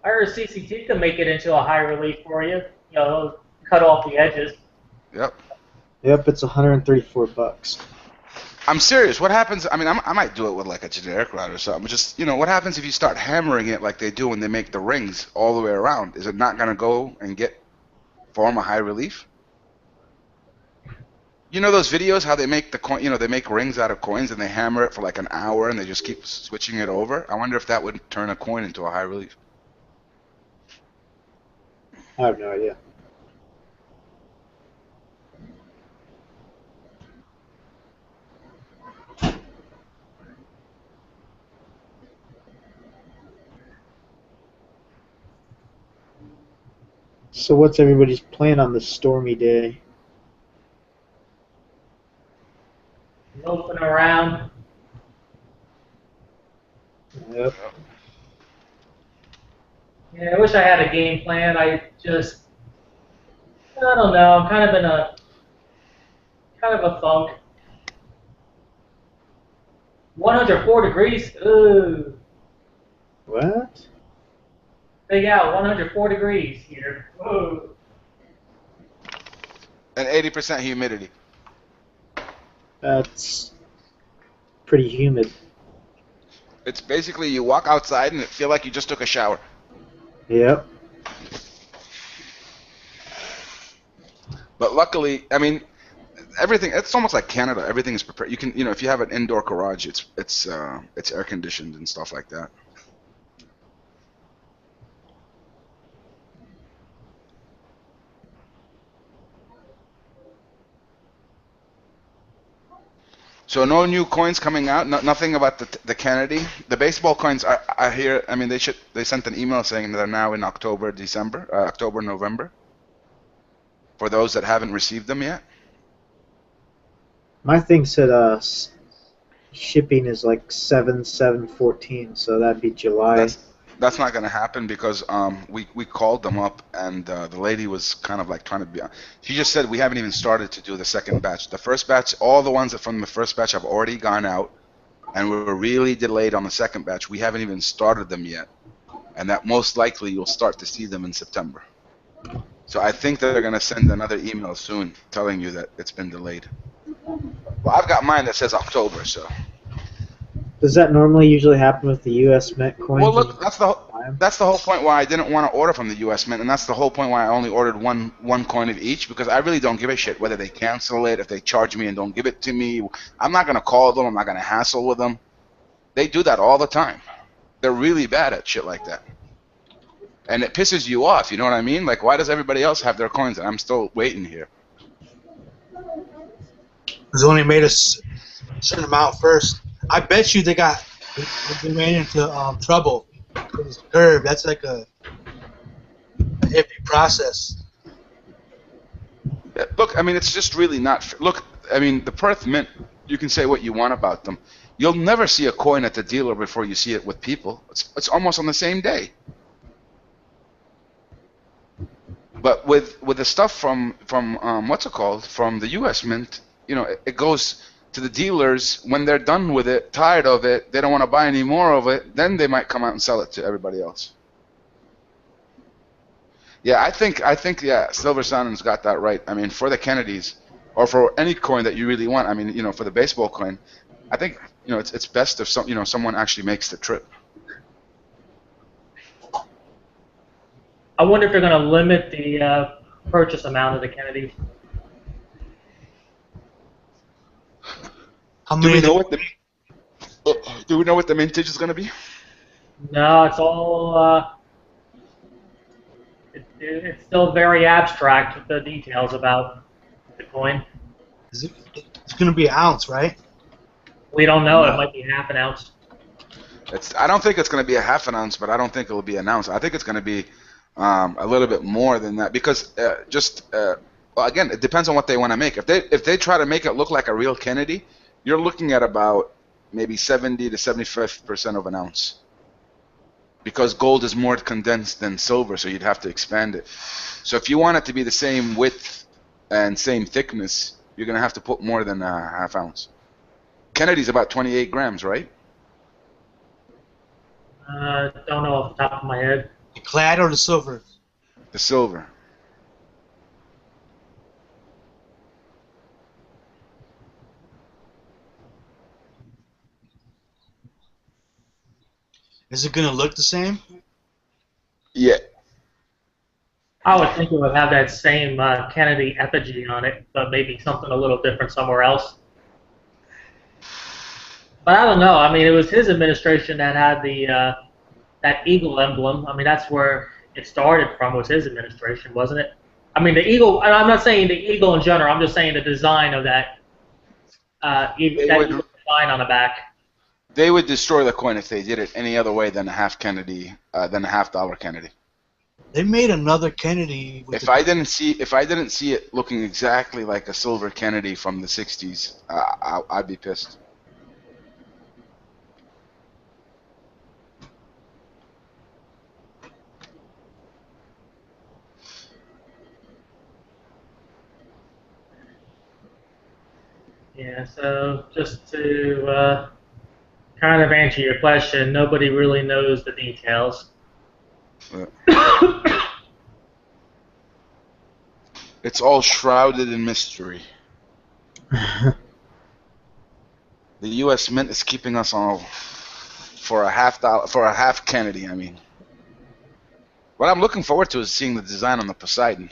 heard CCT can make it into a high relief for you. You know, cut off the edges. Yep. Yep, it's $134. I'm serious. What happens? I mean, I might do it with like a generic route or something. Just, what happens if you start hammering it like they do when they make the rings all the way around? Is it not going to go and form a high relief? You know those videos how they make the coin? They make rings out of coins and they hammer it for like an hour and they just keep switching it over. I wonder if that would turn a coin into a high relief. I have no idea. So what's everybody's plan on this stormy day? Loafing around. Yep. Yeah, I wish I had a game plan. I don't know. I'm kind of in a funk. 104 degrees. Ooh. What? Big out. 104 degrees here. Ooh. And 80% humidity. That's pretty humid. It's basically you walk outside and it feel like you just took a shower. Yep. But luckily, I mean, everything. It's almost like Canada. Everything is prepared. You can, if you have an indoor garage, it's air conditioned and stuff like that. So no new coins coming out. Nothing about the Kennedy. The baseball coins. I hear. I mean, they sent an email saying that they're now in October, November. For those that haven't received them yet. My thing said shipping is like 7/7/14, so that'd be July. That's not going to happen because we called them up and the lady was kind of like trying to be. She just said we haven't even started to do the second batch. The first batch, all the ones from the first batch have already gone out, and we were really delayed on the second batch. We haven't even started them yet, and that most likely you'll start to see them in September. So I think that they're going to send another email soon telling you that it's been delayed. Well, I've got mine that says October, so. Does that normally usually happen with the U.S. Mint coins? Well, look, that's the whole point why I didn't want to order from the U.S. Mint, and that's the whole point why I only ordered one coin of each, because I really don't give a shit whether they cancel it, if they charge me and don't give it to me. I'm not going to call them. I'm not going to hassle with them. They do that all the time. They're really bad at shit like that. And it pisses you off, you know what I mean? Like, why does everybody else have their coins and I'm still waiting here? Because only made a certain amount first. I bet you they ran into trouble with this curve. That's like a heavy process. Look, I mean, it's just really not. Look, I mean, the Perth Mint, you can say what you want about them. You'll never see a coin at the dealer before you see it with people. It's almost on the same day. But with the stuff from what's it called, from the U.S. Mint, it goes to the dealers when they're done with it, tired of it, they don't want to buy any more of it, then they might come out and sell it to everybody else. Yeah, I think Silver Sonnen's got that right. I mean, for the Kennedys, or for any coin that you really want, I mean, for the baseball coin, I think, it's best if someone actually makes the trip. I wonder if they're going to limit the purchase amount of the Kennedys. Do we know what the mintage is going to be? No, it's all. It's still very abstract with the details about the coin. It's going to be an ounce, right? We don't know. No. It might be half an ounce. I don't think it's going to be a half an ounce, but I don't think it will be an ounce. I think it's going to be a little bit more than that because well, again, it depends on what they want to make. If they try to make it look like a real Kennedy, you're looking at about maybe 70 to 75% of an ounce. Because gold is more condensed than silver, so you'd have to expand it. So if you want it to be the same width and same thickness, You're gonna have to put more than a half ounce. Kennedy's about 28 grams, right? Don't know off the top of my head. The clad or the silver? The silver. Is it gonna look the same? Yeah. I would think it would have that same Kennedy effigy on it, but maybe something a little different somewhere else. But I don't know. I mean, it was his administration that had the that eagle emblem. I mean, that's where it started from. Was his administration, wasn't it? I mean, the eagle. And I'm not saying the eagle in general. I'm just saying the design of that eagle design on the back. They would destroy the coin if they did it any other way than a half Kennedy, than a $half Kennedy. They made another Kennedy. If I didn't see it looking exactly like a silver Kennedy from the '60s, I'd be pissed. Yeah. So just to kind of answer your question, nobody really knows the details. It's all shrouded in mystery. The U.S. Mint is keeping us all for a half Kennedy. I mean, what I'm looking forward to is seeing the design on the Poseidon.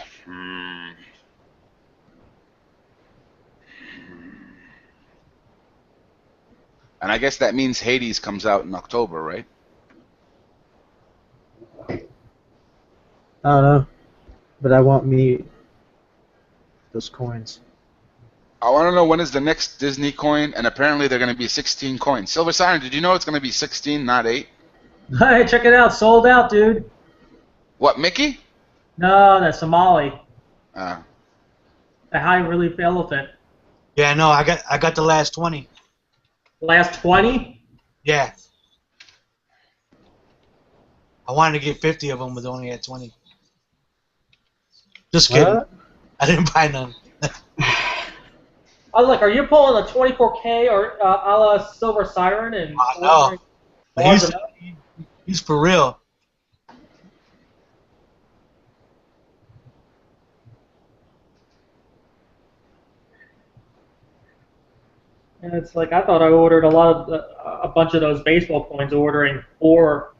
And I guess that means Hades comes out in October, right? I don't know, but I want me those coins. I want to know when is the next Disney coin, and apparently they're going to be 16 coins. Silver Siren, did you know it's going to be 16, not 8? Hey, check it out, sold out, dude. What, Mickey? No, that's Somali. Uh, The high relief elephant. Yeah, no, I got the last 20. Last 20? Yeah. I wanted to get 50 of them, but only had 20. Just kidding. What? I didn't buy none. I was like, are you pulling a 24K or a la Silver Siren? And I know. He's for real. And it's like, I thought I ordered a bunch of those baseball coins, ordering 4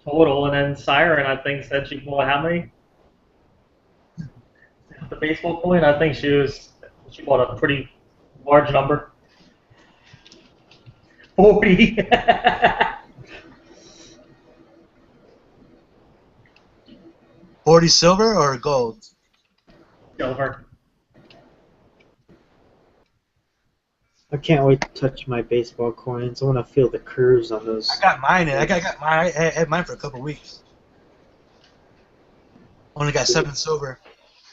total, and then Siren, I think, said she bought how many? The baseball coin, I think she bought a pretty large number. 40. 40 silver or gold? Silver. I can't wait to touch my baseball coins. I want to feel the curves on those. I got mine. I had mine for a couple weeks. Only got 7 silver.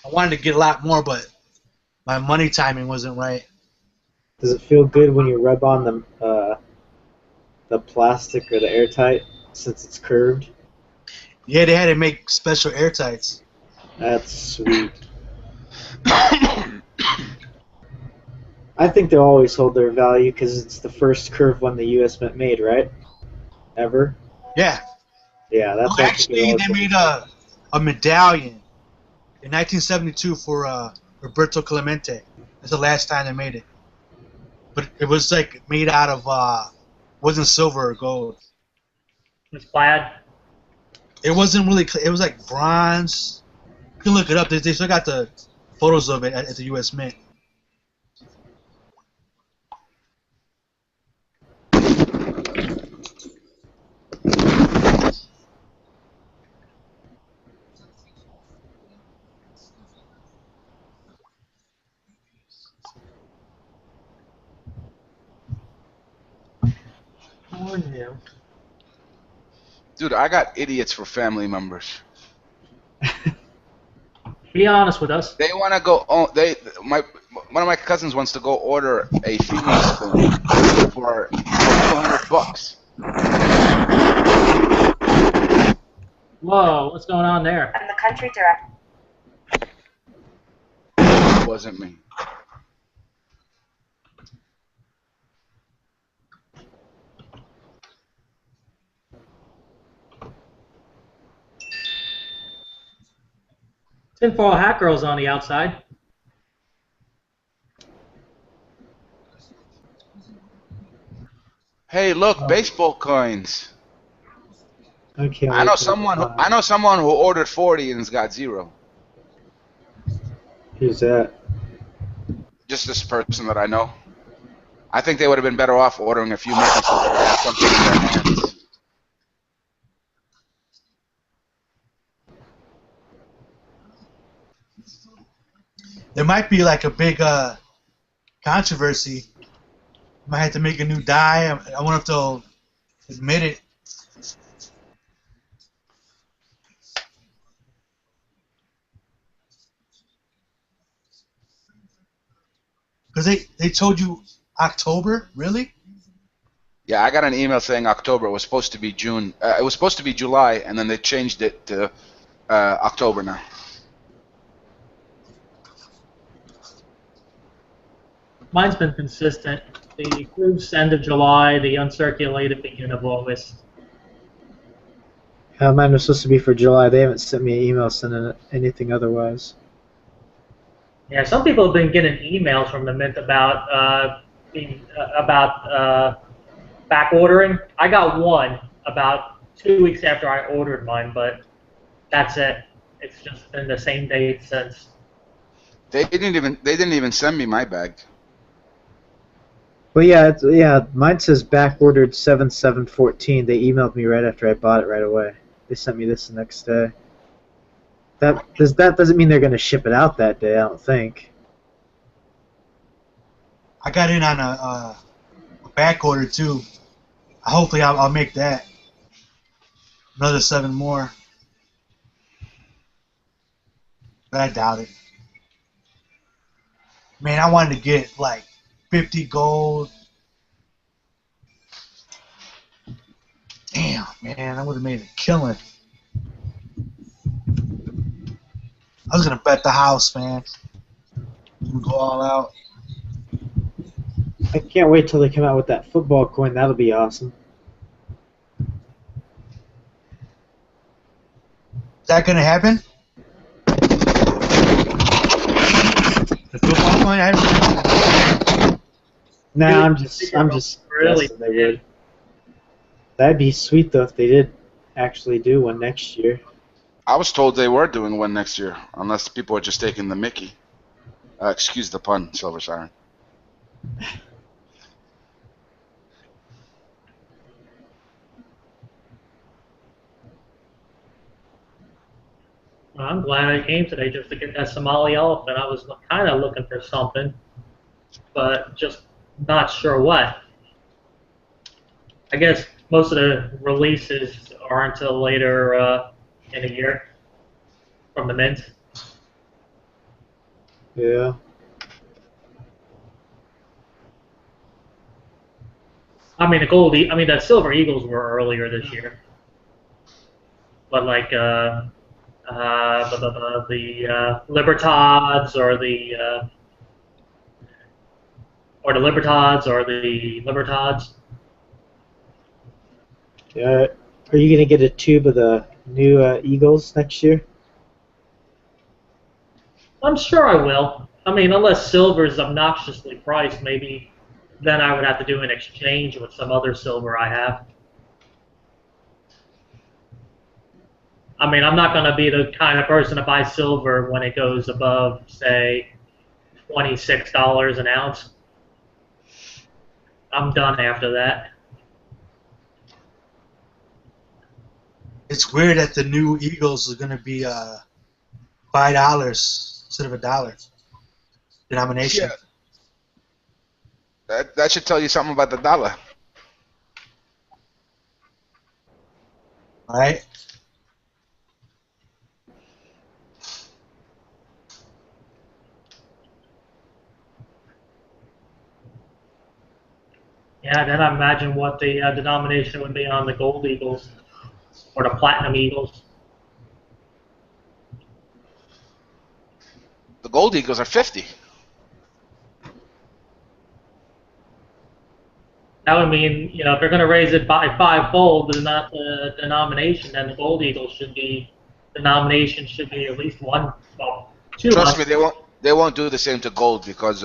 I wanted to get a lot more, but my money timing wasn't right. Does it feel good when you rub on the plastic or the airtight since it's curved? Yeah, they had to make special airtights. That's sweet. I think they'll always hold their value because it's the first curved one the U.S. Mint made, right? Ever? Yeah. Yeah, that's Oh, actually, they made a medallion in 1972 for Roberto Clemente. That's the last time they made it. But it was like made out of wasn't silver or gold. It was plaid. It wasn't really. It was like bronze. You can look it up. They still got the photos of it at the U.S. Mint. dude, I got idiots for family members. Be honest with us. They want to go. Oh, one of my cousins wants to go order a feeding spoon for $200. Whoa, what's going on there? I'm the country director. It wasn't me. Tinfoil Hat Girl's on the outside. Hey, look, baseball coins. I can't I wait know till they someone. come out. I know someone who ordered 40 and has got 0. Who's that? Just this person that I know. I think they would have been better off ordering a few Mickey so they would have something in their hands. There might be like a big controversy. Might have to make a new die. I wonder if they'll admit it. Because they told you October, really? Yeah, I got an email saying October. It was supposed to be June. It was supposed to be July, and then they changed it to October now. Mine's been consistent. The proofs end of July, the uncirculated beginning of August. Mine was supposed to be for July. They haven't sent me an email sending anything otherwise. Yeah, some people have been getting emails from the Mint about back ordering. I got one about 2 weeks after I ordered mine, but that's it. It's just been the same date since. They didn't even send me my bag. Well, yeah. Mine says back ordered 7/7/14. They emailed me right after I bought it right away. They sent me this the next day. That doesn't mean they're going to ship it out that day. I don't think. I got in on a back order too. Hopefully, I'll make that. Another 7 more. But I doubt it. Man, I wanted to get like 50 gold. Damn, man, I would have made a killing. I was gonna bet the house, man. We go all out. I can't wait till they come out with that football coin. That'll be awesome. Is that gonna happen? The football coin? Nah, I'm just Really? guessing they would. That'd be sweet though if they did actually do one next year. I was told they were doing one next year, unless people are just taking the Mickey. Excuse the pun, Silver Siren. Well, I'm glad I came today just to get that Somali elephant. I was kind of looking for something, but just not sure what. I guess most of the releases are until later in a year from the Mint. Yeah. I mean, the Silver Eagles were earlier this year, but like the Libertads or the Libertads. Yeah. Are you gonna get a tube of the new Eagles next year? I'm sure I will. I mean, unless silver is obnoxiously priced, maybe then I would have to do an exchange with some other silver I have. I mean, I'm not going to be the kind of person to buy silver when it goes above, say, $26 an ounce. I'm done after that. It's weird that the new Eagles are gonna be $5 instead of $1 denomination. Yeah. That should tell you something about the dollar. Right? Yeah, then I imagine what the denomination would be on the gold eagles or the platinum eagles. The Gold Eagles are 50. That would mean, you know, if they're going to raise it by fivefold, the denomination, then the gold eagles should be denomination should be at least one, well, 2 Trust me, months. they won't do the same to gold because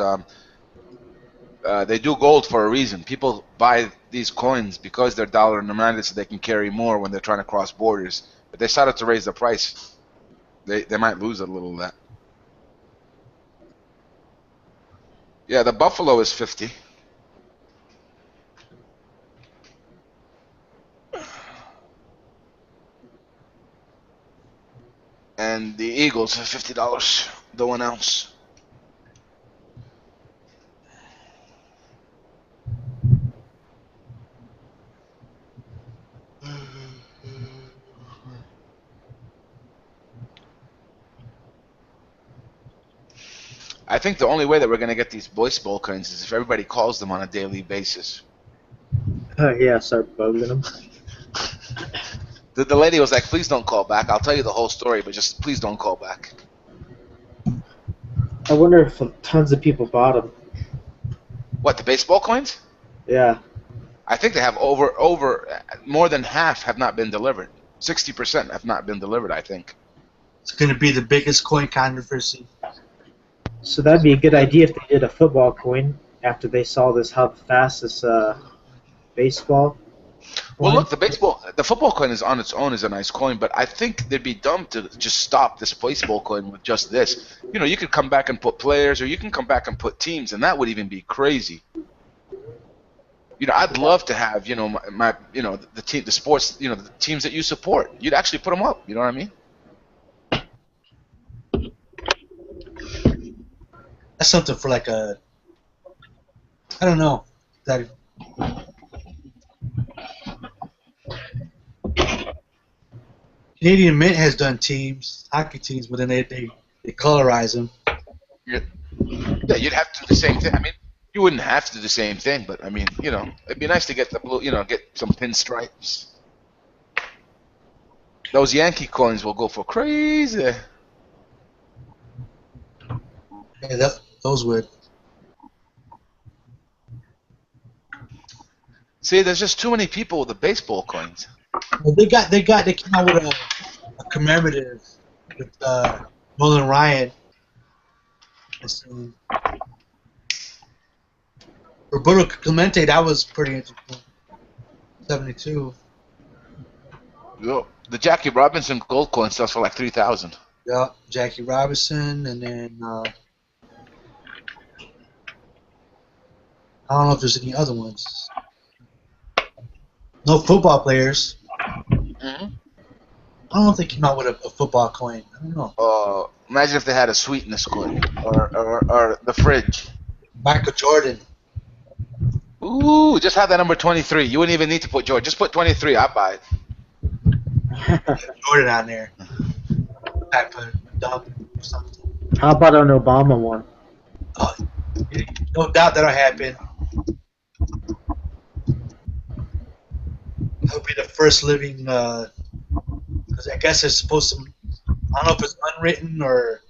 they do gold for a reason. People buy these coins because they're dollar denominated, so they can carry more when they're trying to cross borders. If they started to raise the price, they might lose a little of that. Yeah, the buffalo is 50. And the eagles are $50, the 1 ounce. I think the only way that we're going to get these baseball coins is if everybody calls them on a daily basis. Yeah, start bugging them. The lady was like, please don't call back. I'll tell you the whole story, but just please don't call back. I wonder if tons of people bought them. What, the baseball coins? Yeah. I think they have over more than half have not been delivered. 60% have not been delivered, I think. It's going to be the biggest coin controversy. So that'd be a good idea if they did a football coin after they saw this how fast this baseball. Well, coin. look, the football coin is on its own is a nice coin, but I think they'd be dumb to just stop this baseball coin with just this. You know, you could come back and put players, or you can come back and put teams, and that would even be crazy. You know, I'd love to have, you know, my you know, the team, the sports, you know, the teams that you support. You'd actually put them up. You know what I mean? That's something for like a, I don't know, that Canadian Mint has done teams, hockey teams, but then they colorize them. Yeah, you'd have to do the same thing. I mean, you wouldn't have to do the same thing, but I mean, you know, it'd be nice to get the blue, you know, get some pinstripes. Those Yankee coins will go for crazy. Yeah, those would. See, there's just too many people with the baseball coins. Well, they came out with a commemorative with Nolan Ryan. Roberto Clemente, that was pretty interesting. 72. Yo, the Jackie Robinson gold coin sells for like 3,000. Yeah, Jackie Robinson, and then I don't know if there's any other ones. No football players. Mm-hmm. I don't know if they came out with a football coin. I don't know. Imagine if they had a sweetness coin or the fridge. Michael Jordan. Ooh, just have that number 23. You wouldn't even need to put Jordan. Just put 23. I'll buy it. Jordan on there. Type of dub or something. How about an Obama one? No doubt that'll happen. He'll be the first living. Because I guess it's supposed to. I don't know if it's unwritten or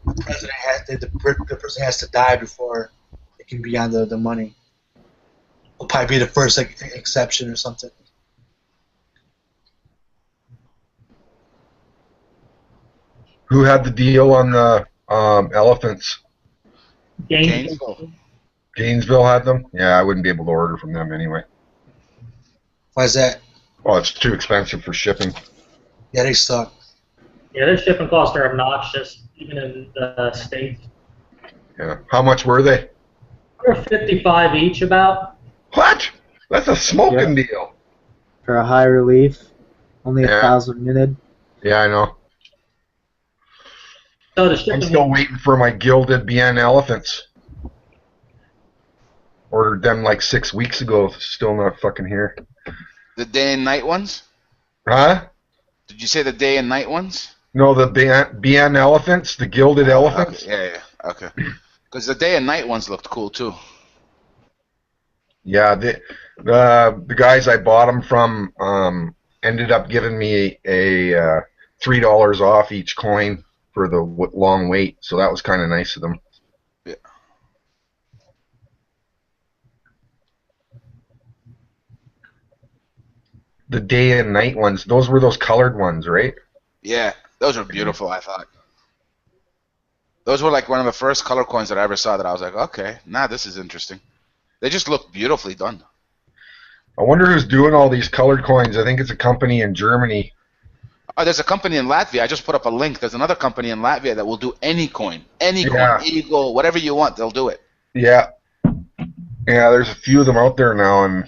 the president the person has to die before it can be on the money. It'll probably be the first exception or something. Who had the deal on the elephants? Gainesville. Gainesville had them? Yeah, I wouldn't be able to order from them anyway. Why is that? Well, it's too expensive for shipping. Yeah, they suck. Yeah, their shipping costs are obnoxious, even in the States. Yeah. How much were they? They're 55 each about. What? That's a smoking deal. For a high relief, only Yeah. 1,000 minute. Yeah, I know. So the I'm shipping. still waiting for my gilded Bien elephants. Ordered them like 6 weeks ago. Still not fucking here. The day and night ones? Huh? Did you say the day and night ones? No, the Bien elephants, the gilded elephants. Okay. Yeah. Okay. Because the day and night ones looked cool too. Yeah, the guys I bought them from ended up giving me a $3 off each coin for the long wait, so that was kind of nice of them. Yeah. The day and night ones, those were those colored ones, right? Yeah, those are beautiful. I thought those were like one of the first color coins that I ever saw. That I was like, okay, nah, this is interesting. They just look beautifully done. I wonder who's doing all these colored coins. I think it's a company in Germany. Oh, there's a company in Latvia. I just put up a link. There's another company in Latvia that will do any coin, Yeah. eagle, whatever you want, they'll do it. Yeah. Yeah, there's a few of them out there now, and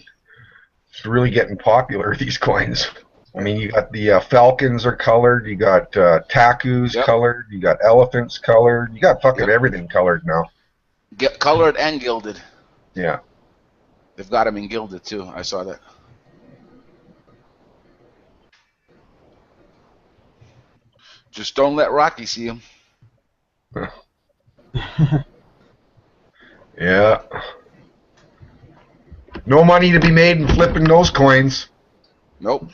it's really getting popular, these coins. I mean, you got the falcons are colored, you got takus Yep. colored, you got elephants colored, you got fucking Yep. everything colored now. Get colored and gilded. Yeah. They've got them in gilded too. I saw that. Just don't let Rocky see them. Yeah. No money to be made in flipping those coins. Nope.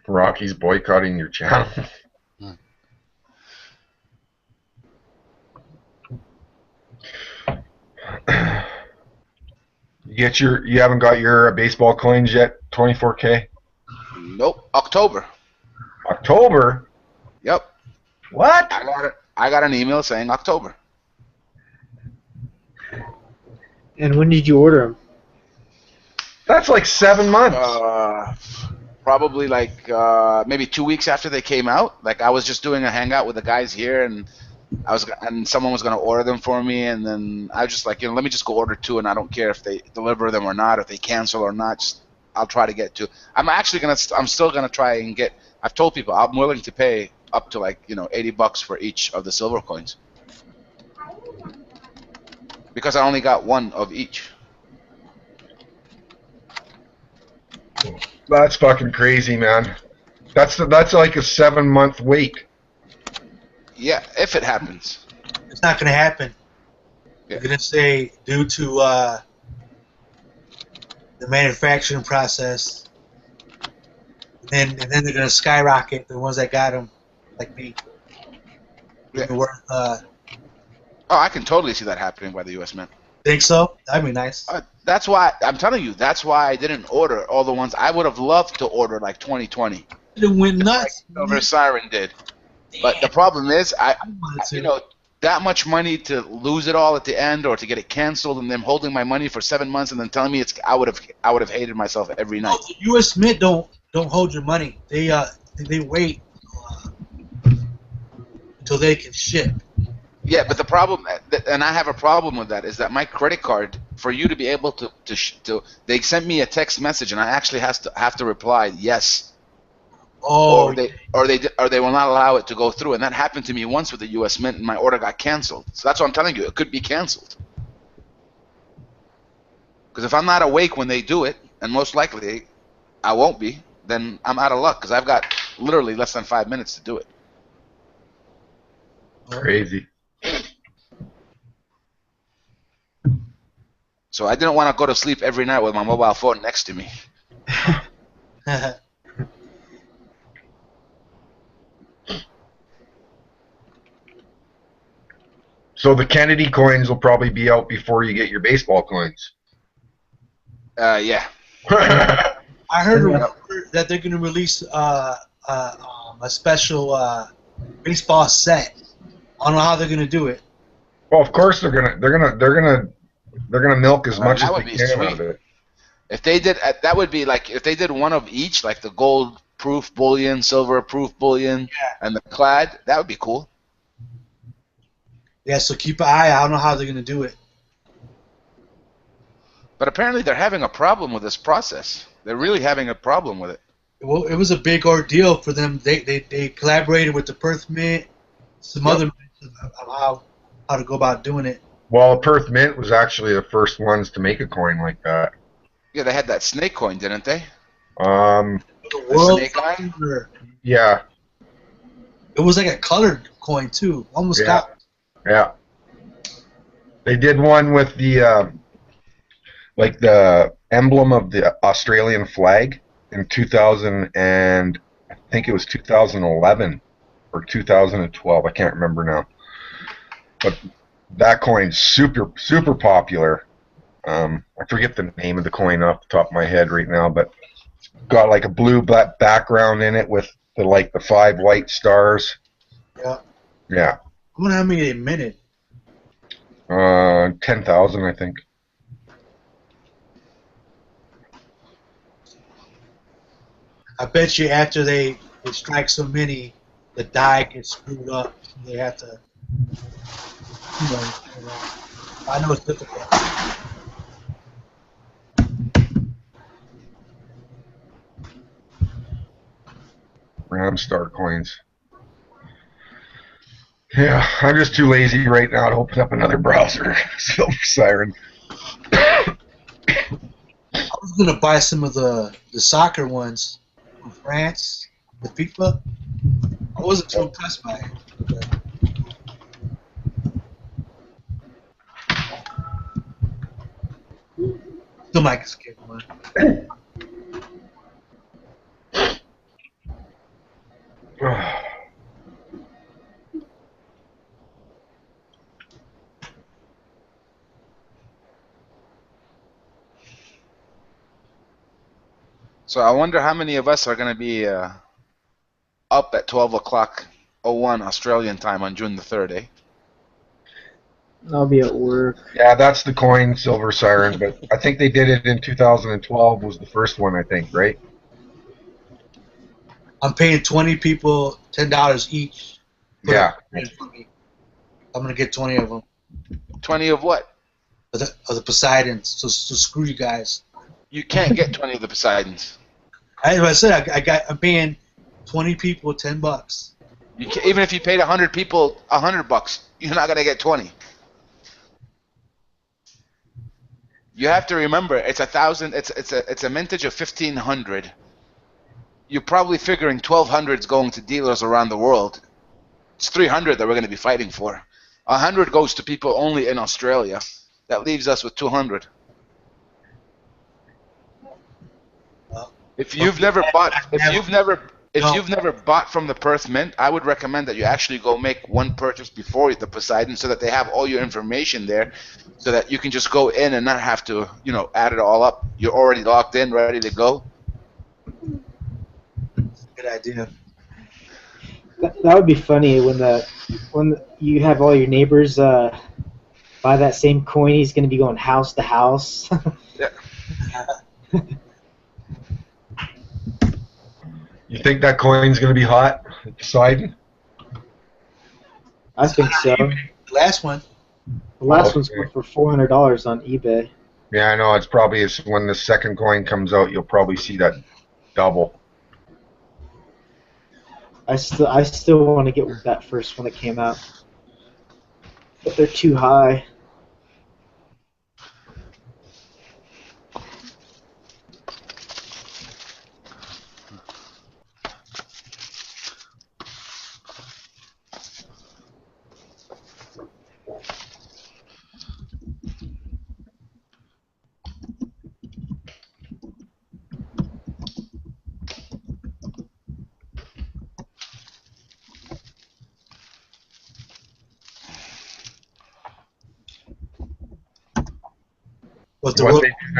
Rocky's boycotting your channel. You haven't got your baseball coins yet, 24K? Nope. October. October? Yep. What? I got an email saying October. And when did you order them? That's like 7 months. Probably like maybe 2 weeks after they came out. Like I was just doing a hangout with the guys here, and someone was gonna order them for me, and then I was just like, let me just go order 2, and I don't care if they deliver them or not, if they cancel or not. Just I'll try to get 2. I'm still gonna try and get. I've told people I'm willing to pay up to like $80 for each of the silver coins because I only got 1 of each. That's fucking crazy, man. That's like a 7-month wait. Yeah, if it happens. It's not going to happen. Yeah. They're going to say due to the manufacturing process, and then they're going to skyrocket the ones that got them, like me. Yeah. Worth, Oh, I can totally see that happening by the U.S. Mint. think so? That'd be nice. That's why I'm telling you. That's why I didn't order all the ones I would have loved to order, like 2020. It went nuts. Like Silver Siren did. But the problem is, that much money to lose it all at the end, or to get it canceled, and them holding my money for 7 months, and then telling me I would have hated myself every night. The U.S. Mint don't hold your money. They wait until they can ship. Yeah, but the problem, and I have a problem with that, is that my credit card, for you to be able to they sent me a text message, and I actually have to reply yes. Oh, or they will not allow it to go through, and that happened to me once with the U.S. Mint, and my order got canceled. So that's what I'm telling you. It could be canceled. Because if I'm not awake when they do it, and most likely I won't be, then I'm out of luck. Because I've got literally less than 5 minutes to do it. Crazy. So I didn't want to go to sleep every night with my mobile phone next to me. So the Kennedy coins will probably be out before you get your baseball coins. Yeah. I heard that they're going to release a special baseball set. I don't know how they're going to do it. Well, of course they're gonna milk as much as they can out of it. If they did, that would be like if they did one of each, like the gold proof bullion, silver proof bullion, and the clad. That would be cool. Yeah, so keep an eye. I don't know how they're going to do it. But apparently they're having a problem with this process. They're really having a problem with it. Well, it was a big ordeal for them. They collaborated with the Perth Mint, some other mints of how to go about doing it. Well, Perth Mint was actually the first ones to make a coin like that. Yeah, they had that snake coin, didn't they? The world snake eye? Yeah. It was like a colored coin too. Almost got. Yeah. They did one with the like the emblem of the Australian flag in 2000, and I think it was 2011 or 2012. I can't remember now. But that coin's super popular. I forget the name of the coin off the top of my head right now, but got like a blue black background in it with the 5 white stars. Yeah. Yeah. I wonder how many they minted. 10,000, I think. I bet you after they strike so many, the die gets screwed up. They have to, I know it's difficult. Ramstar coins. Yeah, I'm just too lazy right now to open up another browser. Silver Siren. I was gonna buy some of the soccer ones from France, the FIFA. I wasn't too impressed by it. Still might skip one. So I wonder how many of us are going to be up at 12 o'clock 01 Australian time on June the 3rd, eh? I'll be at work. Yeah, that's the coin, Silver Siren, but I think they did it in 2012 was the first one, I think, right? I'm paying 20 people $10 each. Yeah. I'm gonna get 20 of them. 20 of what? Of the Poseidons. So screw you guys. You can't get 20 of the Poseidons. As I said, I'm paying 20 people $10. You can't, even if you paid 100 people $100, you're not gonna get 20. You have to remember, it's 1,000. It's a mintage of 1,500. You're probably figuring 1,200 is going to dealers around the world. It's 300 that we're going to be fighting for. 100 goes to people only in Australia. That leaves us with 200. If you've never bought, if you've never bought from the Perth Mint, I would recommend that you actually go make one purchase before the Poseidon, so that they have all your information there, so that you can just go in and not have to, add it all up. You're already logged in, ready to go. Good idea. That would be funny when you have all your neighbors buy that same coin. He's going to be going house to house. Yeah. You think that coin's going to be hot? Poseidon? I think so. The last one. The last one's going for $400 on eBay. Yeah, I know. It's probably when the second coin comes out, you'll probably see that double. I still want to get that first one that came out, but they're too high.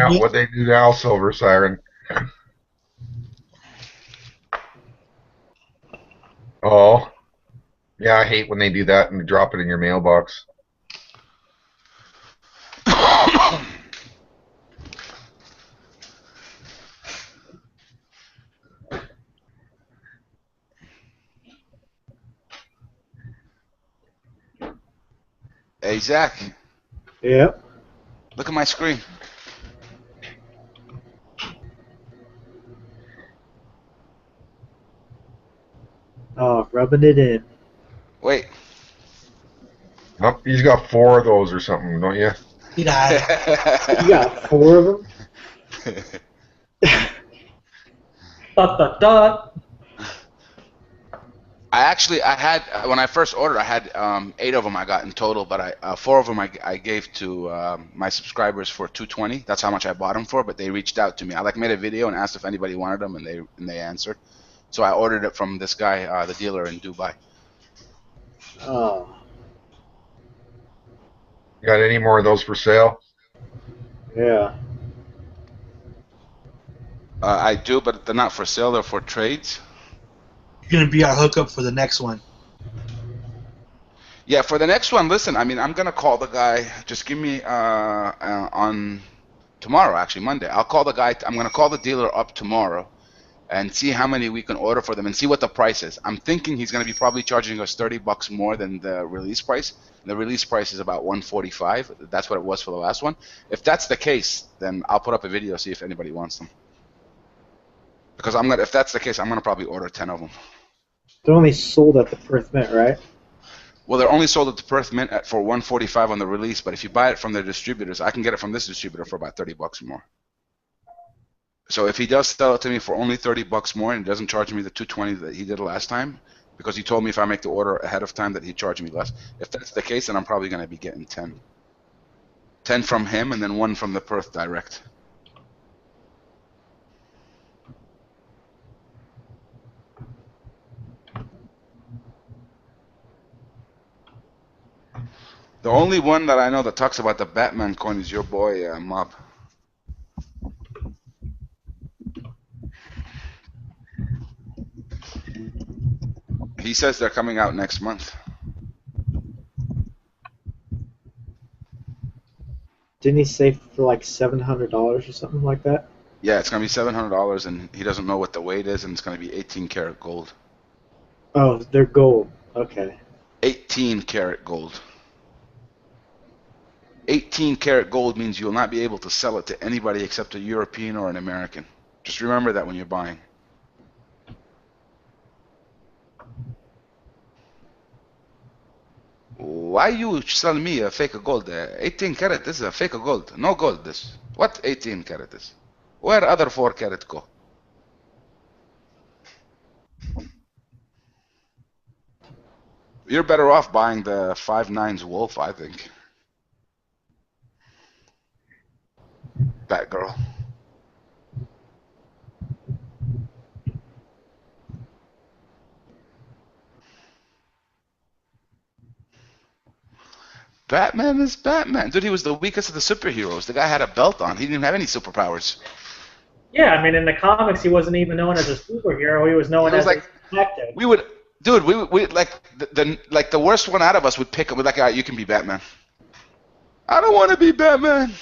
What they do now, Silver Siren? Oh, yeah, I hate when they do that and drop it in your mailbox. Hey, Zach. Yep. Look at my screen. Oh, rubbing it in. Wait. Oh, he's got 4 of those or something, don't you? Yeah. You got 4 of them? Dot, dot, dot. I had when I first ordered, I had 8 of them I got in total, but 4 of them I gave to my subscribers for $220. That's how much I bought them for. But they reached out to me. I made a video and asked if anybody wanted them, and they answered. So I ordered it from this guy, the dealer in Dubai. Oh. Got any more of those for sale? Yeah. I do, but they're not for sale. They're for trades. You're gonna be our hookup for the next one. Yeah, for the next one, listen, I mean, I'm going to call the guy. Just give me on tomorrow, actually, Monday. I'll call the guy. I'm going to call the dealer up tomorrow and see how many we can order for them and see what the price is. I'm thinking he's going to be probably charging us $30 more than the release price. The release price is about 145. That's what it was for the last one. If that's the case, then I'll put up a video, see if anybody wants them. Because if that's the case, I'm going to probably order 10 of them. They're only sold at the Perth Mint, right? Well, they're only sold at the Perth Mint for 145 on the release, but if you buy it from their distributors, I can get it from this distributor for about $30 more. So if he does sell it to me for only $30 more and doesn't charge me the $220 that he did last time, because he told me if I make the order ahead of time that he'd charge me less. If that's the case, then I'm probably going to be getting 10. 10 from him and then 1 from the Perth direct. The only one that I know that talks about the Batman coin is your boy, Mob. He says they're coming out next month. Didn't he say for like $700 or something like that? Yeah, it's going to be $700, and he doesn't know what the weight is, and it's going to be 18 karat gold. Oh, they're gold. Okay. 18 karat gold. 18 karat gold means you'll not be able to sell it to anybody except a European or an American. Just remember that when you're buying. Why you selling me a fake gold? 18 karat, this is a fake gold. No gold, this. What 18 karat is? Where other 4 karat go? You're better off buying the 5.9's Wolf, I think. Batgirl. Batman is Batman. Dude, he was the weakest of the superheroes. The guy had a belt on. He didn't even have any superpowers. Yeah, I mean, in the comics, he wasn't even known as a superhero. He was known as like, a detective. We would, dude, we like the worst one out of us would pick him. We're like, all right, you can be Batman. I don't want to be Batman.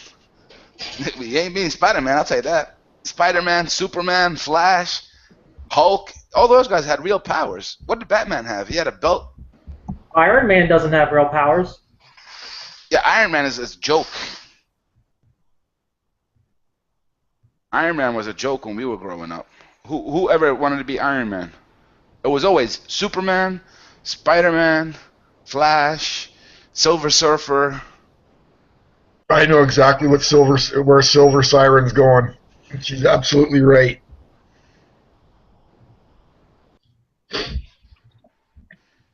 We ain't being Spider-Man, I'll tell you that. Spider-Man, Superman, Flash, Hulk, all those guys had real powers. What did Batman have? He had a belt. Iron Man doesn't have real powers. Yeah, Iron Man is a joke. Iron Man was a joke when we were growing up. Who ever wanted to be Iron Man? It was always Superman, Spider-Man, Flash, Silver Surfer. I know exactly where Silver Siren's going. She's absolutely right.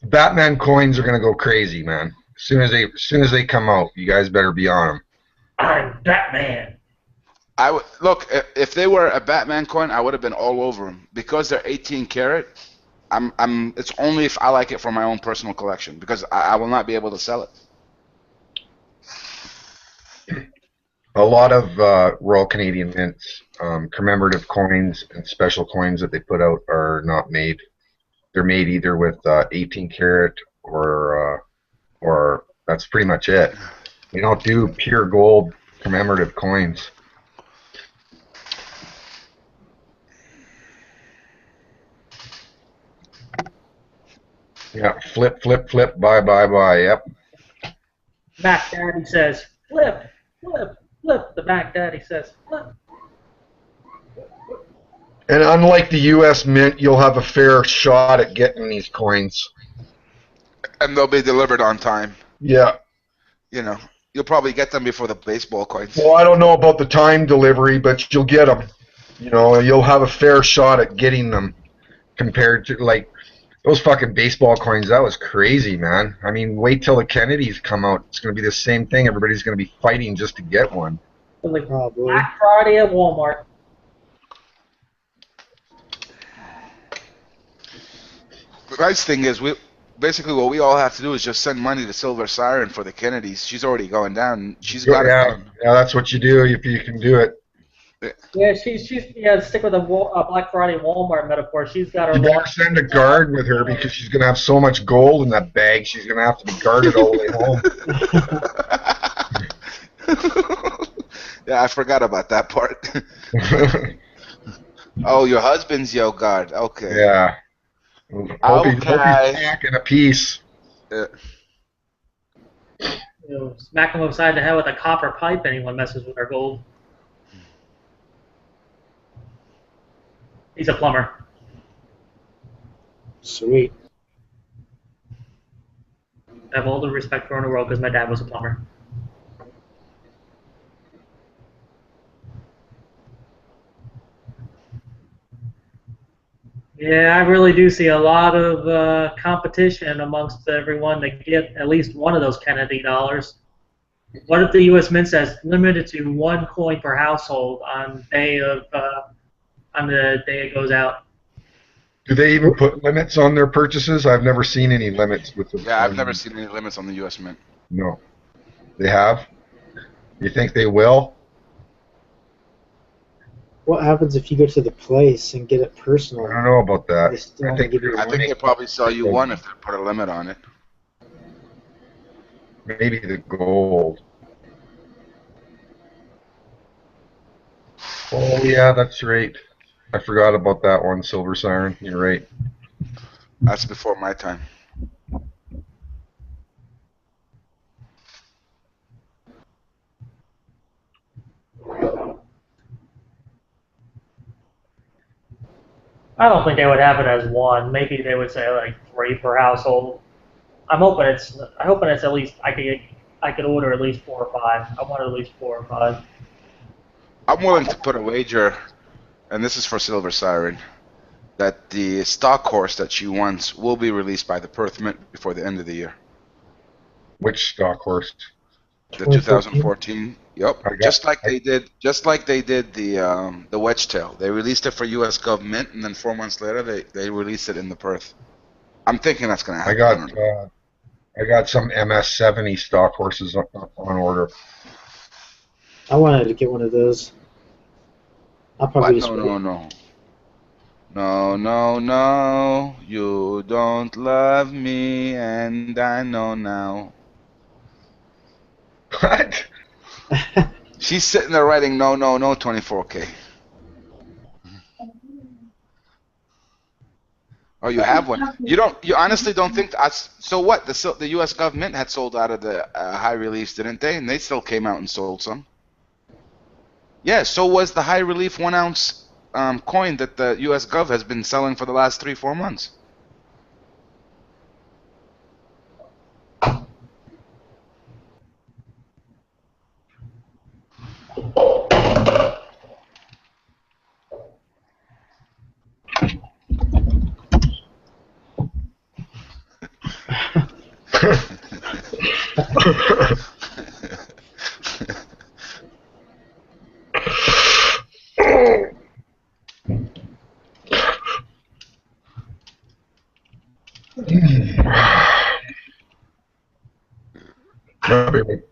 Batman coins are gonna go crazy, man. As soon as they come out, you guys better be on them. I'm Batman. Look, if they were a Batman coin, I would have been all over them. Because they're 18 karat, it's only if I like it for my own personal collection, because I will not be able to sell it. A lot of Royal Canadian Mints, commemorative coins and special coins that they put out are not made. They're made either with 18 karat or that's pretty much it. They don't do pure gold commemorative coins. Yeah, flip, flip, flip, buy, buy, buy. Yep. Mac Daddy says, flip, flip, flip. The Mac Daddy says, flip. And unlike the U.S. Mint, you'll have a fair shot at getting these coins. And they'll be delivered on time. Yeah. You know, you'll probably get them before the baseball coins. Well, I don't know about the time delivery, but you'll get them. You know, you'll have a fair shot at getting them compared to, like, those fucking baseball coins. That was crazy, man. I mean, wait till the Kennedys come out. It's going to be the same thing. Everybody's going to be fighting just to get one. Like Probably. Black Friday at Walmart. The nice thing is, basically what we all have to do is just send money to Silver Siren for the Kennedys. She's already going down. She's got it done. Yeah, that's what you do if you can do it. Yeah, she's stick with a Black Friday Walmart metaphor. She's got her You long. better send a guard with her because she's gonna have so much gold in that bag. She's gonna have to be guarded all the way home. Yeah, I forgot about that part. Oh, your husband's your guard. Okay. Yeah. Hope he's Okay. packing a piece. Smack him upside the head with a copper pipe. Anyone messes with our gold. He's a plumber. Sweet. I have all the respect for in the world because my dad was a plumber. Yeah, I really do see a lot of competition amongst everyone to get at least one of those Kennedy dollars. What if the U.S. Mint says limited to 1 coin per household on the day it goes out? Do they even put limits on their purchases? I've never seen any limits with them. Yeah, I've never seen any limits on the U.S. Mint. No. They have? You think they will? What happens if you go to the place and get it personal? I don't know about They that. still I only think give you I think one? they probably sell you one if they put a limit on it. maybe the gold. Oh yeah, that's right. I forgot about that one, Silver Siren. You're right. That's before my time. I don't think they would have it as one. Maybe they would say like 3 per household. I'm hoping it's at least I could order at least 4 or 5. I want at least 4 or 5. I'm willing to put a wager, and this is for Silver Siren, that the stock horse that she wants will be released by the Perth Mint before the end of the year. Which stock horse? The 2014. Yep. I got- Just like they did the wedge tail. They released it for U.S. government, and then 4 months later they released it in the Perth. I'm thinking that's gonna happen. I got some MS-70 stock horses on order. I wanted to get one of those. I'll probably just No, you don't love me, and I know now. What? She's sitting there writing no, 24K. Oh, you have one. You honestly don't think so? What the U.S. government had sold out of the high reliefs, didn't they? And they still came out and sold some. Yeah, so was the high relief 1 ounce coin that the U.S. Gov has been selling for the last 3-4 months.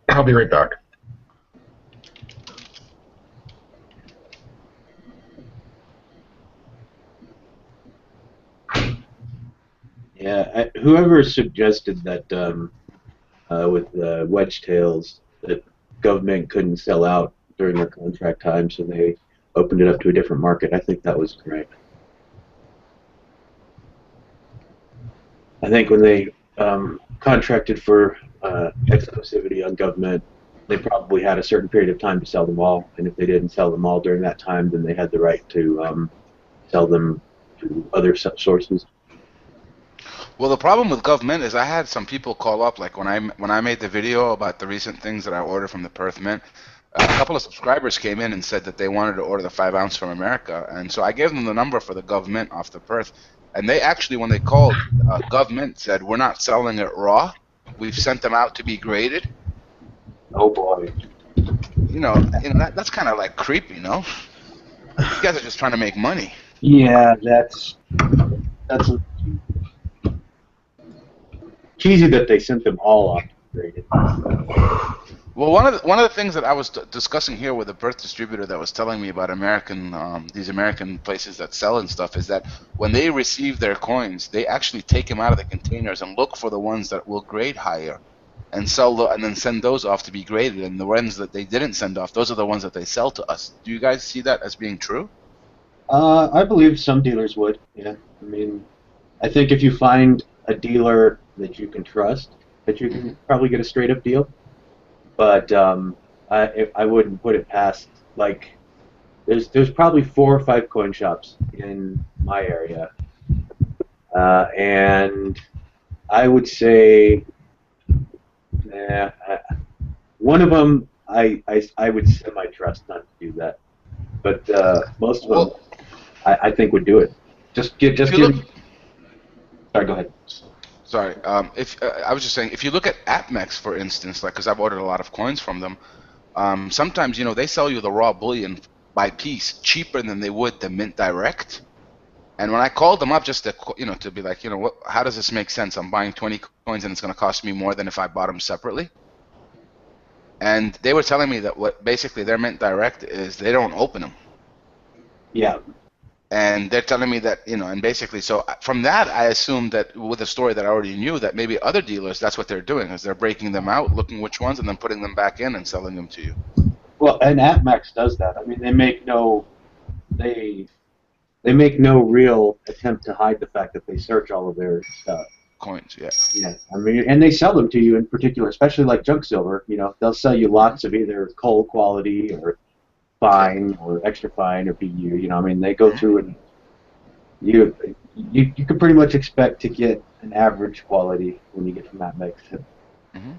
I'll be right back. Yeah, whoever suggested that with wedge tails that government couldn't sell out during their contract time, so they opened it up to a different market. I think that was correct. I think when they contracted for exclusivity on government, they probably had a certain period of time to sell them all, and if they didn't sell them all during that time, then they had the right to sell them to other sources. Well, the problem with government is I had some people call up, like when I made the video about the recent things that I ordered from the Perth Mint. A couple of subscribers came in and said that they wanted to order the 5 ounce from America, and so I gave them the number for the government off the Perth, and they actually, when they called, government said we're not selling it raw. We've sent them out to be graded. Oh boy. That's kind of like creepy, no? You guys are just trying to make money. Yeah, that's cheesy that they sent them all off graded. Well, one of the things that I was discussing here with the birth distributor that was telling me about these American places that sell and stuff is that when they receive their coins, they actually take them out of the containers and look for the ones that will grade higher, and and then send those off to be graded. And the ones that they didn't send off, those are the ones that they sell to us. Do you guys see that as being true? I believe some dealers would. Yeah, I mean, I think if you find a dealer that you can trust, that you can probably get a straight up deal. But I wouldn't put it past, like, there's probably 4 or 5 coin shops in my area, and I would say, one of them I would semi-trust not to do that, but most of them Well, I think would do it. Just give. if you look, Sorry, go ahead. sorry, if I was just saying, if you look at AppMex, for instance, like because I've ordered a lot of coins from them, sometimes they sell you the raw bullion by piece cheaper than they would the mint direct. And when I called them up just to to be like, how does this make sense? I'm buying 20 coins and it's going to cost me more than if I bought them separately. And they were telling me that what basically their mint direct is they don't open them. Yeah. And they're telling me that, and basically, so from that, I assumed that with a story that I already knew, that maybe other dealers, that's what they're doing, is they're breaking them out, looking which ones, and then putting them back in and selling them to you. Well, and AppMax does that. I mean, they make no real attempt to hide the fact that they search all of their stuff. Coins, yeah. Yeah, I mean, and they sell them to you in particular, especially like junk silver. They'll sell you lots of either coal quality or fine or extra fine or PU. I mean, they go through and you can pretty much expect to get an average quality when you get from that mix. Mm-hmm.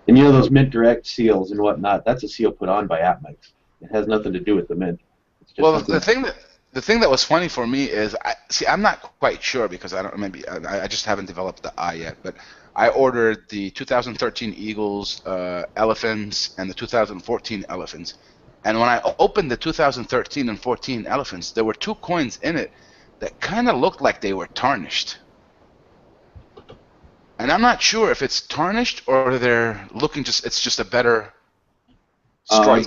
And those mint direct seals and whatnot, that's a seal put on by AppMix. It has nothing to do with the mint. It's just Well, something. the thing that was funny for me is, I'm not quite sure because I just haven't developed the eye yet, but I ordered the 2013 Eagles elephants and the 2014 elephants, and when I opened the 2013 and 14 elephants, there were 2 coins in it that kind of looked like they were tarnished. And I'm not sure if it's tarnished or they're looking it's just a better stripe.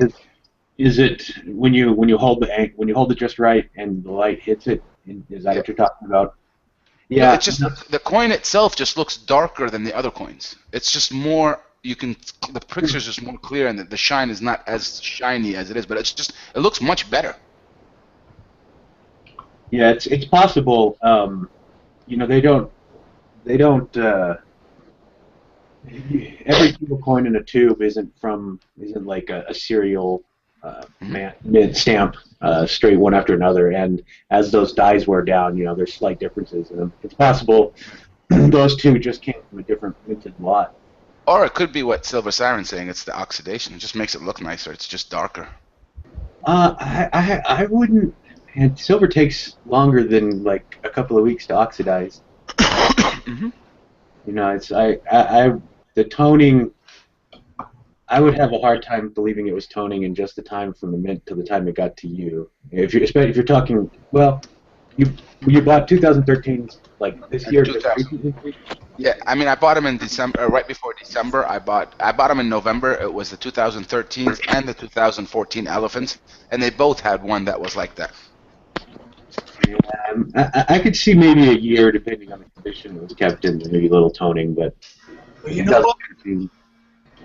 Is it when you hold it just right and the light hits it? Is that what you're talking about? Yeah, Yeah. it's just the coin itself just looks darker than the other coins. It's just more the picture's just more clear and the shine is not as shiny as it is, but it looks much better. Yeah, it's possible. They don't. Every single coin in a tube isn't like a serial mint stamp straight one after another. And as those dies wear down, there's slight differences in them. It's possible those 2 just came from a different minted lot. Or it could be what Silver Siren's saying. It's the oxidation. It just makes it look nicer. It's just darker. I wouldn't. And silver takes longer than like a couple of weeks to oxidize. Mm-hmm. The toning. I would have a hard time believing it was toning in just the time from the mint to the time it got to you. If you're talking, well, you bought 2013 like this year. 2000. Yeah, I mean, I bought them in December, right before December. I bought them in November. It was the 2013s and the 2014 elephants, and they both had one that was like that. Yeah, I could see maybe a year, depending on the condition it was kept in, maybe a little toning, but. Well, you know what?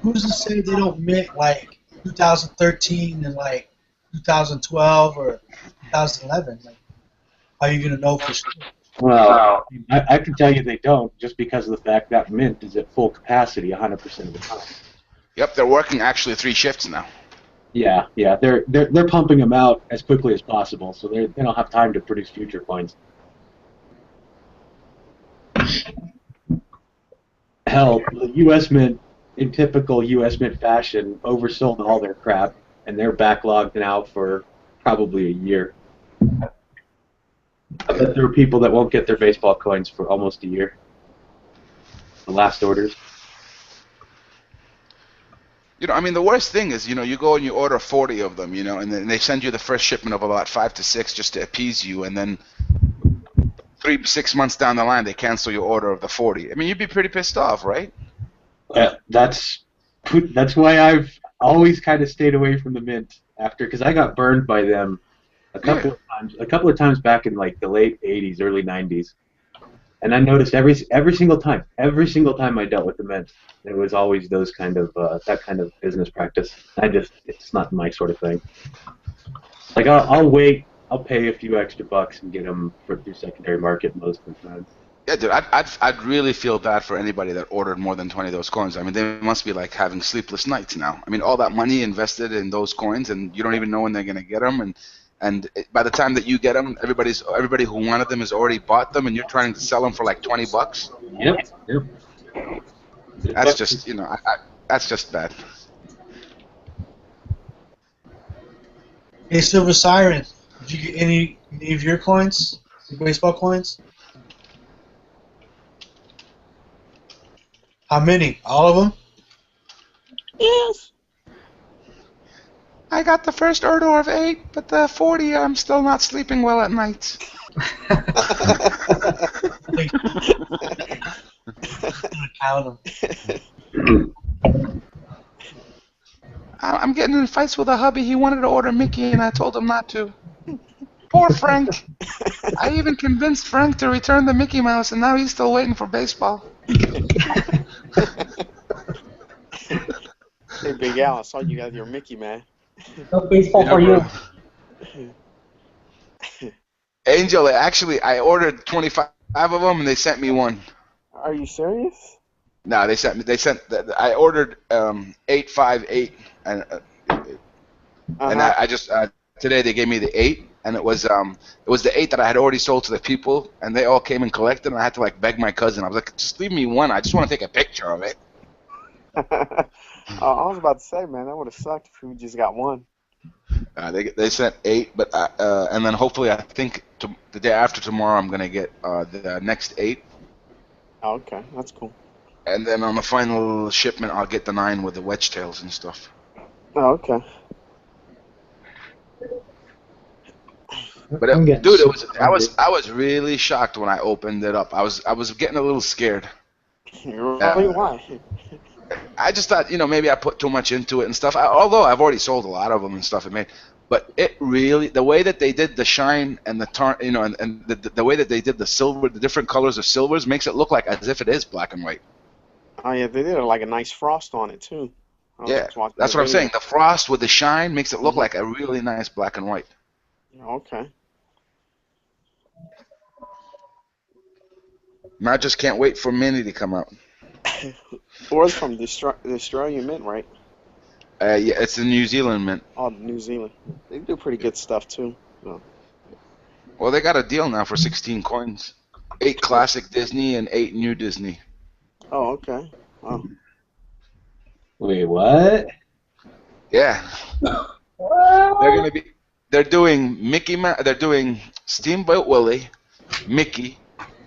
Who's to say they don't mint like 2013 and like 2012 or 2011? Like, how are you gonna know for sure? Well, I can tell you they don't, just because of the fact that mint is at full capacity 100% of the time. Yep, they're working actually 3 shifts now. Yeah, they're pumping them out as quickly as possible, so they don't have time to produce future coins. Hell, the U.S. Mint, in typical U.S. Mint fashion, oversold all their crap, and they're backlogged now for probably a year. I bet there are people that won't get their baseball coins for almost a year. The last orders. I mean, the worst thing is, you go and you order 40 of them, and then they send you the first shipment of about 5 to 6 just to appease you, and then 6 months down the line they cancel your order of the 40. I mean, you'd be pretty pissed off, right? That's why I've always kind of stayed away from the Mint because I got burned by them a couple of times back in like the late 80s, early 90s. And I noticed every single time I dealt with the Mint, there was always those kind of that kind of business practice. It's not my sort of thing. Like I'll wait, I'll pay a few extra bucks and get them through secondary market most of the time. Yeah, dude, I'd really feel bad for anybody that ordered more than 20 of those coins. I mean, they must be like having sleepless nights now. I mean, all that money invested in those coins, and you don't even know when they're gonna get them, and by the time that you get them, everybody who wanted them has already bought them, and you're trying to sell them for like $20. Yep. That's just, that's just bad. Hey, Silver Siren, did you get any of your coins? Your baseball coins? How many? All of them? Yes. I got the first order of 8, but the 40, I'm still not sleeping well at night. Count them. I'm getting in fights with a hubby. He wanted to order Mickey, and I told him not to. Poor Frank. I even convinced Frank to return the Mickey Mouse, and now he's still waiting for baseball. Hey, Big Al, I saw you got your Mickey, man. No baseball for you. Angel, actually, I ordered 25 of them, and they sent me one. Are you serious? No, I ordered 858, and I just today they gave me the 8, and it was the 8 that I had already sold to the people, and they all came and collected, and I had to like beg my cousin. I was like, just leave me one. I just want to take a picture of it. I was about to say, man, that would have sucked if we just got one. They sent 8, but and then hopefully I think the day after tomorrow I'm gonna get the next 8. Oh, okay, that's cool. And then on the final shipment I'll get the 9 with the wedge tails and stuff. Oh, okay. But dude, I was really shocked when I opened it up. I was getting a little scared. Really? Why? I just thought, maybe I put too much into it and stuff. Although I've already sold a lot of them and stuff. But it really, the way that they did the shine and the and the way that they did the silver, the different colors of silvers, makes it look like as if it is black and white. Oh yeah, they did like a nice frost on it too. Yeah, that's what I'm saying. The frost with the shine makes it look like a really nice black and white. Okay. And I just can't wait for Mini to come out. Or it's from the Australian Mint, right? Yeah, it's the New Zealand Mint. Oh, New Zealand. They do pretty good stuff too. So. Well, they got a deal now for 16 coins. 8 classic Disney and 8 new Disney. Oh, okay. Wow. Wait, what? Yeah. They're doing Mickey Mouse. They're doing Steamboat Willie, Mickey,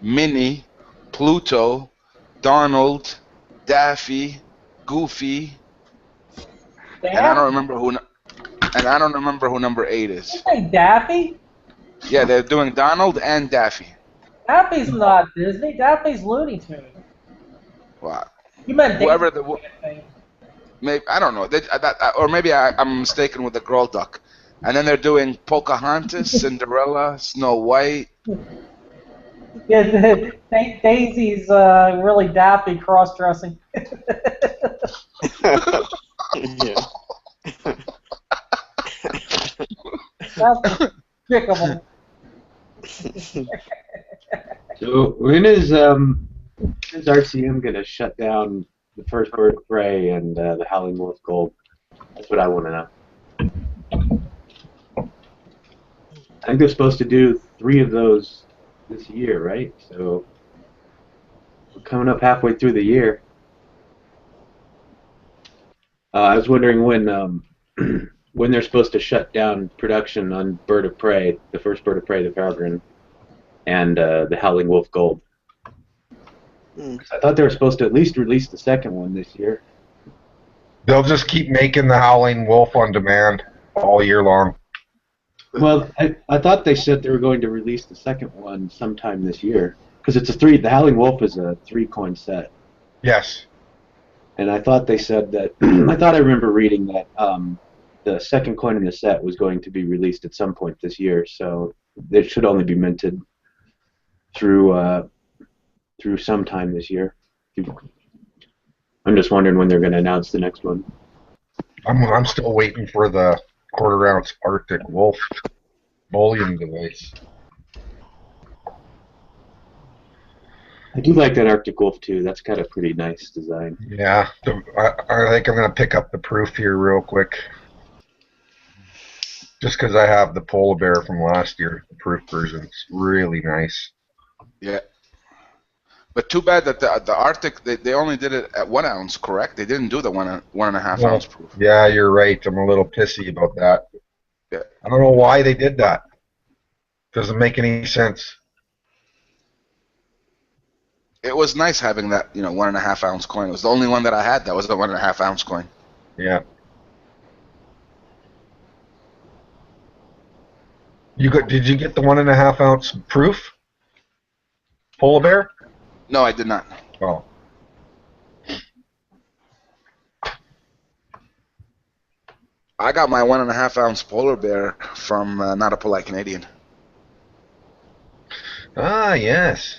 Minnie, Pluto, Donald, Daffy, Goofy, and I don't remember who number 8 is. You say Daffy? Yeah, they're doing Donald and Daffy. Daffy's not Disney. Daffy's Looney Tunes. Wow. You meant whoever Daisy, the maybe I don't know. Or maybe I'm mistaken with the girl duck. And then they're doing Pocahontas, Cinderella, Snow White. Yeah, Daisy's really Daffy cross-dressing. Yeah. That's despicable. So when is RCM gonna shut down the first Bird of Prey and the Howling Wolf Gold? That's what I want to know. I think they're supposed to do 3 of those this year, right? So we're coming up halfway through the year. I was wondering when when they're supposed to shut down production on Bird of Prey, the first Bird of Prey, the Peregrine, and the Howling Wolf Gold. I thought they were supposed to at least release the second one this year. They'll just keep making the Howling Wolf on demand all year long. Well, I thought they said they were going to release the second one sometime this year because it's a three. The Howling Wolf is a 3-coin set, Yes. and I thought they said that. I thought I remember reading that the second coin in the set was going to be released at some point this year. So it should only be minted through sometime this year. I'm just wondering when they're going to announce the next one. I'm still waiting for the quarter-ounce Arctic Wolf bullion device. I do like that Arctic Wolf too. That's got a pretty nice design. Yeah, I think I'm going to pick up the proof here real quick. Just because I have the polar bear from last year, the proof version. It's really nice. Yeah. But too bad that the Arctic, they only did it at 1 ounce, correct? They didn't do the 1.5 ounce proof. Yeah, you're right. I'm a little pissy about that. Yeah. I don't know why they did that. Doesn't make any sense. It was nice having that, 1.5 ounce coin. It was the only one that I had that was the 1.5 ounce coin. Yeah. Did you get the 1.5 ounce proof? Polar bear? No, I did not. Oh. I got my 1.5 ounce polar bear from Not a Polite Canadian. Ah, yes.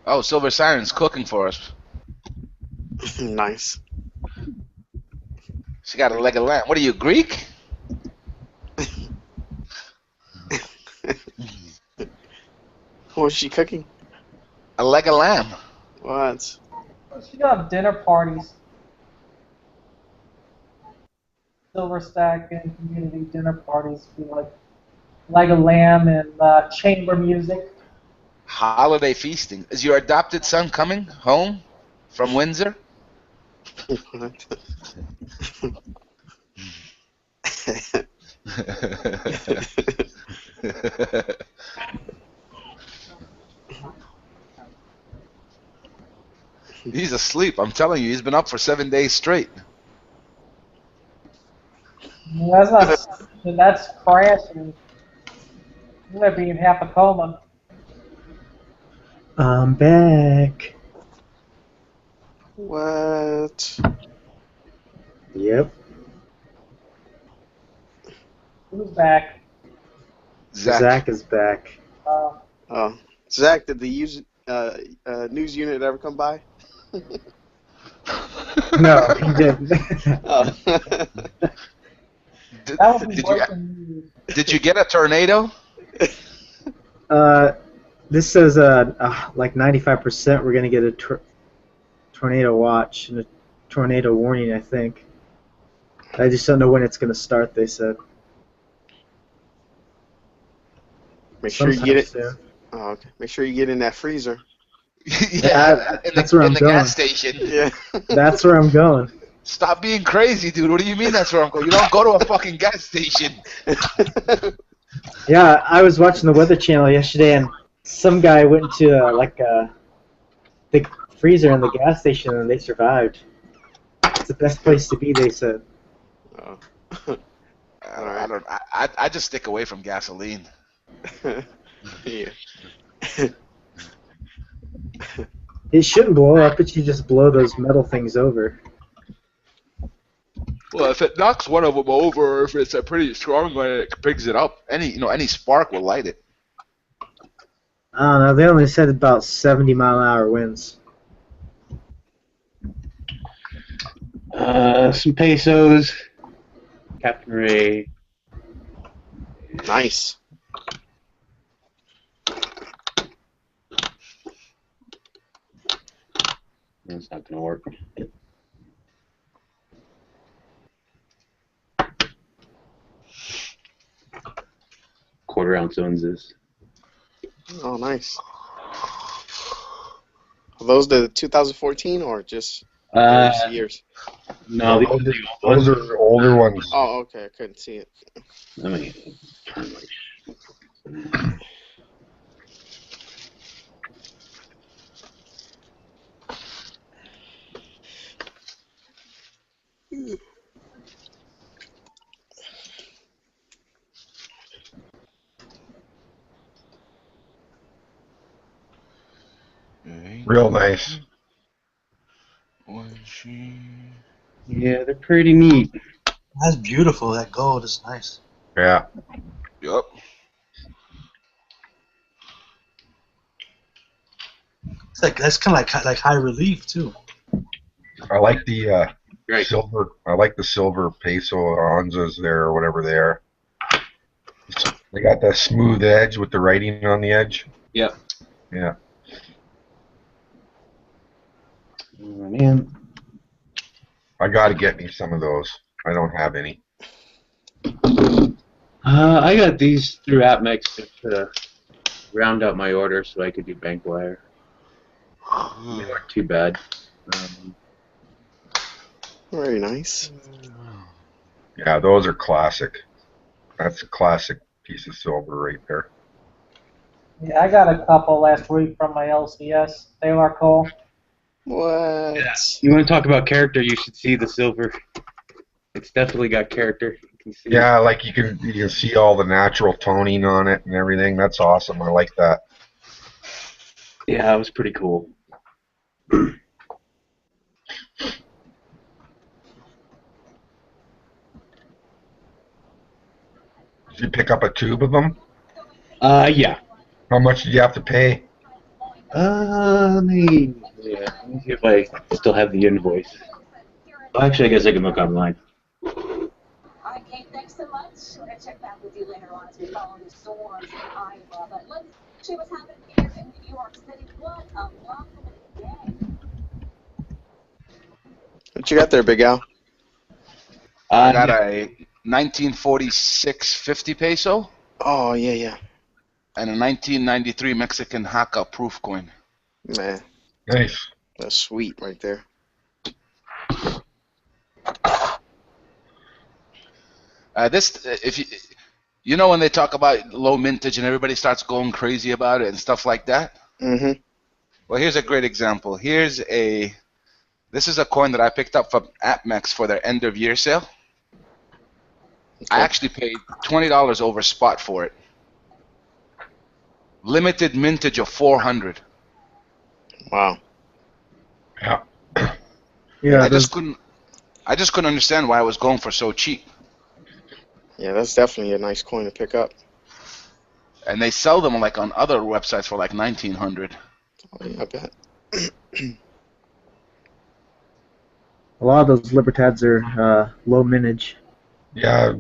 Oh, Silver Siren's cooking for us. Nice. She got a leg of lamb. What are you, Greek? What's she cooking? A leg of lamb. What? She got have dinner parties. Silver Stack and community dinner parties be like a lamb and chamber music. Holiday feasting. Is your adopted son coming home from Windsor? What? He's asleep. I'm telling you, he's been up for 7 days straight. That's not. That's crashing. You might be in half a coma. I'm back. What? Yep. Who's back? Zach is back. Oh, Zach, did the news unit ever come by? No, he didn't. Oh. That would be breaking news. Did you get a tornado? This says like 95% we're gonna get a tornado watch and a tornado warning. I think. I just don't know when it's gonna start. They said. Make sure you get it. Soon. Oh, okay. Make sure you get in that freezer. That's where I'm going. Gas station. Yeah. That's where I'm going. Stop being crazy, dude. What do you mean that's where I'm going? You don't go to a fucking gas station. Yeah, I was watching the Weather Channel yesterday, and some guy went to the freezer in the gas station, and they survived. It's the best place to be, they said. Oh. I just stick away from gasoline. Yeah. It shouldn't blow up. It should just blow those metal things over. Well, if it knocks one of them over, or if it's a pretty strong one, it picks it up. Any spark will light it. I don't know. They only said about 70-mile-an-hour winds. Some pesos. Captain Ray. Nice. That's not gonna work. Quarter ounce ounces. Oh, nice. Are those the 2014 or just various years? No, No, these are the old those ones. are older ones. Oh, okay. I couldn't see it. Let me turn my. Real nice. Yeah, they're pretty neat. That's beautiful. That gold is nice. Yeah. Yep. It's like that's kind of like high relief too. I like the Right. silver. I like the silver peso onzas there, or whatever they are. They got that smooth edge with the writing on the edge. Yep. Yeah. Oh, man. I got to get me some of those. I don't have any. I got these through AppMex to round out my order so I could do bank wire. They weren't too bad. Very nice. Yeah, those are classic. That's a classic piece of silver right there. Yeah, I got a couple last week from my LCS. They were cool. What? Yeah. You want to talk about character? You should see the silver. It's definitely got character. You can see. Yeah, like you can see all the natural toning on it and everything. That's awesome. I like that. Yeah, it was pretty cool. Did you pick up a tube of them? Yeah. How much did you have to pay? Let me see if I still have the invoice. Well, actually, I guess I can look online. Alright, Kate, thanks so much. We're going to check back with you later on as we follow the storms in Iowa. But let's see what's happening here in New York City. What a lovely day. What you got there, Big Al? I got a 1946 50 peso Oh, yeah, yeah. and a 1993 Mexican Haka proof coin. Man, Nice. that's sweet right there. If you know when they talk about low mintage and everybody starts going crazy about it and stuff like that. Mm-hmm. Well, here's a great example. This is a coin that I picked up from AppMex for their end of year sale. Okay. I actually paid $20 over spot for it. Limited mintage of 400. Wow. Yeah. Yeah, I just couldn't understand why it was going for so cheap. Yeah, that's definitely a nice coin to pick up. And they sell them like on other websites for like 1900. Oh, yeah, I bet. a lot of those Libertads are low mintage. Yeah,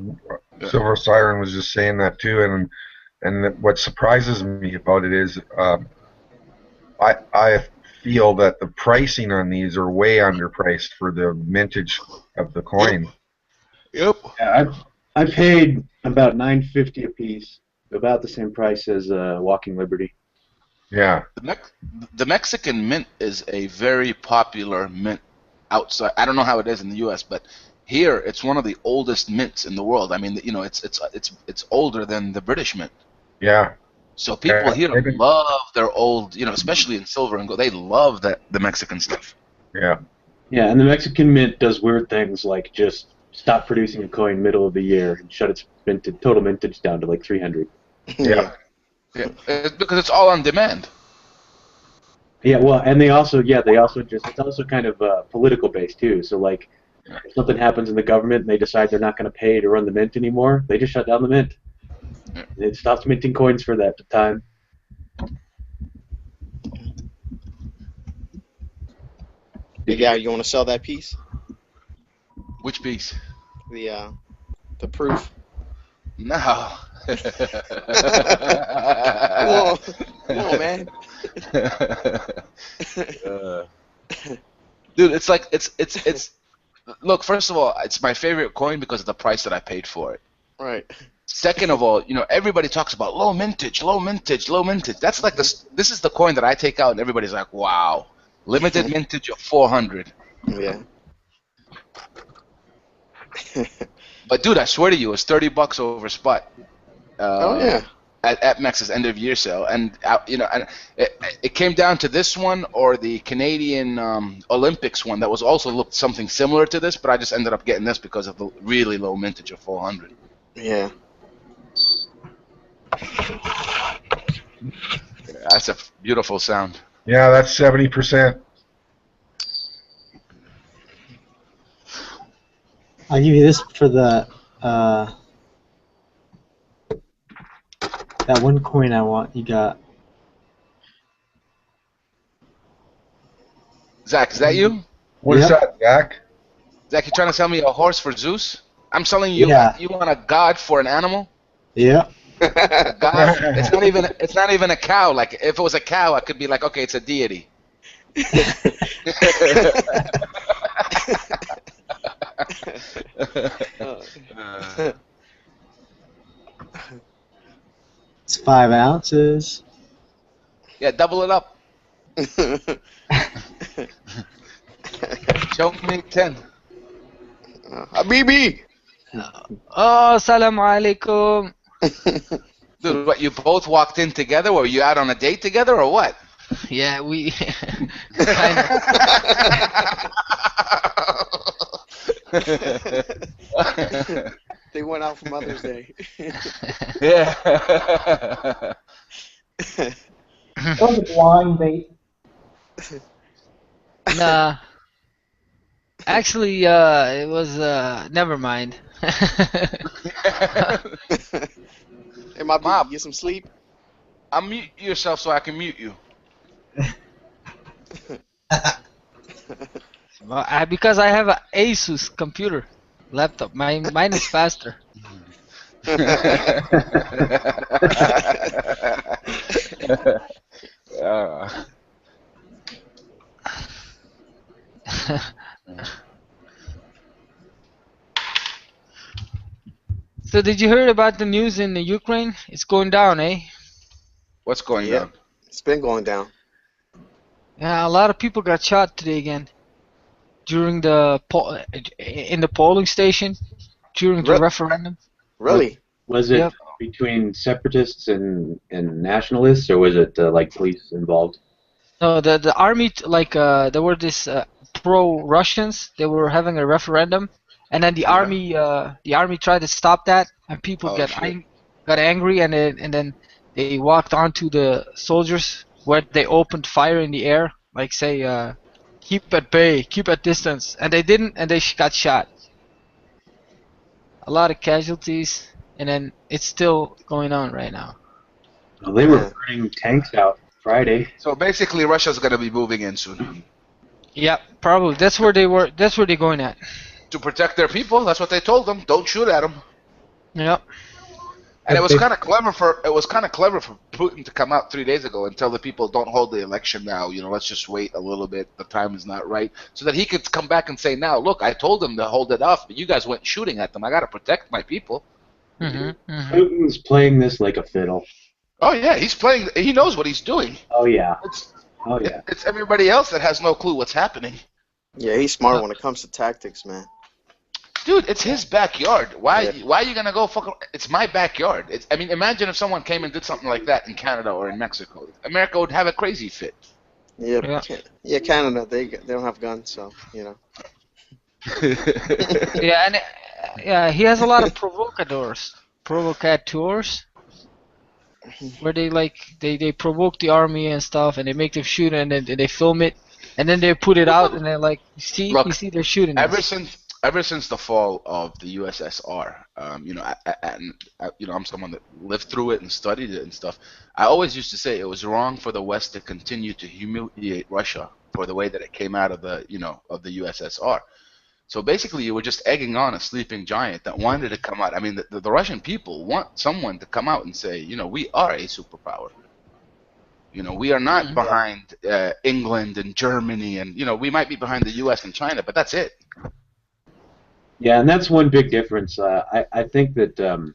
Silver Siren was just saying that too, and what surprises me about it is I feel that the pricing on these are way underpriced for the mintage of the coin. Yep. Yeah, I paid about $9.50 a piece, about the same price as Walking Liberty. Yeah. The Mexican mint is a very popular mint outside. I don't know how it is in the U.S., but here it's one of the oldest mints in the world. I mean, you know, it's older than the British mint. Yeah. So people here love their old, you know, especially in silver and gold. They love the Mexican stuff. Yeah. Yeah, and the Mexican Mint does weird things like just stop producing a coin middle of the year and shut its total mintage down to like 300. Yeah. Yeah, because it's all on demand. Yeah, well, and they also it's also kind of political based too. So like, if something happens in the government and they decide they're not going to pay to run the mint anymore, they just shut down the mint. It stops minting coins for that time. Big Al, you want to sell that piece? Which piece? The proof. No. Come on, man. Dude, it's like it's. Look, first of all, it's my favorite coin because of the price that I paid for it. Right. Second of all, everybody talks about low mintage, low mintage, low mintage. That's like this. This is the coin that I take out, and everybody's like, "Wow, limited mintage of 400." Yeah. But dude, I swear to you, it's $30 over spot. Oh yeah. At Max's end of year sale, and and it came down to this one or the Canadian Olympics one that was also looked something similar to this, but I just ended up getting this because of the really low mintage of 400. Yeah. That's a beautiful sound. Yeah, that's 70%. I'll give you this for the that one coin I want. You got. Zach, is that you? What is that, Zach? Zach, you trying to sell me a horse for Zeus? I'm selling you. Yeah. You want a god for an animal? Yeah. A god? It's not even a cow. Like if it was a cow, I could be like, okay, it's a deity. It's 5 ounces. Yeah, double it up. Show me 10. Habibi. Oh, assalamu alaikum. Dude, what, you both walked in together? Were you out on a date together or what? Yeah, we They went out for Mother's Day. Yeah. That was a blind date. Nah. Actually, it was never mind. Hey, my Mom, get some sleep. Unmute yourself so I can mute you. Well, because I have a Asus computer laptop. Mine is faster. So did you hear about the news in the Ukraine? It's going down, eh? What's going down? It's been going down. Yeah, a lot of people got shot today again during the in the polling station during the referendum. Really? Was it Yep. between separatists and nationalists, or was it like police involved? No, the army there were this pro-Russians. They were having a referendum, and then the army tried to stop that, and people got angry, and then they walked onto the soldiers where they opened fire in the air, like say, keep at bay, keep at distance, and they didn't, and they got shot. A lot of casualties, and then it's still going on right now. Well, they were burning tanks out Friday. So basically, Russia's going to be moving in soon. Yeah, probably. That's where they were. That's where they're going at. To protect their people, that's what they told them. Don't shoot at them. Yep. And it was kind of clever for Putin to come out 3 days ago and tell the people, don't hold the election now. Let's just wait a little bit. The time is not right, so that he could come back and say, now look, I told them to hold it off, but you guys went shooting at them. I got to protect my people. Putin's playing this like a fiddle. Oh yeah, he's playing. He knows what he's doing. Oh yeah. Oh yeah. It's everybody else that has no clue what's happening. Yeah, he's smart when it comes to tactics, man. Dude, it's his backyard. Why are you gonna go fucking? It's my backyard. Imagine if someone came and did something like that in Canada or in Mexico. America would have a crazy fit. Yeah. Canada, they don't have guns, so Yeah, he has a lot of provocateurs, where they provoke the army and stuff, and they make them shoot, and then they film it, and then they put it out, and they're like, you see, they're shooting. Ever since the fall of the USSR, I'm someone that lived through it and studied it and stuff. I always used to say it was wrong for the West to continue to humiliate Russia for the way that it came out of the USSR. So basically, you were just egging on a sleeping giant that wanted to come out. I mean, the Russian people want someone to come out and say, we are a superpower. You know, we are not behind England and Germany, and you know, we might be behind the U.S. and China, but that's it. Yeah, and that's one big difference. I think that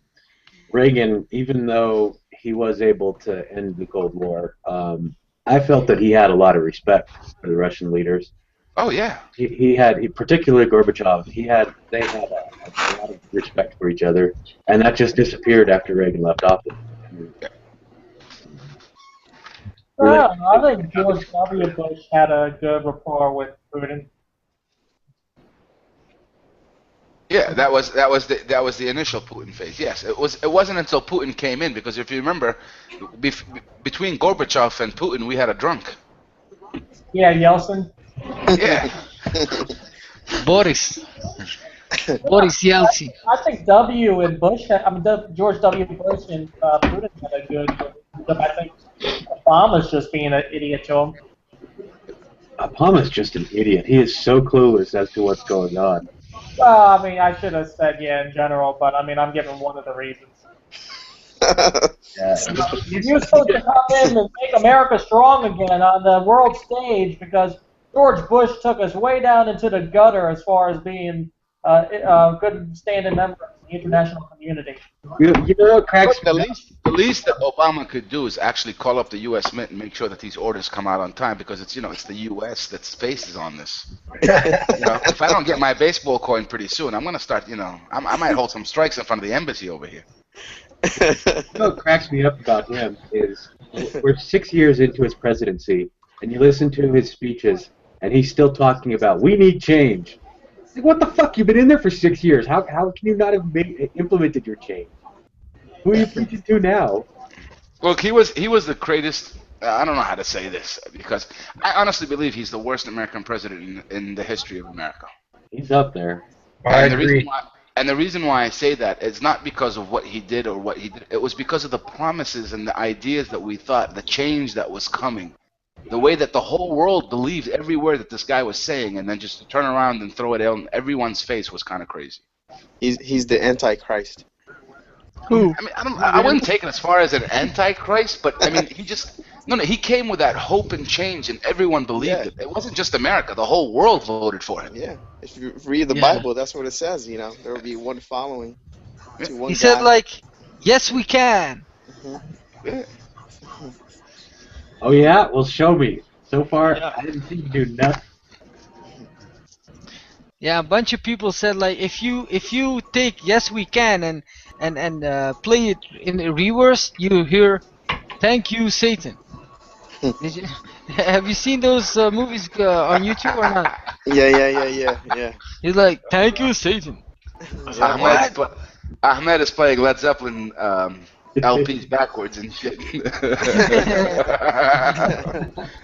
Reagan, even though he was able to end the Cold War, I felt that he had a lot of respect for the Russian leaders. Oh yeah. Particularly Gorbachev, they had a lot of respect for each other, and that just disappeared after Reagan left office. I think George W. Bush had a good rapport with Putin. Yeah, that was the initial Putin phase. Yes, it wasn't until Putin came in, because if you remember, between Gorbachev and Putin, we had a drunk. Yeah, Yeltsin. Yeah. Boris Yeltsin. I think George W. Bush and Putin had a good relationship. I think Obama's just being an idiot to him. Obama's just an idiot. He is so clueless as to what's going on. Well, I mean, I should have said in general, but I mean, I'm giving one of the reasons. Yeah. He was supposed to come in and make America strong again on the world stage because George Bush took us way down into the gutter as far as being a good standing member of the international community. You know what cracks the least that Obama could do is actually call up the U.S. Mint and make sure that these orders come out on time, because it's the U.S. that's faces on this. If I don't get my baseball coin pretty soon, I'm gonna start. I might hold some strikes in front of the embassy over here. You know what cracks me up about him is we're 6 years into his presidency, and you listen to his speeches, and he's still talking about we need change. Like, what the fuck? You've been in there for 6 years. How can you not have implemented your change? Who are you preaching to now? Look, he was the greatest. I don't know how to say this, because I honestly believe he's the worst American president in the history of America. He's up there. I agree. And the reason why I say that is not because of what he did or what he did. It was because of the promises and the ideas that we thought, the change that was coming, the way that the whole world believed every word that this guy was saying, and then just to turn around and throw it on everyone's face was kind of crazy. He's the Antichrist. Who? I mean, I wouldn't take it as far as an antichrist, but I mean, he came with that hope and change, and everyone believed it. It wasn't just America; the whole world voted for him. Yeah, if you read the Bible, that's what it says. There will be one following to one He guy. said like, "Yes, we can." Oh yeah, well show me. So far, I didn't see you do nothing. Yeah, a bunch of people said like, if you take "Yes, we can" and play it in reverse, you hear "Thank you, Satan." Did you have you seen those movies on YouTube or not? Yeah. He's like, "Thank you, Satan." Ahmed is playing Led Zeppelin LPs backwards and shit.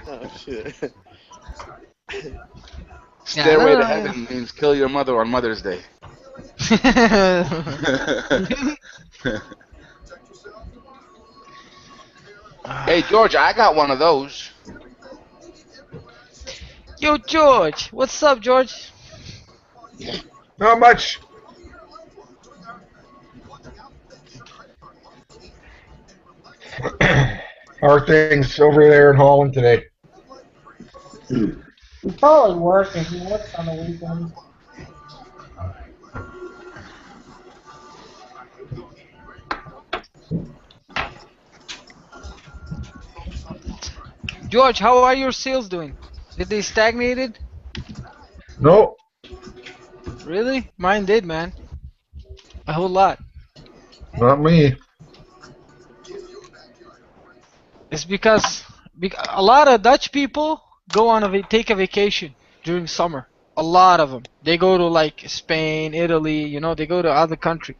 Oh shit. Stairway to Heaven means kill your mother on Mother's Day. Hey George, I got one of those. Yo, George, what's up, George? Not much. How are things over there in Holland today? He's probably working. He works on the weekends. George, how are your sales doing? Did they stagnated? No. Really? Mine did, man. A whole lot. Not me. It's because a lot of Dutch people go on take a vacation during summer. A lot of them. They go to like Spain, Italy. They go to other countries.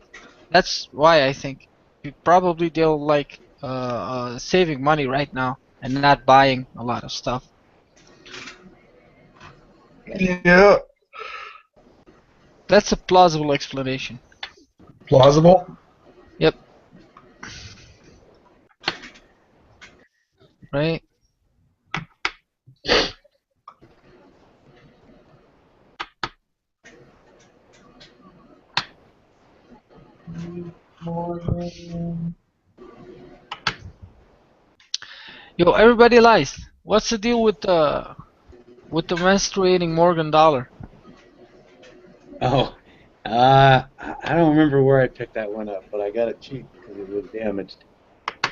That's why I think probably they'll like saving money right now and not buying a lot of stuff. Yeah. That's a plausible explanation. Plausible? Yep. Right? Yo, everybody lies. What's the deal with the menstruating Morgan dollar? Oh, I don't remember where I picked that one up, but I got it cheap because it was damaged. I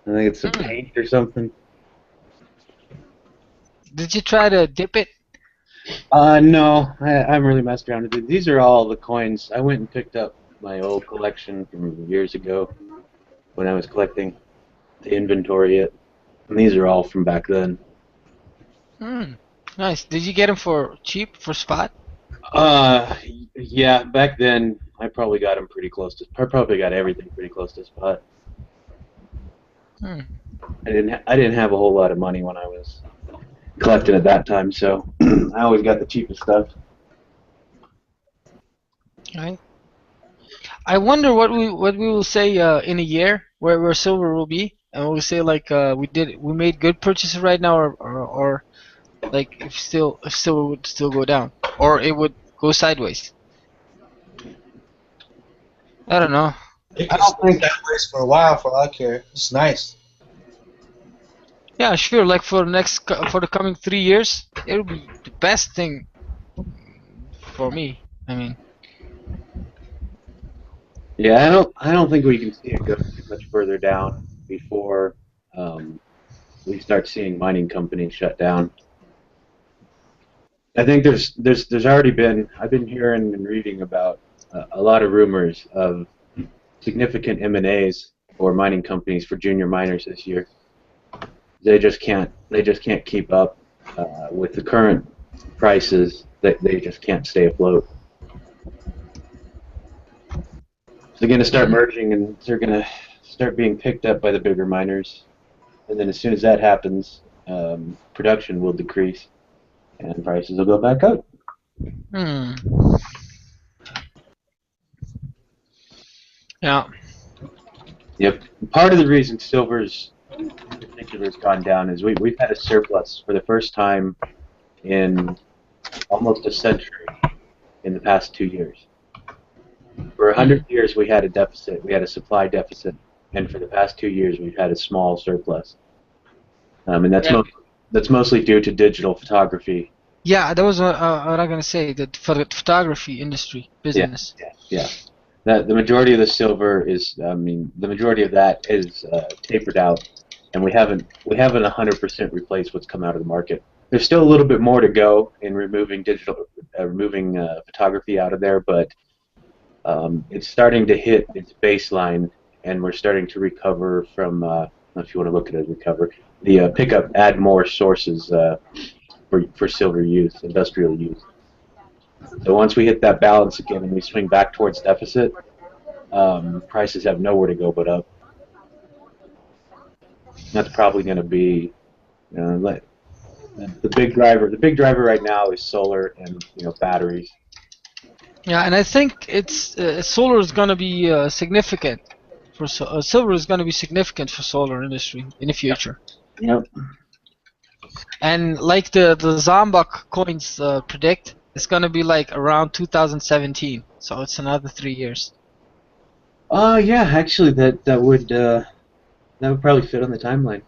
think it's a paint or something. Did you try to dip it? No, I haven't really messed around with it. These are all the coins. I went and picked up my old collection from years ago when I was collecting to inventory it. And these are all from back then. Nice. Did you get them for cheap, for spot? Yeah, back then I probably got them pretty close to. I probably got everything pretty close to spot. Hmm. I didn't have a whole lot of money when I was collecting at that time, so I always got the cheapest stuff. Right. I wonder what we will say in a year where silver will be, and we'll say like we made good purchases right now, or like if silver would still go down, or it would go sideways. I don't know. It can stay that way for a while for all I care. It's nice. Yeah, sure. Like for the coming 3 years, it'll be the best thing for me. I mean. Yeah, I don't think we can see it go too much further down before we start seeing mining companies shut down. I think there's already been, I've been hearing and reading about a lot of rumors of significant M&As for mining companies for junior miners this year. They just can't keep up with the current prices. They just can't stay afloat. They're going to start merging, and they're going to start being picked up by the bigger miners. And then as soon as that happens, production will decrease, and prices will go back up. Yeah. Yep. Part of the reason silver's in particular has gone down is we've had a surplus for the first time in almost a century in the past 2 years. For 100 years, we had a deficit. We had a supply deficit, and for the past 2 years, we've had a small surplus. And that's mostly due to digital photography. Yeah, that was what I'm gonna say. The photography industry business. Yeah. The majority of the silver is, the majority of that is tapered out, and we haven't 100% replaced what's come out of the market. There's still a little bit more to go in removing photography out of there, but it's starting to hit its baseline, and we're starting to recover from, I don't know if you want to look at it as recover, add more sources for silver use, industrial use. So once we hit that balance again and we swing back towards deficit, prices have nowhere to go but up. That's probably going to be the big driver. The big driver right now is solar and batteries. Yeah, and I think it's solar is gonna be significant for silver is gonna be significant for solar industry in the future. Yep. And like the Zambak coins predict, it's gonna be like around 2017. So it's another 3 years. Yeah, actually, that would probably fit on the timeline.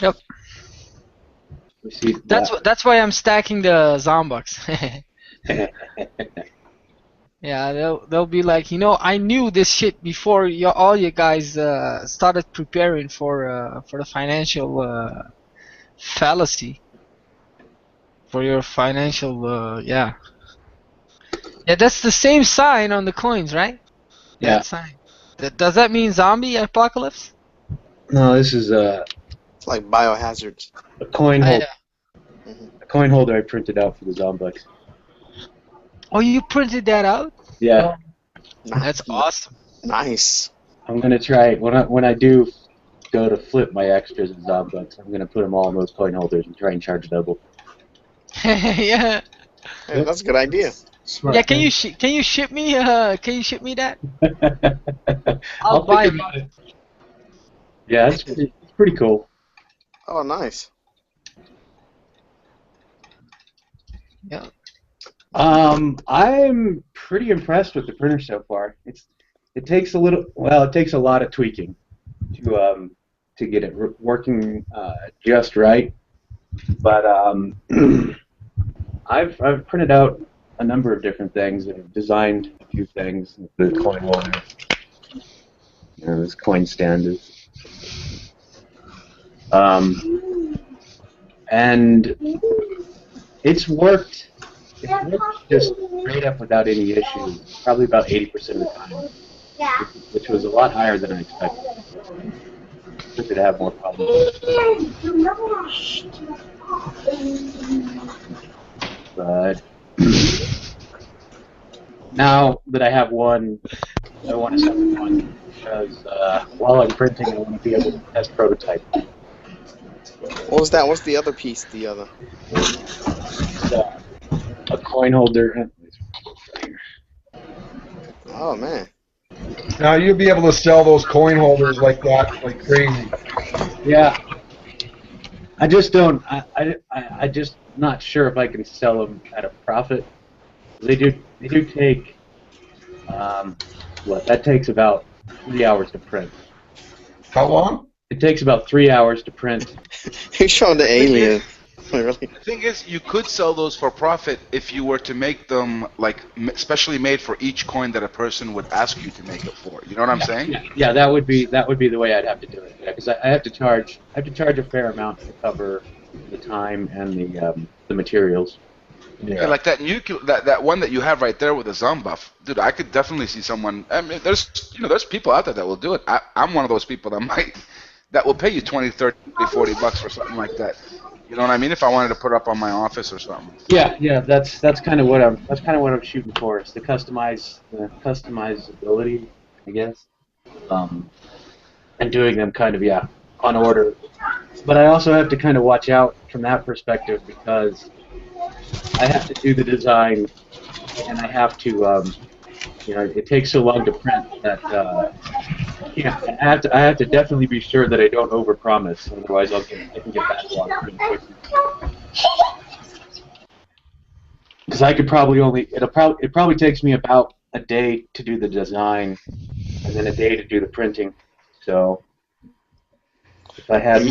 Yep. We see That's why I'm stacking the Zambaks. Yeah, they'll be like, I knew this shit before all you guys started preparing for the financial fallacy. For your financial, yeah. Yeah, that's the same sign on the coins, right? Yeah. That sign. Does that mean zombie apocalypse? No, this is It's like biohazards. a coin holder. A coin holder I printed out for the Zombucks. Oh, you printed that out? Yeah. That's awesome. Nice. I'm gonna try when I do go to flip my extras in Zombucks. I'm gonna put them all in those coin holders and try and charge double. Yeah. Hey, that's a good idea. Smart, Yeah, can man. you ship me that? I'll buy it. Yeah, it's pretty cool. Oh, nice. Yeah. I'm pretty impressed with the printer so far. It takes a lot of tweaking to to get it working just right. But I've printed out a number of different things and designed a few things. The coin holder, this coin stand is, and it's worked. It's worked just straight up without any issue. Probably about 80% of the time, which was a lot higher than I expected. I expected to have more problems. But now that I have one, I want to sell one because while I'm printing, I want to be able to test prototype. What was that? What's the other piece? The other. A coin holder. Oh man. Now you'll be able to sell those coin holders like that, like crazy. Yeah. I just don't. I just not sure if I can sell them at a profit. They do take. What that takes about 3 hours to print. How long? It takes about 3 hours to print. You're showing the alien. Really? The thing is, you could sell those for profit if you were to make them like specially made for each coin that a person would ask you to make it for. You know what I'm saying? Yeah, that would be the way I'd have to do it. Yeah, because I have to charge a fair amount to cover the time and the materials. Yeah, like that one that you have right there with the Zombuff, dude. I could definitely see someone. I mean, there's people out there that will do it. I'm one of those people that will pay you 20, 30, 40 bucks for something like that. You know what I mean? If I wanted to put it up on my office or something. Yeah, that's kind of what I'm shooting for. Is the customizability, I guess, and doing them kind of on order. But I also have to kind of watch out from that perspective because I have to do the design, and I have to, it takes so long to print that, I have to definitely be sure that I don't overpromise, otherwise I can get backlogged pretty quickly. Because I could probably it probably takes me about a day to do the design, and then a day to do the printing. So if I had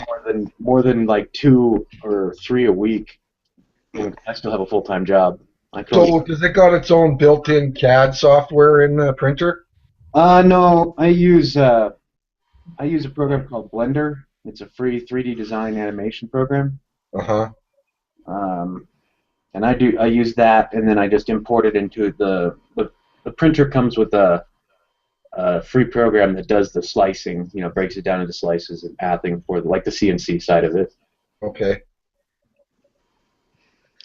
more than like 2 or 3 a week, I still have a full-time job. So does it got its own built-in CAD software in the printer? No, I use a program called Blender. It's a free 3D design animation program. And I use that, and then I just import it into the printer. Comes with a free program that does the slicing. Breaks it down into slices and pathing for like the CNC side of it. Okay.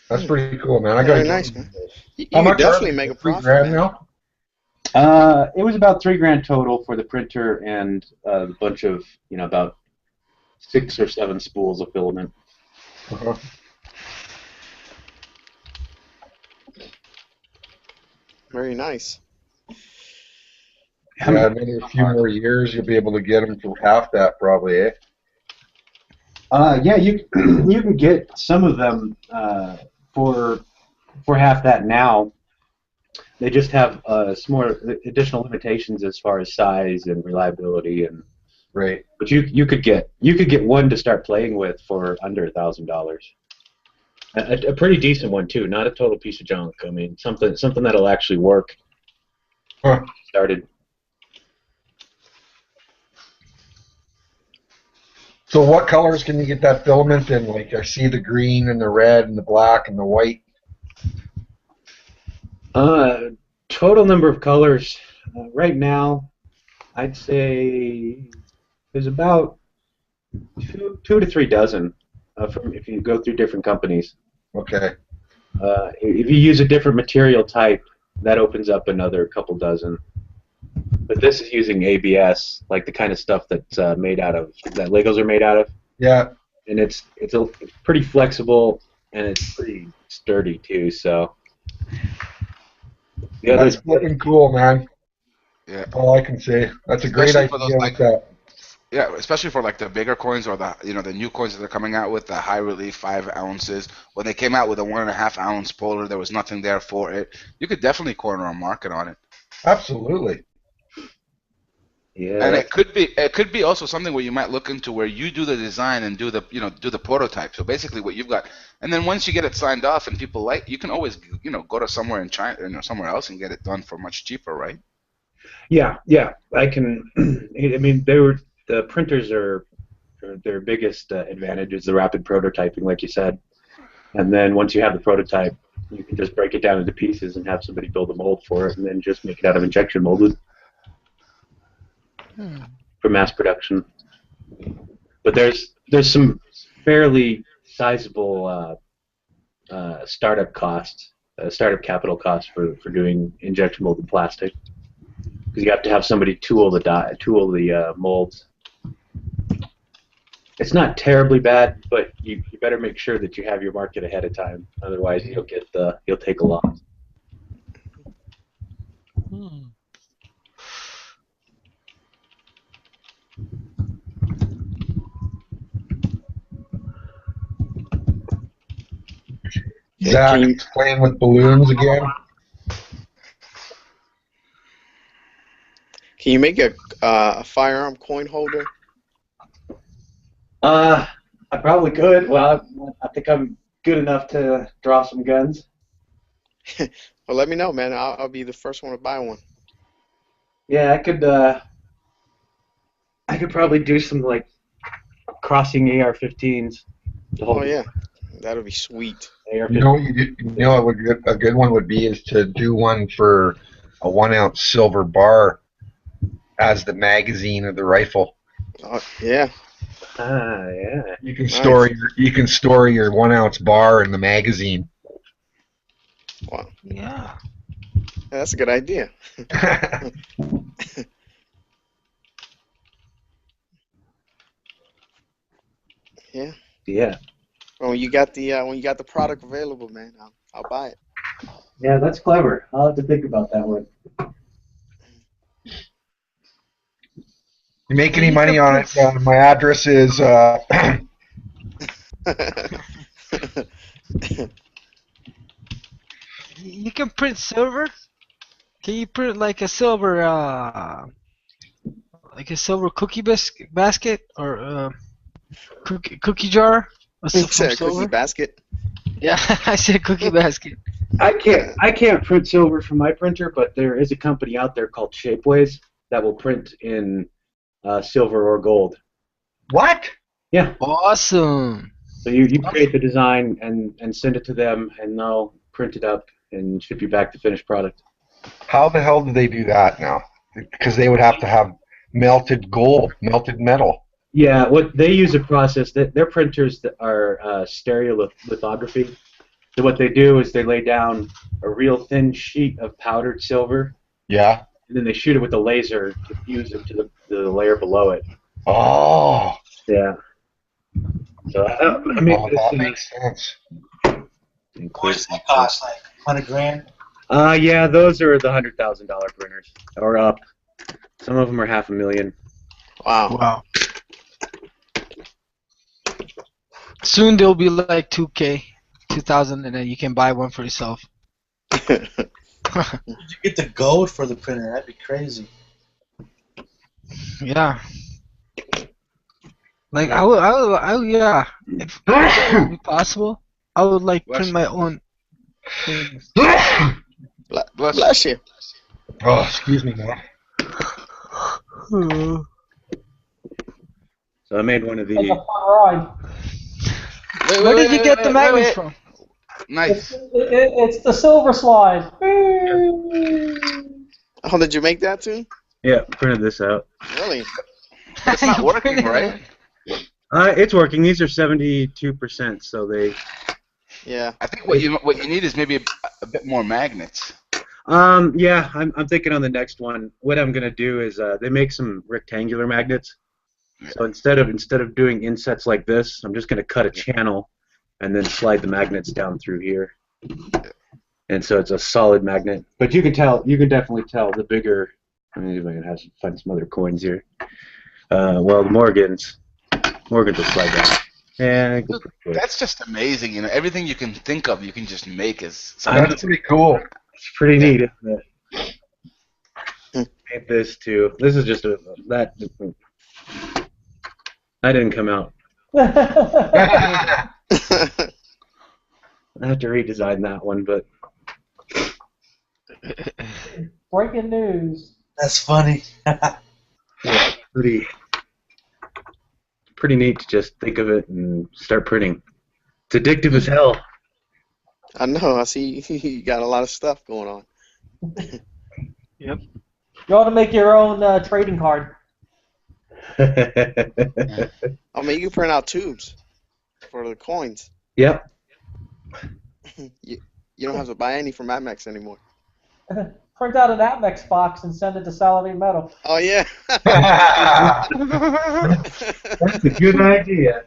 That's pretty cool, man. Very nice, man. You How much definitely make a profit, $3,000 man. now? It was about $3,000 total for the printer and a bunch of about 6 or 7 spools of filament. Very nice. Yeah, maybe a few more years you'll be able to get them for half that, probably, eh? Yeah, you can get some of them for half that now. They just have some more additional limitations as far as size and reliability and. Right. But you could get one to start playing with for under $1,000. A pretty decent one too, not a total piece of junk. I mean, something that'll actually work. Started. So what colors can you get that filament in? Like I see the green and the red and the black and the white. Total number of colors right now, I'd say there's about 2 to 3 dozen. If you go through different companies. Okay. If you use a different material type, that opens up another couple dozen. But this is using ABS, like the kind of stuff that's made out of that Legos are made out of. Yeah. And it's pretty flexible and it's pretty sturdy too. So. That's looking cool, man. Yeah. All I can say. That's a great idea with that. Yeah, especially for like the bigger coins or the new coins that they're coming out with, the high relief 5 ounces. When they came out with a 1.5 ounce polar, there was nothing there for it. You could definitely corner a market on it. Absolutely. Yeah. And it could be also something where you might look into where you do the design and do the prototype. So basically, what you've got, and then once you get it signed off and people like, you can always go to somewhere in China, somewhere else and get it done for much cheaper, right? Yeah. I can. I mean, the printers are their biggest advantage is the rapid prototyping, like you said. And then once you have the prototype, you can just break it down into pieces and have somebody build a mold for it, and then just make it out of injection molded for mass production. But there's some fairly sizable startup costs, startup capital costs for doing injection molded plastic, because you have to have somebody tool the molds. It's not terribly bad, but you better make sure that you have your market ahead of time. Otherwise, you'll take a loss. Zach, playing with balloons again. Can you make a firearm coin holder? I probably could. Well, I think I'm good enough to draw some guns. Well, let me know, man. I'll be the first one to buy one. Yeah, I could probably do some like crossing AR-15s. Oh yeah, that'll be sweet. You know what a good one would be is to do one for a 1 ounce silver bar as the magazine of the rifle. Oh yeah. Yeah. You can store your 1 ounce bar in the magazine. Wow. Yeah. That's a good idea. Yeah. Yeah. Well, when you got the product available, man, I'll buy it. Yeah, that's clever. I'll have to think about that one. You make any money on it? My address is. You can print silver. Can you print like a silver cookie basket or cookie jar? Cookie basket. Yeah, I said cookie basket. I can't print silver from my printer, but there is a company out there called Shapeways that will print in silver or gold. What? Yeah. Awesome. So you create the design and send it to them, and they'll print it up and ship you back the finished product. How the hell do they do that now? Because they would have to have melted gold, melted metal. Yeah, what they use a process that their printers that are stereolithography. So what they do is they lay down a real thin sheet of powdered silver. Yeah. And then they shoot it with a laser to fuse it to the layer below it. Oh. Yeah. So I mean, that makes sense. What's that cost? Like $100,000? Yeah, those are the $100,000 printers or up. Some of them are $500,000. Wow. Soon they'll be like 2K, 2,000, and then you can buy one for yourself. Did you get the gold for the printer? That'd be crazy. Yeah. Like I would, yeah. If it would be possible, I would like print my own things. Bless you. Oh, excuse me, man. So I made one of It's a these. fun ride. Where did you get the magnets from? Nice. It's the silver slide. Oh, did you make that too? Yeah, printed this out. Really? It's not working, right? It's working. These are 72%, so they. Yeah. I think what you need is maybe a bit more magnets. Yeah, I'm thinking on the next one. What I'm gonna do is they make some rectangular magnets. So instead of doing insets like this, I'm just gonna cut a channel and then slide the magnets down through here. And so it's a solid magnet. But you can definitely tell the bigger. I mean, if I can find some other coins here. Well, the Morgans will slide down. Yeah, That's just amazing. You know, everything you can think of, you can just make as. That's pretty cool. It's pretty neat, isn't it? hate this too. This is just that didn't come out. I have to redesign that one, but Breaking news. That's funny. yeah, pretty neat to just think of it and start printing. It's addictive as hell. I know. I see you got a lot of stuff going on. Yep. You ought to make your own trading card. I mean, you can print out tubes for the coins. Yep. You don't have to buy any from Amex anymore. Print out an Amex box and send it to Salivate Metal. Oh, yeah. That's a good idea.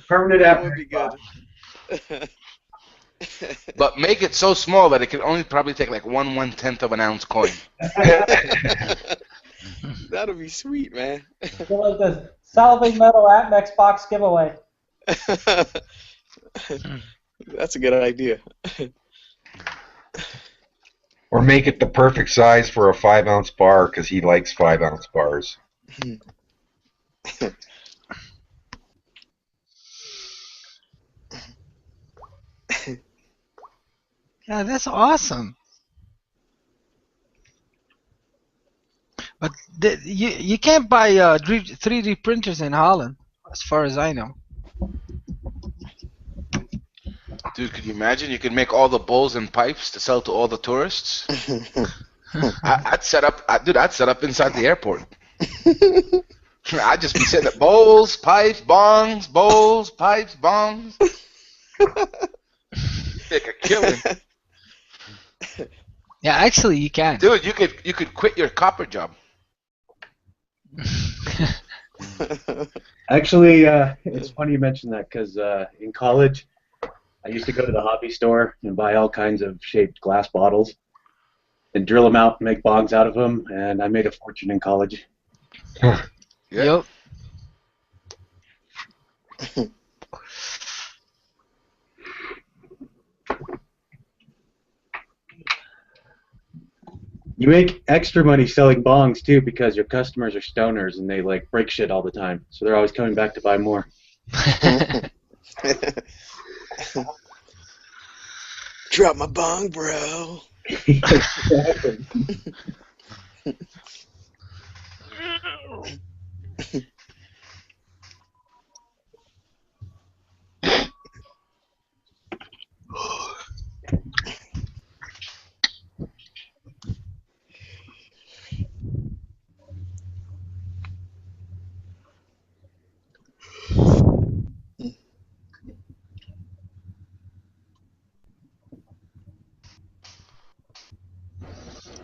Permanent That app. would be good. But make it so small that it can only probably take like 1/1/10 of an ounce coin. That'll be sweet, man. Go like this. Salivate Metal Amex box giveaway. That's a good idea. Or make it the perfect size for a 5-ounce bar because he likes 5-ounce bars. Yeah, that's awesome. But you can't buy 3D printers in Holland, as far as I know. Dude, could you imagine? You could make all the bowls and pipes to sell to all the tourists. I'd set up inside the airport. I'd just be setting up bowls, pipes, bongs, bowls, pipes, bongs. Make a killing. Yeah, actually, you can. Dude, you could quit your copper job. Actually, it's funny you mentioned that because in college, I used to go to the hobby store and buy all kinds of shaped glass bottles and drill them out and make bongs out of them, and I made a fortune in college. Yep. You make extra money selling bongs too because your customers are stoners and they like break shit all the time, so they're always coming back to buy more. Drop my bong, bro.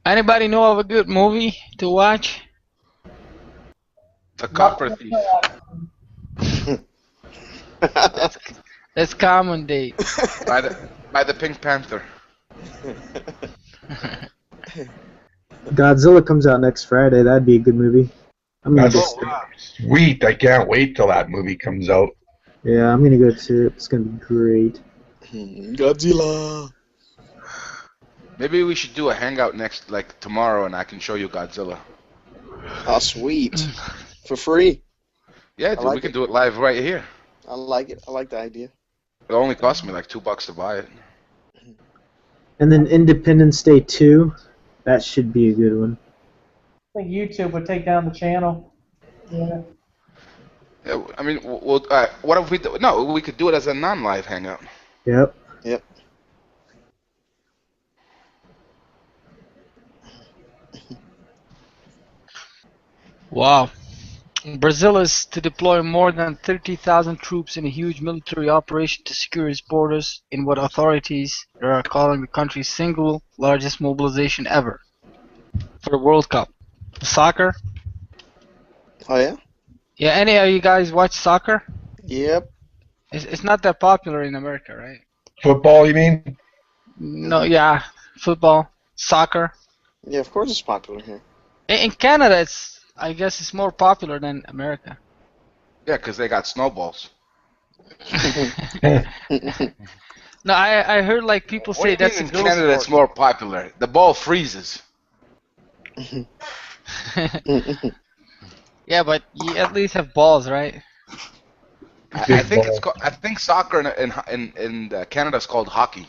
Anybody know of a good movie to watch? The Copper Thief. That's common date. By the Pink Panther. Godzilla comes out next Friday. That'd be a good movie. I'm gonna go. Sweet! I can't wait till that movie comes out. Yeah, I'm gonna go to it. It's gonna be great. Godzilla. Maybe we should do a hangout tomorrow, and I can show you Godzilla. Oh, sweet. For free. Yeah, dude, we can do it live right here. I like it. I like the idea. It only cost me like $2 to buy it. And then Independence Day 2. That should be a good one. I think YouTube would take down the channel. Yeah. Yeah, I mean, what if we do? No, we could do it as a non-live hangout. Yep. Yep. Wow. Brazil is to deploy more than 30,000 troops in a huge military operation to secure its borders in what authorities are calling the country's single largest mobilization ever for the World Cup. Soccer? Oh, yeah? Yeah, any of you guys watch soccer? Yep. It's not that popular in America, right? Football, you mean? No, yeah. Football, soccer. Yeah, of course it's popular here. In Canada, I guess it's more popular than America. Yeah, because they got snowballs. No, I heard like people say that's a in girls' Canada sport. it's more popular. The ball freezes. Yeah, but you at least have balls, right? I think it's called, I think soccer in Canada is called hockey.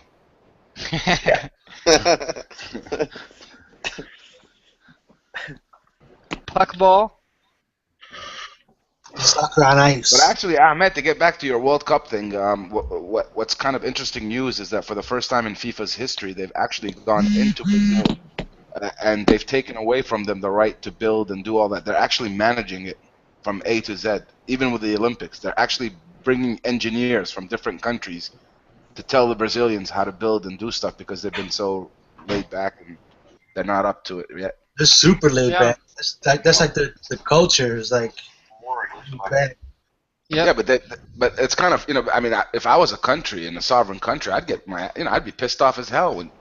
Puck ball. Soccer on ice. But actually, Ahmed, to get back to your World Cup thing, what's kind of interesting news is that for the first time in FIFA's history, they've actually gone into Brazil and they've taken away from them the right to build and do all that. They're actually managing it from A to Z. Even with the Olympics, they're actually bringing engineers from different countries to tell the Brazilians how to build and do stuff because they've been so laid back and they're not up to it yet. They're super laid back. That's like the culture is like. Back. Yeah, but it's kind of, I mean, if I was a country in a sovereign country, I'd get I'd be pissed off as hell when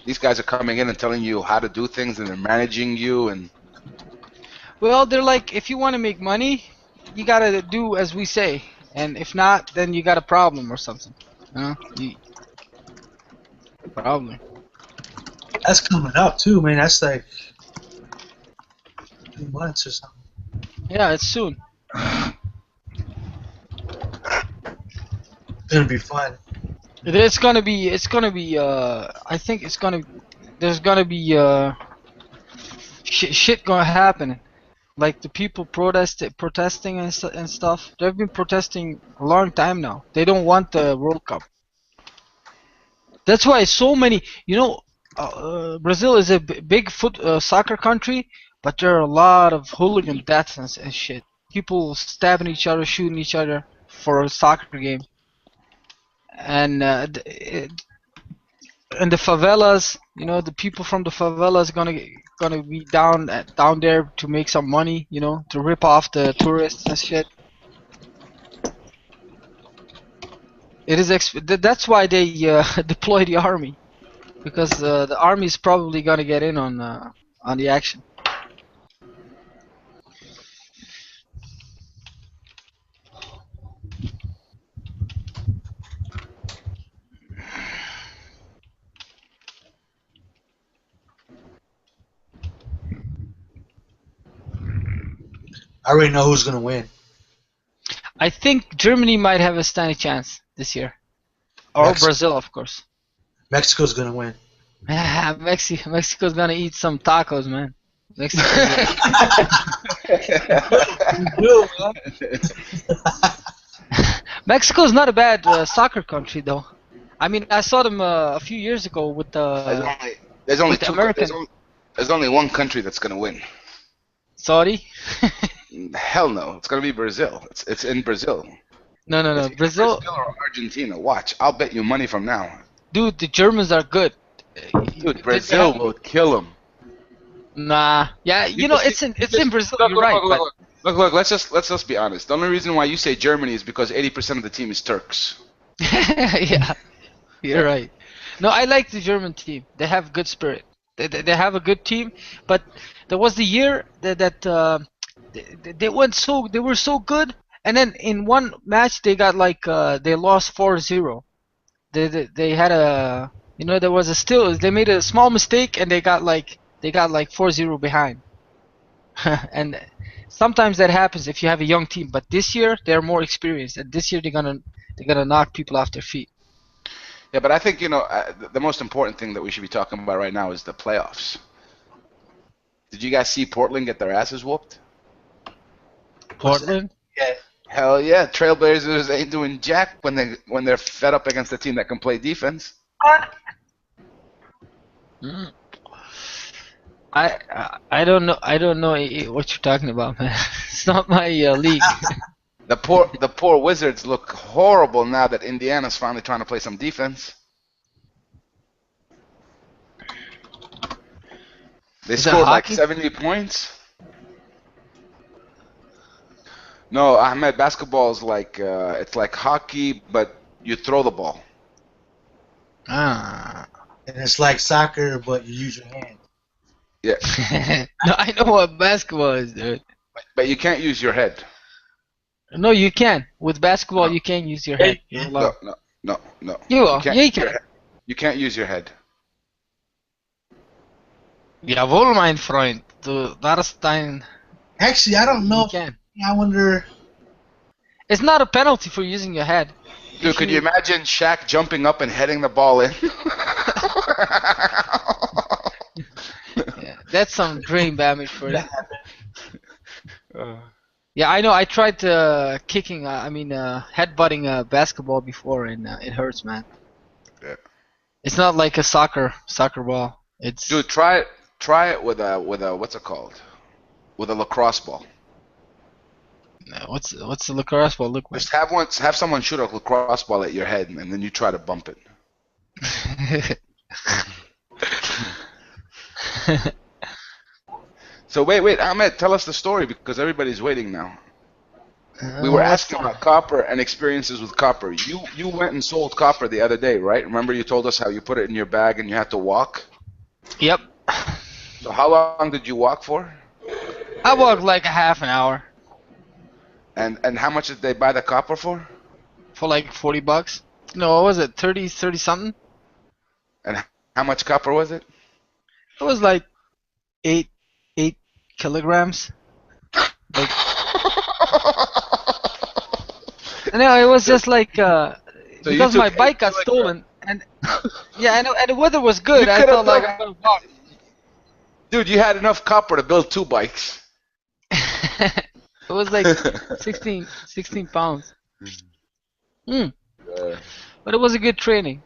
these guys are coming in and telling you how to do things and they're managing you and. Well, they're like, if you want to make money, you gotta do as we say, and if not, then you got a problem or something. Problem. That's coming up too, man. That's like 2 months or something. Yeah, it's soon. It's gonna be fun. It's gonna be. I think it's gonna. There's gonna be shit gonna happen. Like the people protesting and stuff. They've been protesting a long time now. They don't want the World Cup. That's why so many. Brazil is a big soccer country, but there are a lot of hooligan deaths and shit. People stabbing each other, shooting each other for a soccer game. And in the favelas, the people from the favelas gonna be down there to make some money, to rip off the tourists and shit. It is that's why they deploy the army, because the army is probably gonna get in on the action. I already know who's gonna win. I think Germany might have a standing chance this year, or Brazil, of course. Mexico's gonna win. Mexico's gonna eat some tacos, man. Mexico's not a bad soccer country, though. I mean, I saw them a few years ago with the. There's only one country that's gonna win. Saudi? Hell no! It's gonna be Brazil. It's in Brazil. No. Brazil or Argentina. Watch, I'll bet you money from now. Dude, the Germans are good. Dude, Brazil will kill them. Nah, yeah, it's in Brazil. You're right. Look. Let's just be honest. The only reason why you say Germany is because 80% of the team is Turks. Yeah, you're right. No, I like the German team. They have good spirit. They have a good team, but there was the year that they were so good, and then in one match they got they lost 4-0. They had there was they made a small mistake and they got 4-0 behind. And sometimes that happens if you have a young team, but this year they're more experienced, and this year they're gonna knock people off their feet. Yeah, but I think the most important thing that we should be talking about right now is the playoffs. Did you guys see Portland get their asses whooped? Portland? Yeah. Hell yeah! Trailblazers ain't doing jack when they're fed up against a team that can play defense. I don't know what you're talking about, man. It's not my league. The poor Wizards look horrible now that Indiana's finally trying to play some defense. They scored like 70 points. No, Ahmed, basketball is it's like hockey, but you throw the ball. And it's like soccer, but you use your hand. Yeah. No, I know what basketball is, dude. But you can't use your head. No, you can. With basketball, you can't use your head. No. You can. You can't use your head. Jawohl, mein Freund. Du darfst dein... Actually, I don't know. You can. I wonder. It's not a penalty for using your head. Dude, If could you imagine Shaq jumping up and heading the ball in? Yeah, that's some brain damage for you. Yeah, I know. I tried kicking, headbutting a basketball before, and it hurts, man. Yeah. It's not like a soccer ball. It's Dude, try it with a what's it called? With a lacrosse ball. what's the lacrosse ball look like? Just have someone shoot a lacrosse ball at your head, and then you try to bump it. So wait, Ahmed, tell us the story because everybody's waiting now. We were asking about copper and experiences with copper. You went and sold copper the other day, right? Remember you told us how you put it in your bag and you had to walk? Yep. So how long did you walk for? I walked like a half an hour. And how much did they buy the copper for? For like $40. No, what was it? 30 something? And how much copper was it? It was like 8 kilograms. Like no, it was just like because my bike got stolen and yeah, and the weather was good. I felt like I'm gonna walk. Dude, you had enough copper to build 2 bikes. It was like 16 pounds. But it was a good training.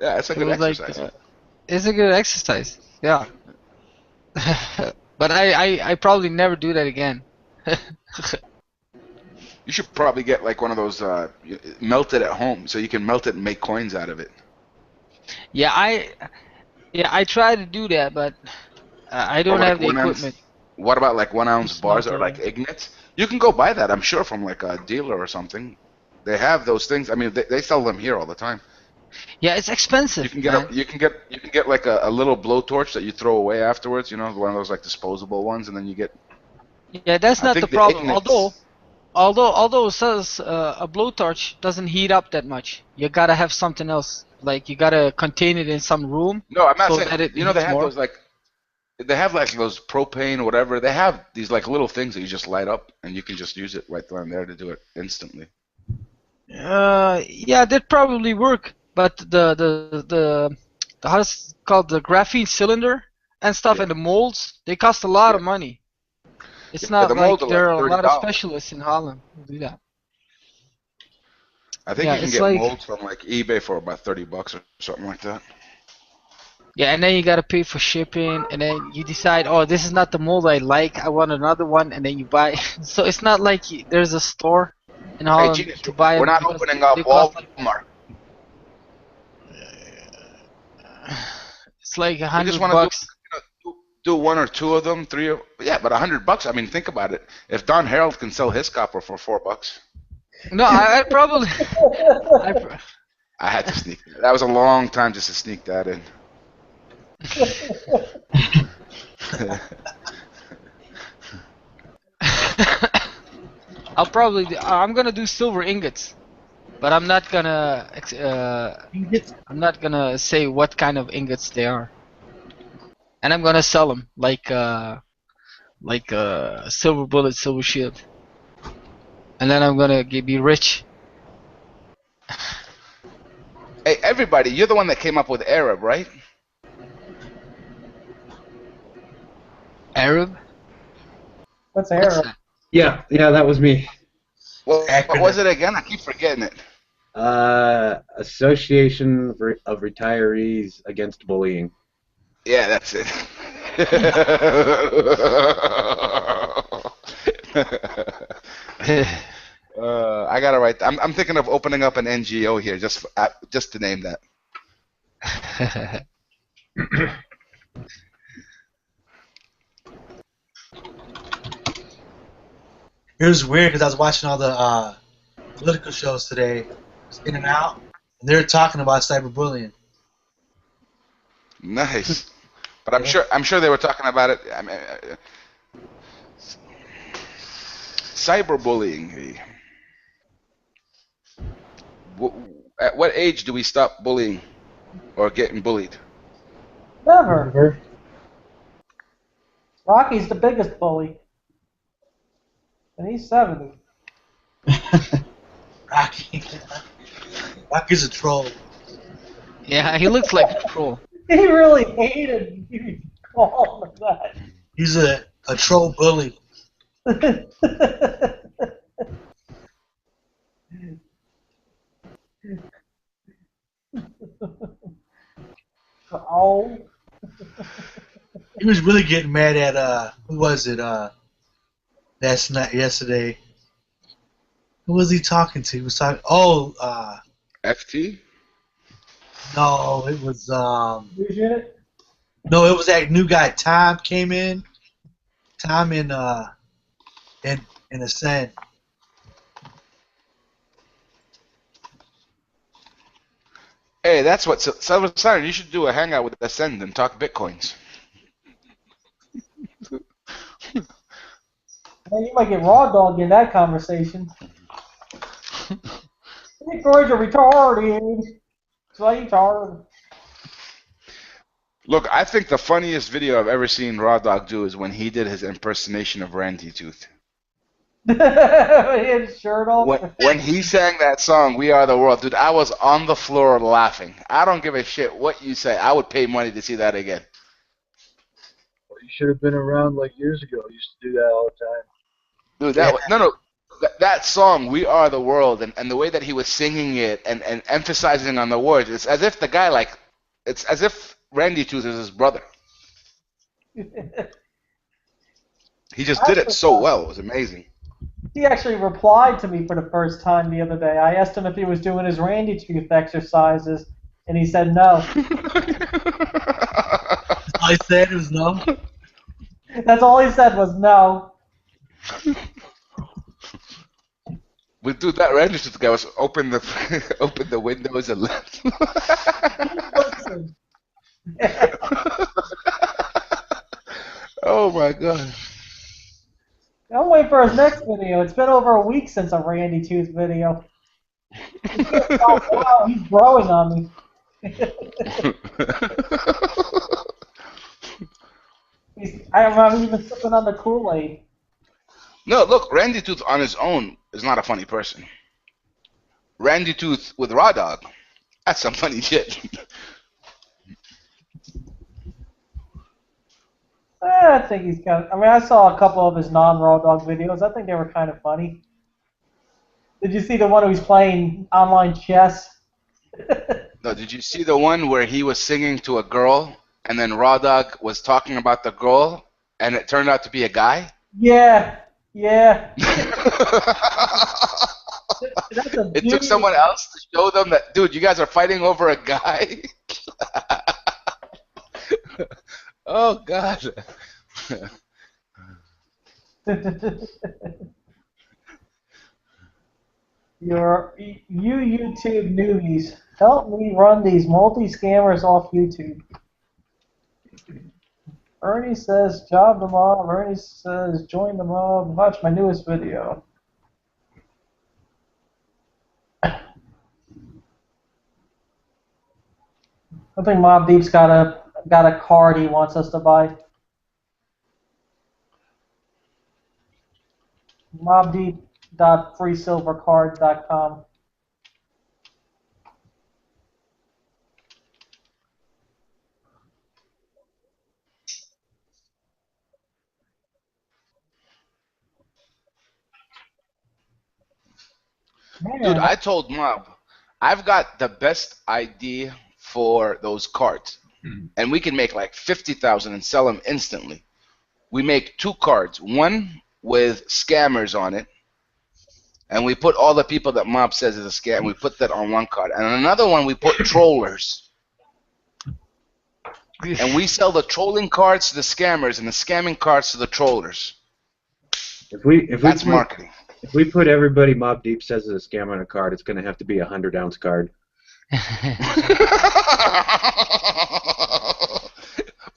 Yeah, it's a good exercise. It's a good exercise. Yeah. But I probably never do that again. You should probably get like one of those melted at home, so you can melt it and make coins out of it. Yeah, I try to do that, but I don't have the equipment. What about like 1 ounce bars or like ignits? You can go buy that, I'm sure, from like a dealer or something. They have those things. I mean, they sell them here all the time. Yeah, it's expensive. You can get like a little blowtorch that you throw away afterwards. You know, one of those like disposable ones, and then you get. Yeah, that's not the problem. Although it says a blowtorch doesn't heat up that much. You gotta have something else. Like you gotta contain it in some room. No, I'm not so saying. That it You know, they heats have more. those like. They have like those propane or whatever. They have these like little things that you just light up, and you can just use it right there and there to do it instantly. Yeah, that probably work. But the how's it called, the graphene cylinder and stuff, and the molds, they cost a lot of money. It's not the like molds are there are like a lot of $30. specialists in Holland who do that. I think Yeah, you can it's get like- molds from like eBay for about $30 or something like that. Yeah, and then you gotta pay for shipping, and then you decide, oh, this is not the mold I like. I want another one, and then you buy. So it's not like there's a store in Holland Genius, to buy. we're them not because opening up they cost like- Walmart. It's like We just $100 want bucks. to do 1 or 2 of them, 3. Yeah, but $100. I mean, think about it. If Don Harold can sell his copper for $4, No, I probably. I had to sneak that. That was a long time just to sneak that in. I'm gonna do silver ingots, but I'm not gonna I'm not gonna say what kind of ingots they are, and I'm gonna sell them like silver bullet, silver shield, and then I'm gonna be rich. Hey, everybody, you're the one that came up with Arab, right? Arab? What's Arab? Yeah, that was me. Well, what was it again? I keep forgetting it. Association of Retirees Against Bullying. Yeah, that's it. I gotta write. I'm thinking of opening up an NGO here, just to name that. It was weird because I was watching all the political shows today, in and out, and they were talking about cyberbullying. Nice, but I'm sure they were talking about it. I mean, cyberbullying. At what age do we stop bullying or getting bullied? Never. Rocky's the biggest bully. And he's 70. Rocky's a troll. Yeah, he looks like a troll. He really hated you calling him that. He's a troll bully. Oh. He was really getting mad at who was it? That's not yesterday. Who was he talking to? He was talking. FT. No, it was News unit? No, it was that new guy. Tom came in. Tom in Ascend. Hey, that's what Silver Siren. You should do a hangout with Ascend and talk bitcoins. Man, you might get raw dog in that conversation. Bitcoins are retarded. So retarded. Look, I think the funniest video I've ever seen Raw Dog do is when he did his impersonation of Randy Tooth. He had his shirt off. When he sang that song, "We Are the World," dude, I was on the floor laughing. I don't give a shit what you say. I would pay money to see that again. Well, you should have been around like years ago. You used to do that all the time. Dude, that song, "We Are the World," and the way that he was singing it and emphasizing on the words, it's as if the guy, it's as if Randy Tooth is his brother. He just did it so well. It was amazing. He actually replied to me for the first time the other day. I asked him if he was doing his Randy Tooth exercises, and he said no. All he said was no. That's all he said was no. But dude, that Randy Tooth guy was open the windows and left. Oh my god. I'm waiting for his next video. It's been over a week since a Randy Tooth video. Oh, wow, he's growing on me. I'm even sipping on the Kool-Aid. No, look, Randy Tooth on his own is not a funny person. Randy Tooth with Raw Dog, that's some funny shit. I think he's kind of... I mean, I saw a couple of his non-Raw Dog videos. I think they were kind of funny. Did you see the one where he's playing online chess? No, did you see the one where he was singing to a girl, and then Raw Dog was talking about the girl, and it turned out to be a guy? Yeah. It took someone else to show them that, dude, you guys are fighting over a guy? Oh, God. You YouTube newbies, help me run these multi-scammers off YouTube. Ernie says, job the mob. Ernie says, join the mob. Watch my newest video. I think Mob Deep's got a card he wants us to buy. mobdeep.freesilvercard.com. Dude, I told Mob, I've got the best idea for those cards. And we can make like 50,000 and sell them instantly. We make 2 cards. One with scammers on it. And we put all the people that Mob says is a scam. We put that on one card. And another one we put trollers. And we sell the trolling cards to the scammers and the scamming cards to the trollers. That's marketing. If we put everybody Mob Deep says is a scam on a card, it's going to have to be a 100-ounce card.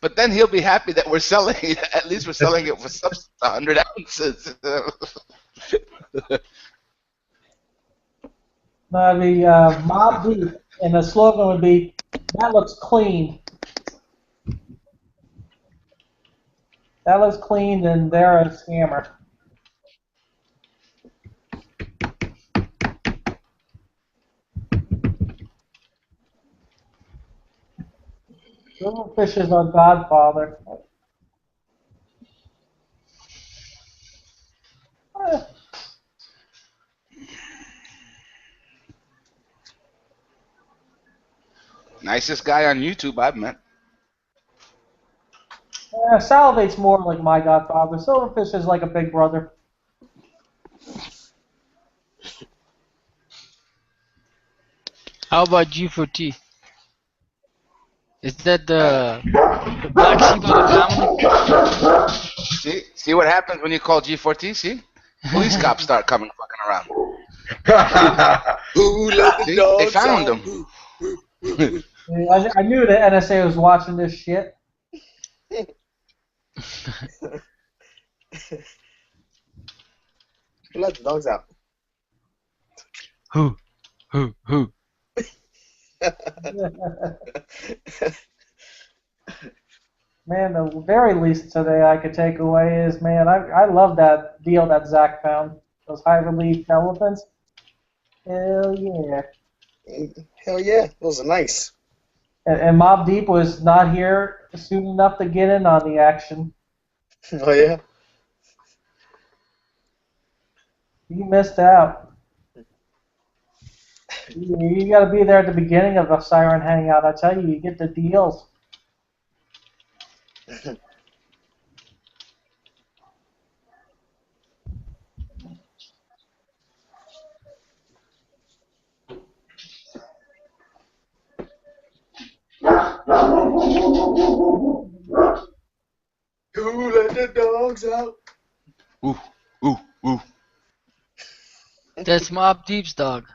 But then he'll be happy that we're selling it. At least we're selling it for 100 ounces. That'd be Mob Deep, and the slogan would be, that looks clean. That looks clean, and they're a scammer. Silverfish is our godfather. Nicest guy on YouTube I've met. Salivate's more like my godfather. Silverfish is like a big brother. How about G4T? Is that the black sheep of the family? See what happens when you call G4T? See? Police cops start coming fucking around. Who let the See? dogs They found out? him. I knew the NSA was watching this shit. Who let the dogs out? Who? Man, the very least today I could take away is, man, I love that deal that Zach found. Those high relief elephants. Hell yeah. Hell yeah, those are nice. And Mob Deep was not here soon enough to get in on the action. Oh yeah? You missed out. You got to be there at the beginning of a Siren Hangout. I tell you, you get the deals. Who let the dogs out? Ooh. That's Mob Deep's dog.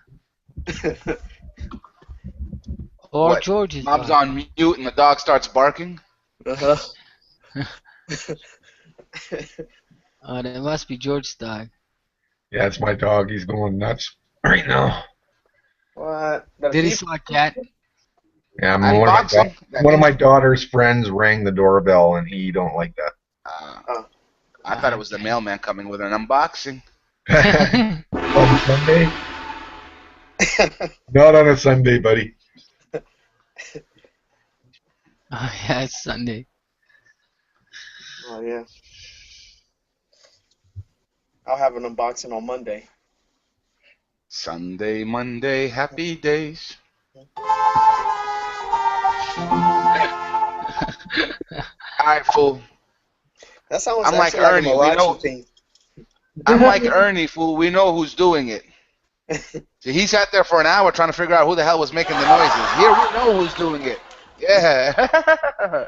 Or What? George's Mob's dog. on mute and the dog starts barking? Uh-huh. Oh, that must be George's dog. Yeah, it's my dog. He's going nuts right now. What? Did he saw a cat? Yeah, Unboxing. one of my daughter's friends rang the doorbell, and he don't like that. I thought it was the mailman coming with an unboxing. On Sunday? Not on a Sunday, buddy. Oh yeah, it's Sunday. Oh yeah. I'll have an unboxing on Monday. Sunday, Monday, happy days. Alright, fool. That sounds I'm like actually like Ernie. a We Malachi know. thing. I'm like Ernie, fool. We know who's doing it. See, he sat there for an hour trying to figure out who the hell was making the noises. Here we know who's doing it. Yeah.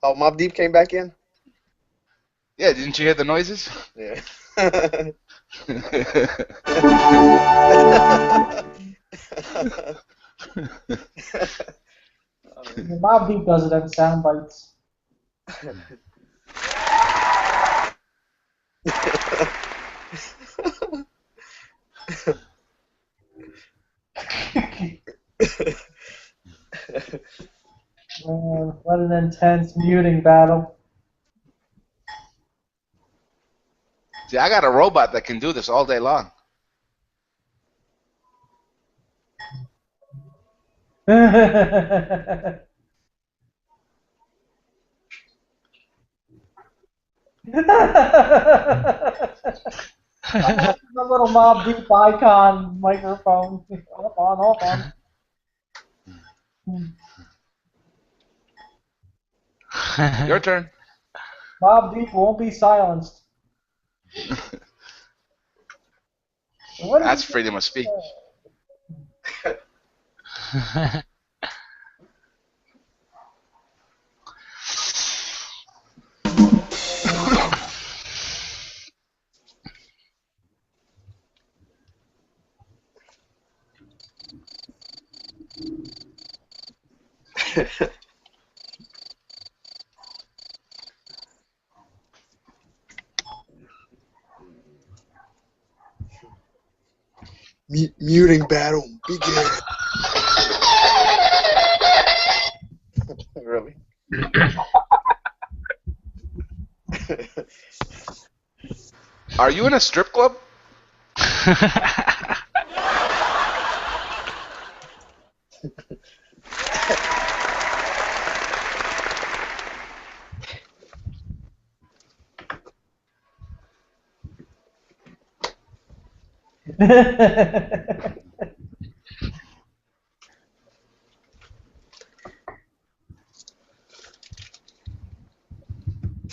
Oh, Mob Deep came back in? Yeah, didn't you hear the noises? Yeah. Mob Deep does it in sound bites. Man, what an intense muting battle. See, I got a robot that can do this all day long. The little Mob Deep icon microphone. Hold on. Your turn. Mob Deep won't be silenced. That's freedom of speech. Muting battle begin. Really? Are you in a strip club?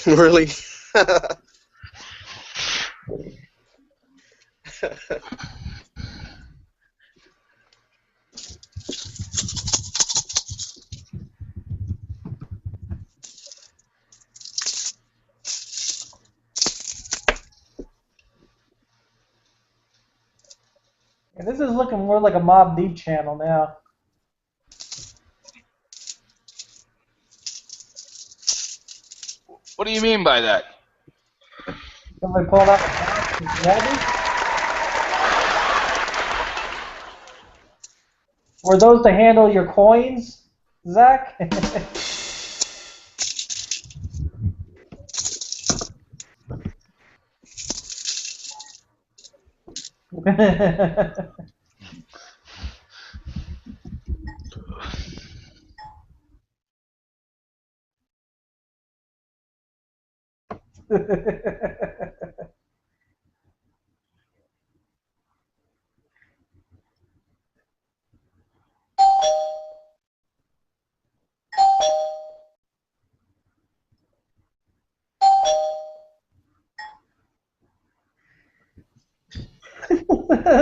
Really? And this is looking more like a Mob Deep channel now. What do you mean by that? Somebody pulled out the ready? Were those to handle your coins, Zach?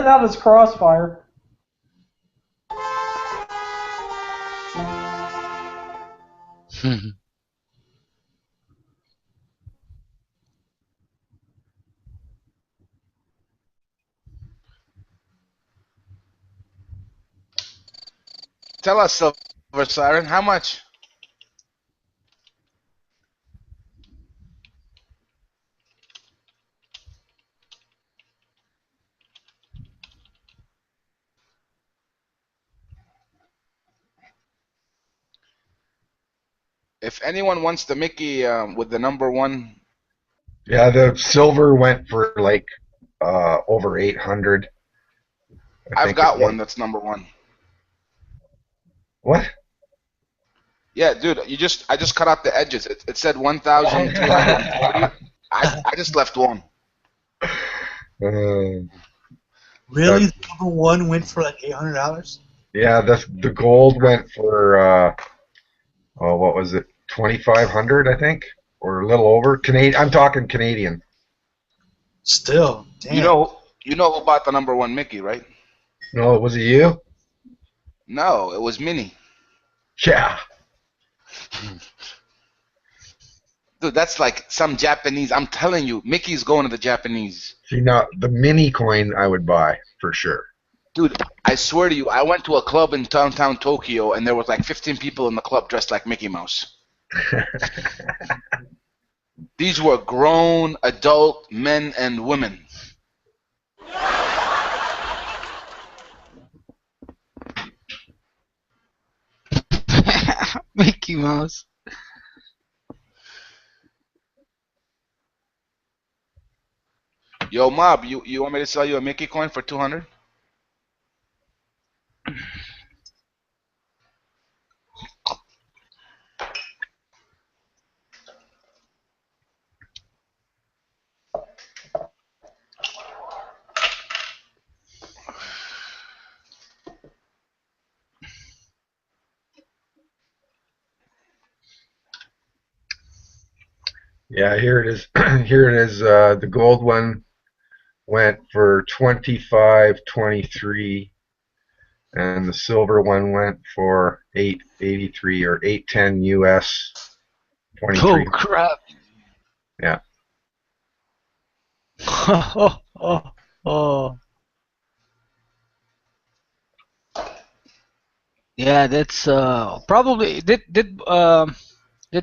That was Crossfire. Tell us, Silver Siren, how much? If anyone wants the Mickey with the number one, Yeah, the silver went for like over 800. I've got one that's number one. What? Yeah, dude, I just cut out the edges. It said 1,340. I just left one. Really? The number one went for like $800? Yeah, the gold went for what was it? 2,500, I think, or a little over. Canadian. I'm talking Canadian. Still, damn. You know who bought the number one Mickey, right? No, was it you? No, it was Minnie. Yeah. Dude, that's like some Japanese. I'm telling you, Mickey's going to the Japanese. See, now the mini coin I would buy for sure. Dude, I swear to you, I went to a club in downtown Tokyo, and there was like 15 people in the club dressed like Mickey Mouse. These were grown, adult men and women. Mickey Mouse. Yo, Mob, you want me to sell you a Mickey coin for 200? Yeah, here it is. Here it is. The gold one went for 25.23, and the silver one went for 8.83 or 8.10 US. 23. Oh crap! Yeah. Oh. Yeah, that's probably did the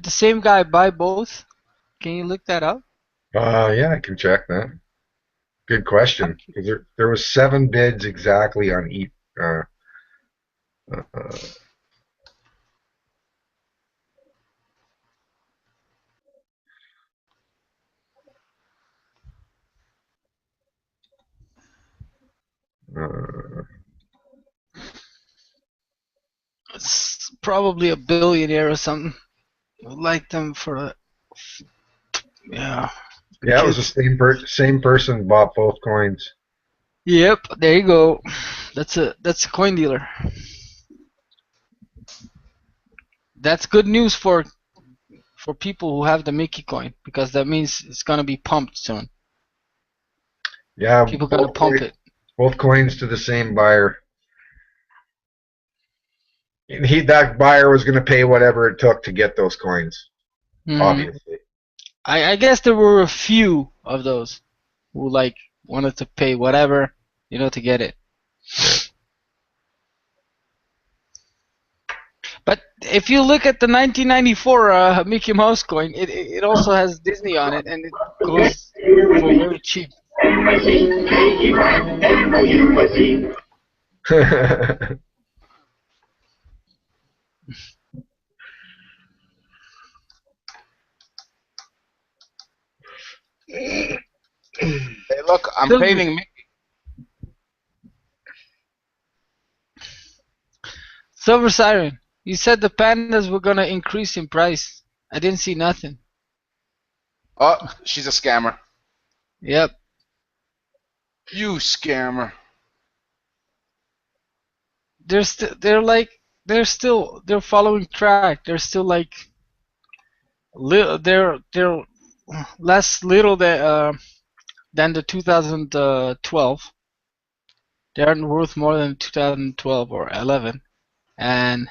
same guy buy both? Can you look that up? Yeah, I can check that. Good question. 'Cause there was 7 bids exactly on each. It's probably a billionaire or something. Would like them for a. Yeah. Yeah, it was the same person bought both coins. Yep, there you go. That's a coin dealer. That's good news for people who have the Mickey coin, because that means it's gonna be pumped soon. Yeah, People gonna pump it. Both coins to the same buyer. That buyer was going to pay whatever it took to get those coins. Obviously. I guess there were a few of those who like wanted to pay whatever, to get it. But if you look at the 1994 Mickey Mouse coin, it also has Disney on it, and it goes for very cheap. Hey, look, I'm painting Mickey. Silver Siren, you said the pandas were gonna increase in price. I didn't see nothing. Oh, she's a scammer. Yep. You scammer. They're following track. They're still like they're less little than the 2012. They aren't worth more than 2012 or 11. And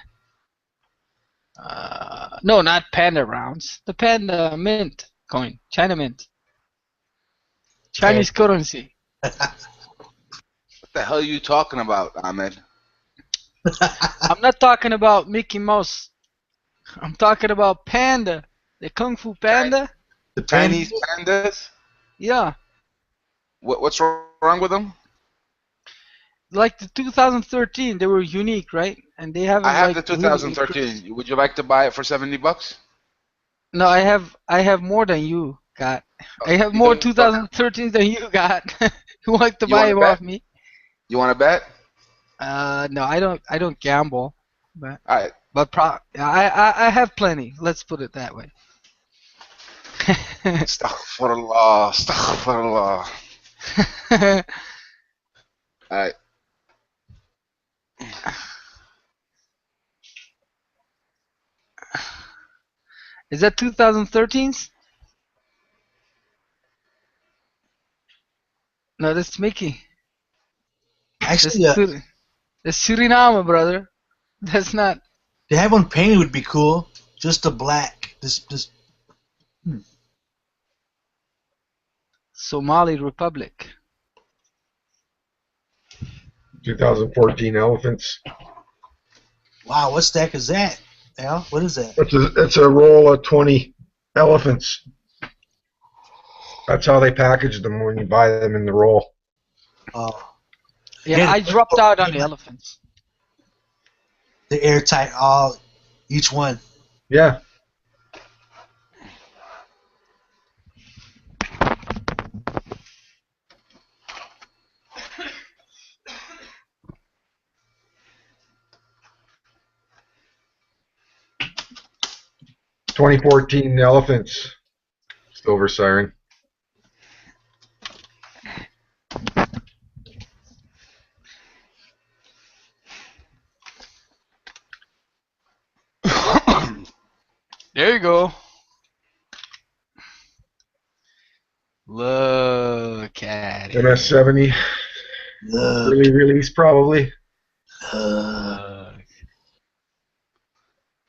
no, not Panda rounds. The Panda Mint coin, China Mint, Chinese currency. What the hell are you talking about, Ahmed? I'm not talking about Mickey Mouse. I'm talking about Panda, the Kung Fu Panda. The Chinese pandas? Yeah. What's wrong with them? Like the 2013, they were unique, right? And they haven't. I have like, the 2013. Really Would you like to buy it for $70? No, I have more than you got. I have more 2013 than you got. You want to buy them off me? You want to bet? No, I don't gamble. But all right. But I have plenty. Let's put it that way. Astaghfirullah, astaghfirullah. All right. Is that 2013s? No, that's Mickey. Actually, that's Suriname, brother. That's not. They have one painted would be cool. Just the black. This. Somali Republic. 2014 elephants. Wow, what stack is that? Al, what is that? It's a roll of 20 elephants. That's how they package them when you buy them in the roll. Oh. Yeah, I dropped out on the elephants. The airtight, each one. Yeah. (2014) elephants. Silver Siren. There you go. Look at it. MS-70. Early release, probably.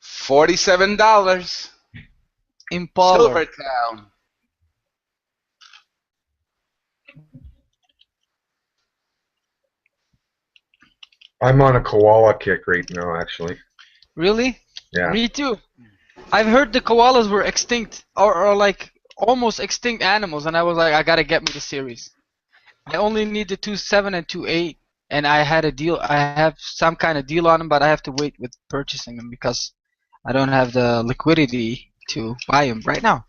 $47. Impala. Silvertown. I'm on a koala kick right now, actually. Really? Yeah. Me too. I've heard the koalas were extinct or like almost extinct animals, and I was like, I gotta get me the series. I only need the 2.7 and 2.8, and I had a deal. I have some kind of deal on them, but I have to wait with purchasing them because I don't have the liquidity to buy them right now.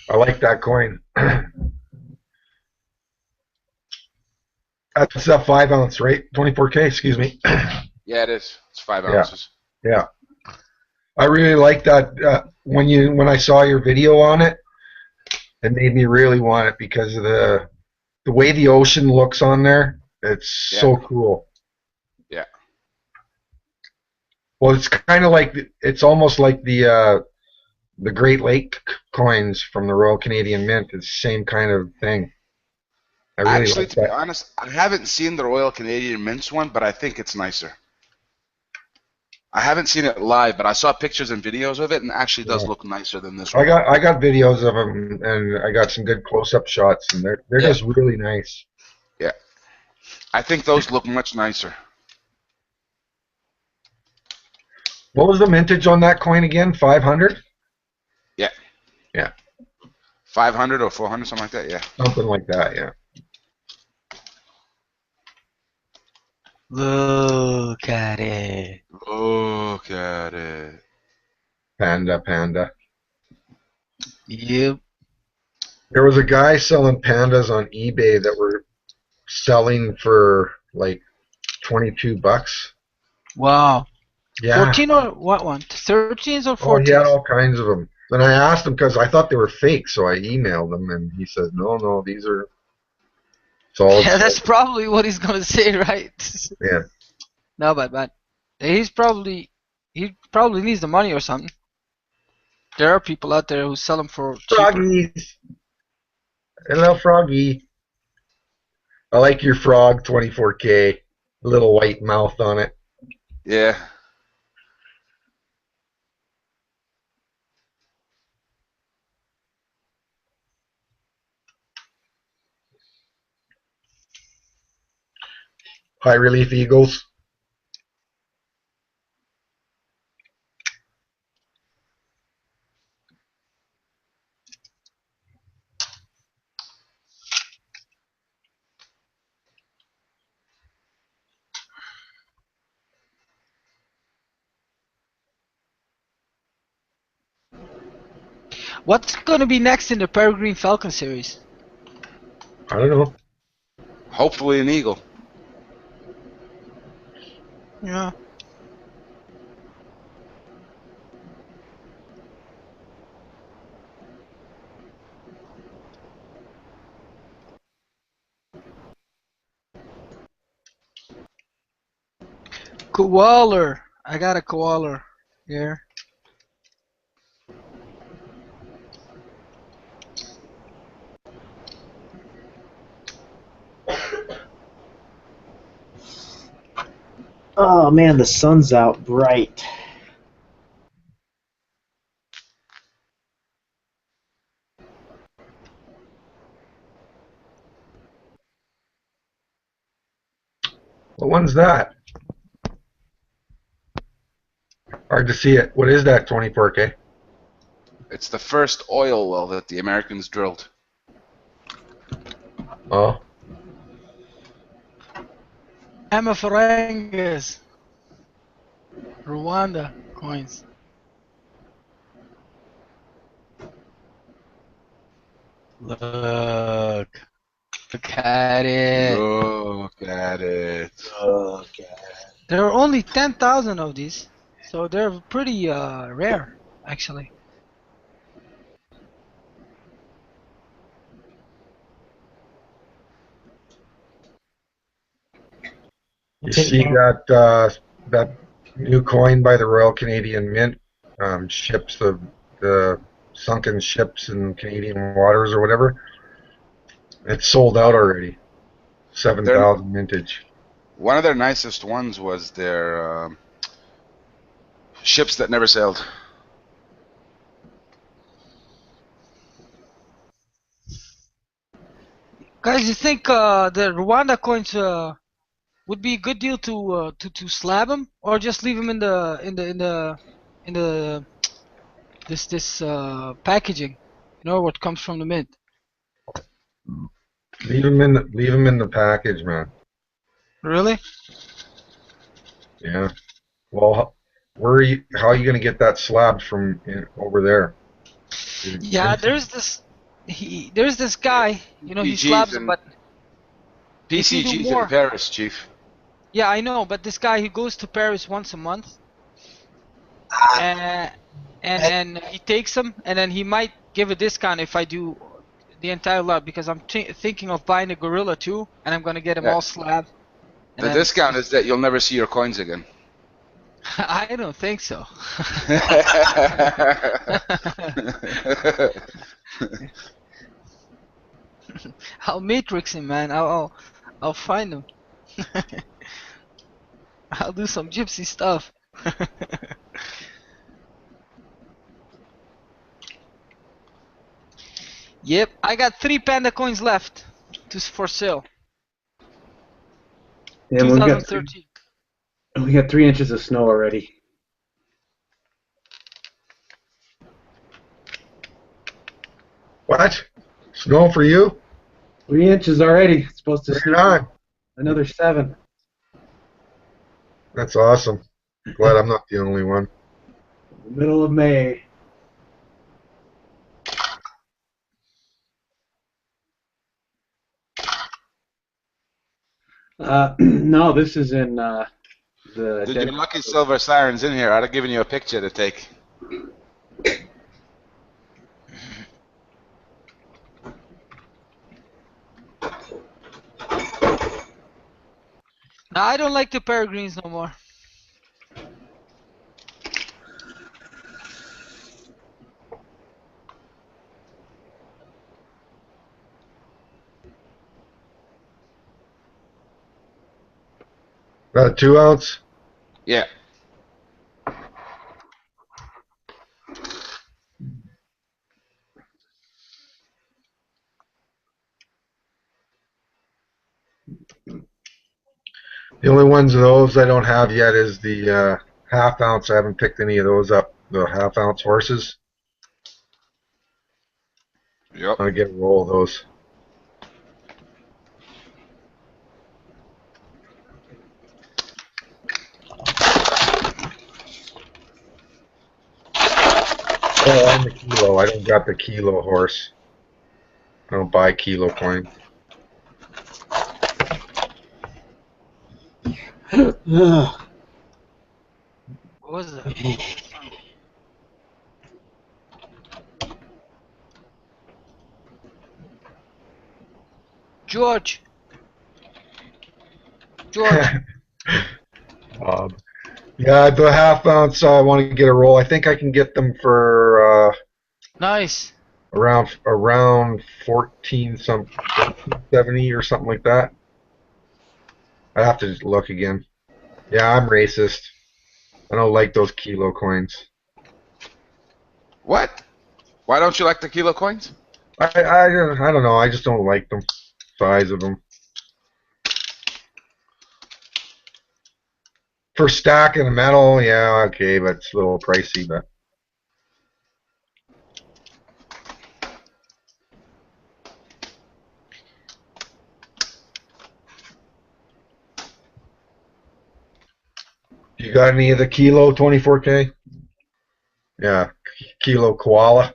I like that coin. That's a 5 ounce, right? 24K, excuse me. Yeah, it is. It's 5 Yeah. ounces. Yeah. I really like that. When I saw your video on it, it made me really want it because of the way the ocean looks on there. It's so cool. Yeah. Well, it's kind of like it's almost like the Great Lake coins from the Royal Canadian Mint. It's the same kind of thing. I really Actually, like to be that. honest, I haven't seen the Royal Canadian Mints one, but I think it's nicer. I haven't seen it live, but I saw pictures and videos of it, and it actually does look nicer than this one. I got videos of them, and I got some good close up shots, and they're just really nice. Yeah. I think those look much nicer. What was the mintage on that coin again? 500? Yeah. Yeah. 500 or 400, something like that. Yeah. Something like that. Yeah. Look at it. Look at it. Panda. Yep. There was a guy selling pandas on eBay that were selling for like $22. Wow. Yeah. 14 or what one? 13s or 14s? Oh, he had all kinds of them. And I asked him because I thought they were fake, so I emailed him, and he says, no, these are solid. Yeah, that's probably what he's gonna say, right? Yeah. No, but he probably needs the money or something. There are people out there who sell them for cheaper. Froggies. Hello, Froggy. I like your frog, 24K. Little white mouth on it. Yeah. High relief eagles. What's gonna be next in the Peregrine Falcon series? I don't know. Hopefully an eagle. Yeah. Koaler. I got a koaler here. Oh man, the sun's out bright. What one's that? Hard to see it. What is that, 24K? It's the first oil well that the Americans drilled. Oh. Amafarangas. Rwanda coins. Look at it. Look at it. Look at it. There are only 10,000 of these, so they're pretty rare, actually. You see that new coin by the Royal Canadian Mint, ships the sunken ships in Canadian waters or whatever. It's sold out already. 7,000 mintage. One of their nicest ones was their ships that never sailed. Guys, you think the Rwanda coins would be a good deal to slab them, or just leave them in the in the this packaging. You know what comes from the mint. Leave them in the package, man. Really? Yeah. Well, where are you? How are you gonna get that slab from over there? Yeah, there's this guy. You know, he slabs them, and but if you do PCG's in more, Paris, Chief. yeah, I know. But this guy, he goes to Paris once a month, and and he takes them, and then he might give a discount if I do the entire lot because I'm thinking of buying a gorilla too, and I'm gonna get them Yeah. all slabbed. And The then discount is that you'll never see your coins again. I don't think so. I'll matrix him, man. I'll find him. I'll do some gypsy stuff. Yep, I got 3 panda coins left for sale. Yeah, we got 3 inches of snow already. What? Snow for you? 3 inches already. It's supposed to Bring it on. another 7. That's awesome. Glad I'm not the only one. Middle of May. No, this is in the. Dude, your lucky silver siren's in here. I'd have given you a picture to take. Nah, I don't like the peregrines no more. Got a 2-ounce? Yeah. The only ones of those I don't have yet is the half-ounce. I haven't picked any of those up. The half-ounce horses. Yep. I'll get a roll of those. Oh, I'm the kilo. I don't got the kilo horse. I don't buy kilo coins. What was that? George. Yeah, the half-ounce. I want to get a roll. I think I can get them for Nice. around 1470 or something like that. I have to just look again. Yeah, I'm racist. I don't like those kilo coins. What? Why don't you like the kilo coins? I don't know. I just don't like them. Size of them. For stacking metal, yeah, okay, but it's a little pricey. But you got any of the kilo 24K? Yeah, kilo koala.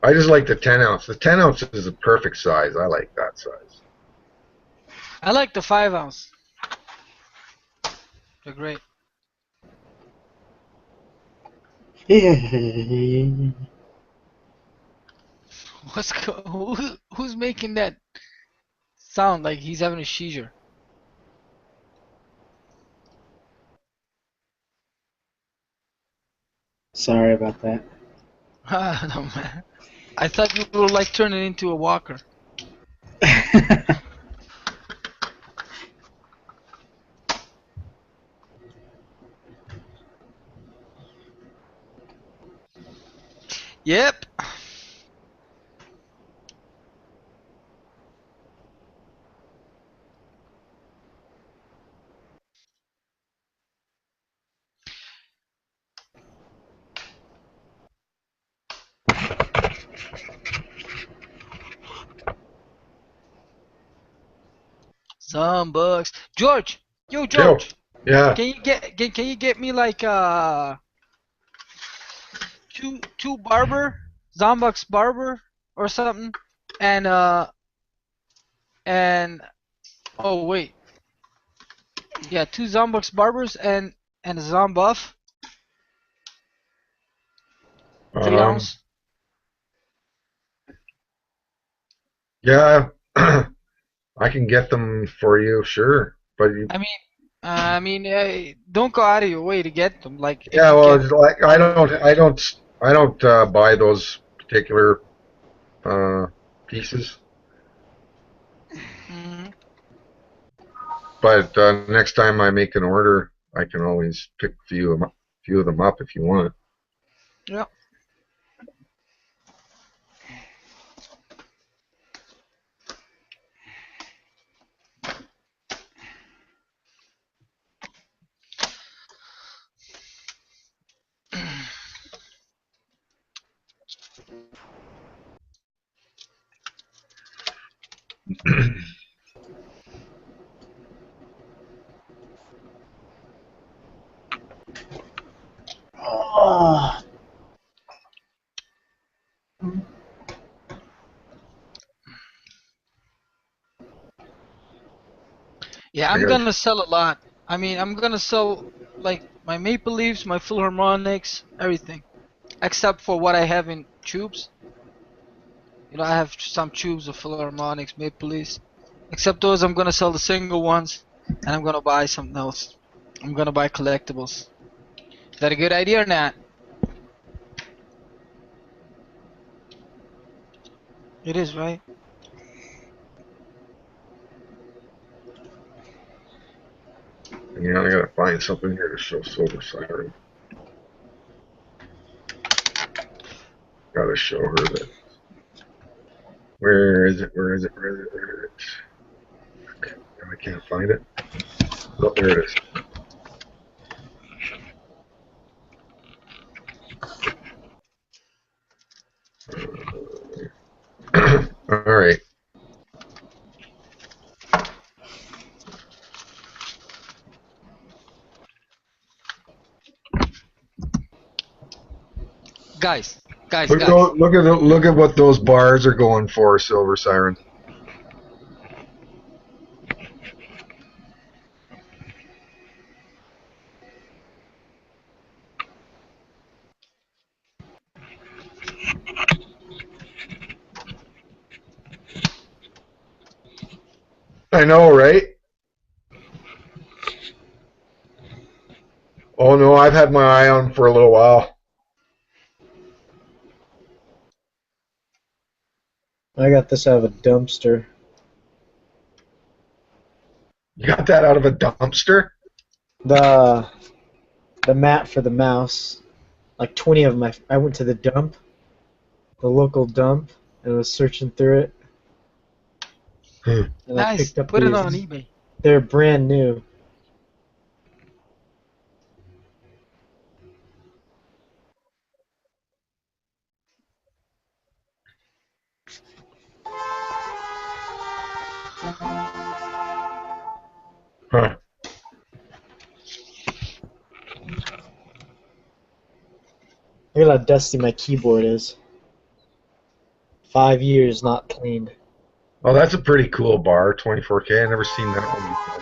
I just like the 10-ounce. The 10-ounce is a perfect size. I like that size. I like the 5-ounce. They're great. Who's making that sound like he's having a seizure? Sorry about that. No, man. I thought you were like turning into a walker. Yep. Some bucks. George, yo Yo. George, Yeah. can you get me like two barber, Zombucks barber or something, and oh wait, yeah, two Zombucks barbers and a Zombuff, 3 ounce. Yeah. I can get them for you, sure. But you, I mean, don't go out of your way to get them. Like if yeah, you well, can. it's like I don't buy those particular pieces. Mhm. But next time I make an order, I can always pick few of them up if you want. Yeah. Oh. Yeah, I I'm got gonna sell a lot. I mean, I'm gonna sell like my Maple Leafs, my Philharmonics, everything, except for what I have in tubes. You know, I have some tubes of Philharmonics, Maple Leafs. Except those, I'm gonna sell the single ones, and I'm gonna buy something else. I'm gonna buy collectibles. Is that a good idea or not? It is, right? Yeah, I gotta find something here to show Silver Siren. Gotta show her that. Where is it? Where is it? Where is it? Where is it? I can't find it. Oh, there it is. All right. Guys, guys, Look at guys. look at what those bars are going for, Silver Siren. I know, right? Oh no, I've had my eye on for a little while. I got this out of a dumpster. You got that out of a dumpster? The mat for the mouse. Like 20 of them. I went to the dump, the local dump, and was searching through it. And I Nice. picked up Put it these. on eBay. They're brand new. Huh. Look at how dusty my keyboard is. 5 years not cleaned. Oh, that's a pretty cool bar, 24K. I never seen that one before.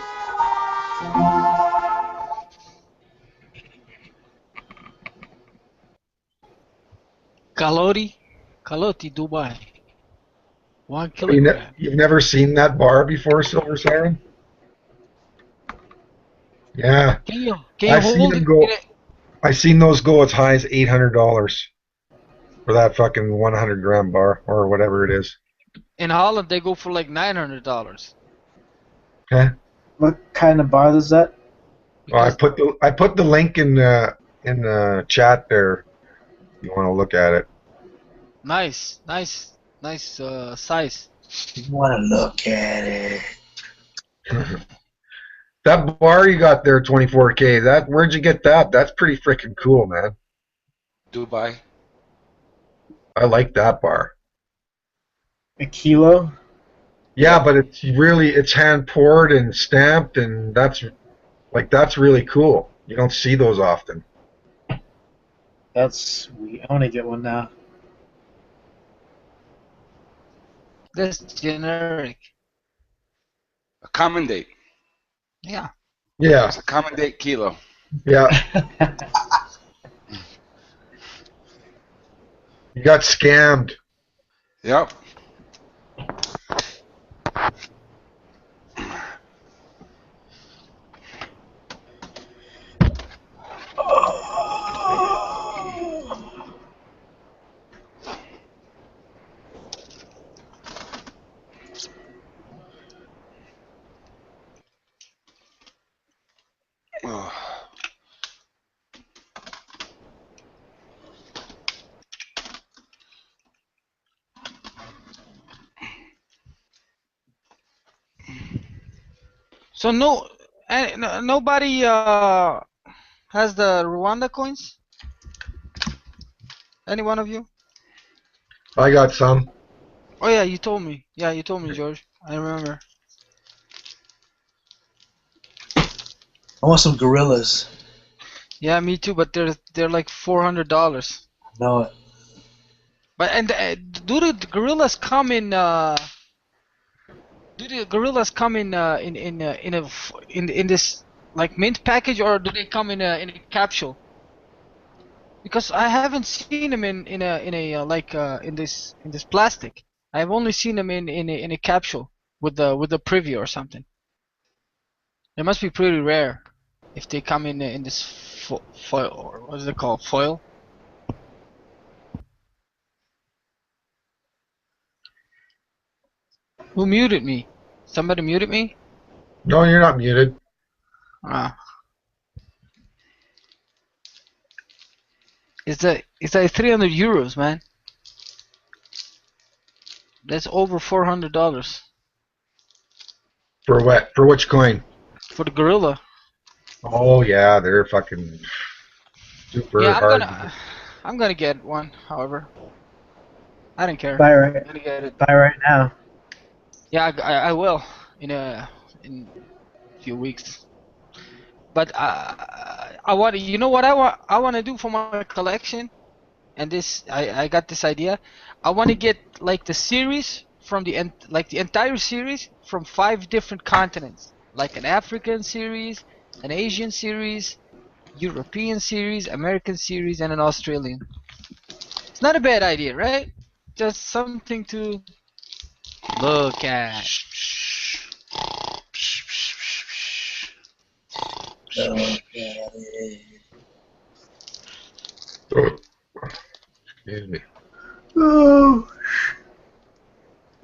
Kaloti Dubai. 1 kilogram. You've never seen that bar before, Silver Siren? Yeah, Can you I've seen hold them it go. I've seen those go as high as $800 for that fucking 100-gram bar or whatever it is. in Holland? They go for like $900. Okay. What kind of bar is that? Well, I put the link in the chat there. If you want to look at it. Nice size. You want to look at it. That bar you got there, 24K. Where'd you get that? That's pretty freaking cool, man. Dubai. I like that bar. A kilo? Yeah, but it's hand poured and stamped, and that's really cool. You don't see those often. That's sweet. I want to get one now. That's generic. A common date. Yeah. Yeah. It's a common date kilo. Yeah. You got scammed. Yep. So nobody has the Rwanda coins. Any one of you? I got some. Oh yeah, you told me. Yeah, you told me, George. I remember. I want some gorillas. Yeah, me too. But they're like $400. Know it. But do the gorillas come in? Do the gorillas come in this like mint package, or do they come in a capsule? Because I haven't seen them in this plastic. I've only seen them in a capsule with the preview or something. It must be pretty rare if they come in this foil, or what is it called, foil? Who muted me? Somebody muted me? No, you're not muted. Ah. It's like 300 euros, man. That's over $400 For what? For which coin? for the gorilla. Oh yeah, they're fucking super Yeah, hard. I'm gonna get one. However, I don't care. Buy I'm right. gonna get it. Buy right now. Yeah, I will in a few weeks. But I want, you know what I want to do for my collection, and this I got this idea. I want to get like the series from like the entire series from 5 different continents, like an African series, an Asian series, European series, American series, and an Australian. It's not a bad idea, right? Just something to look at. Excuse me.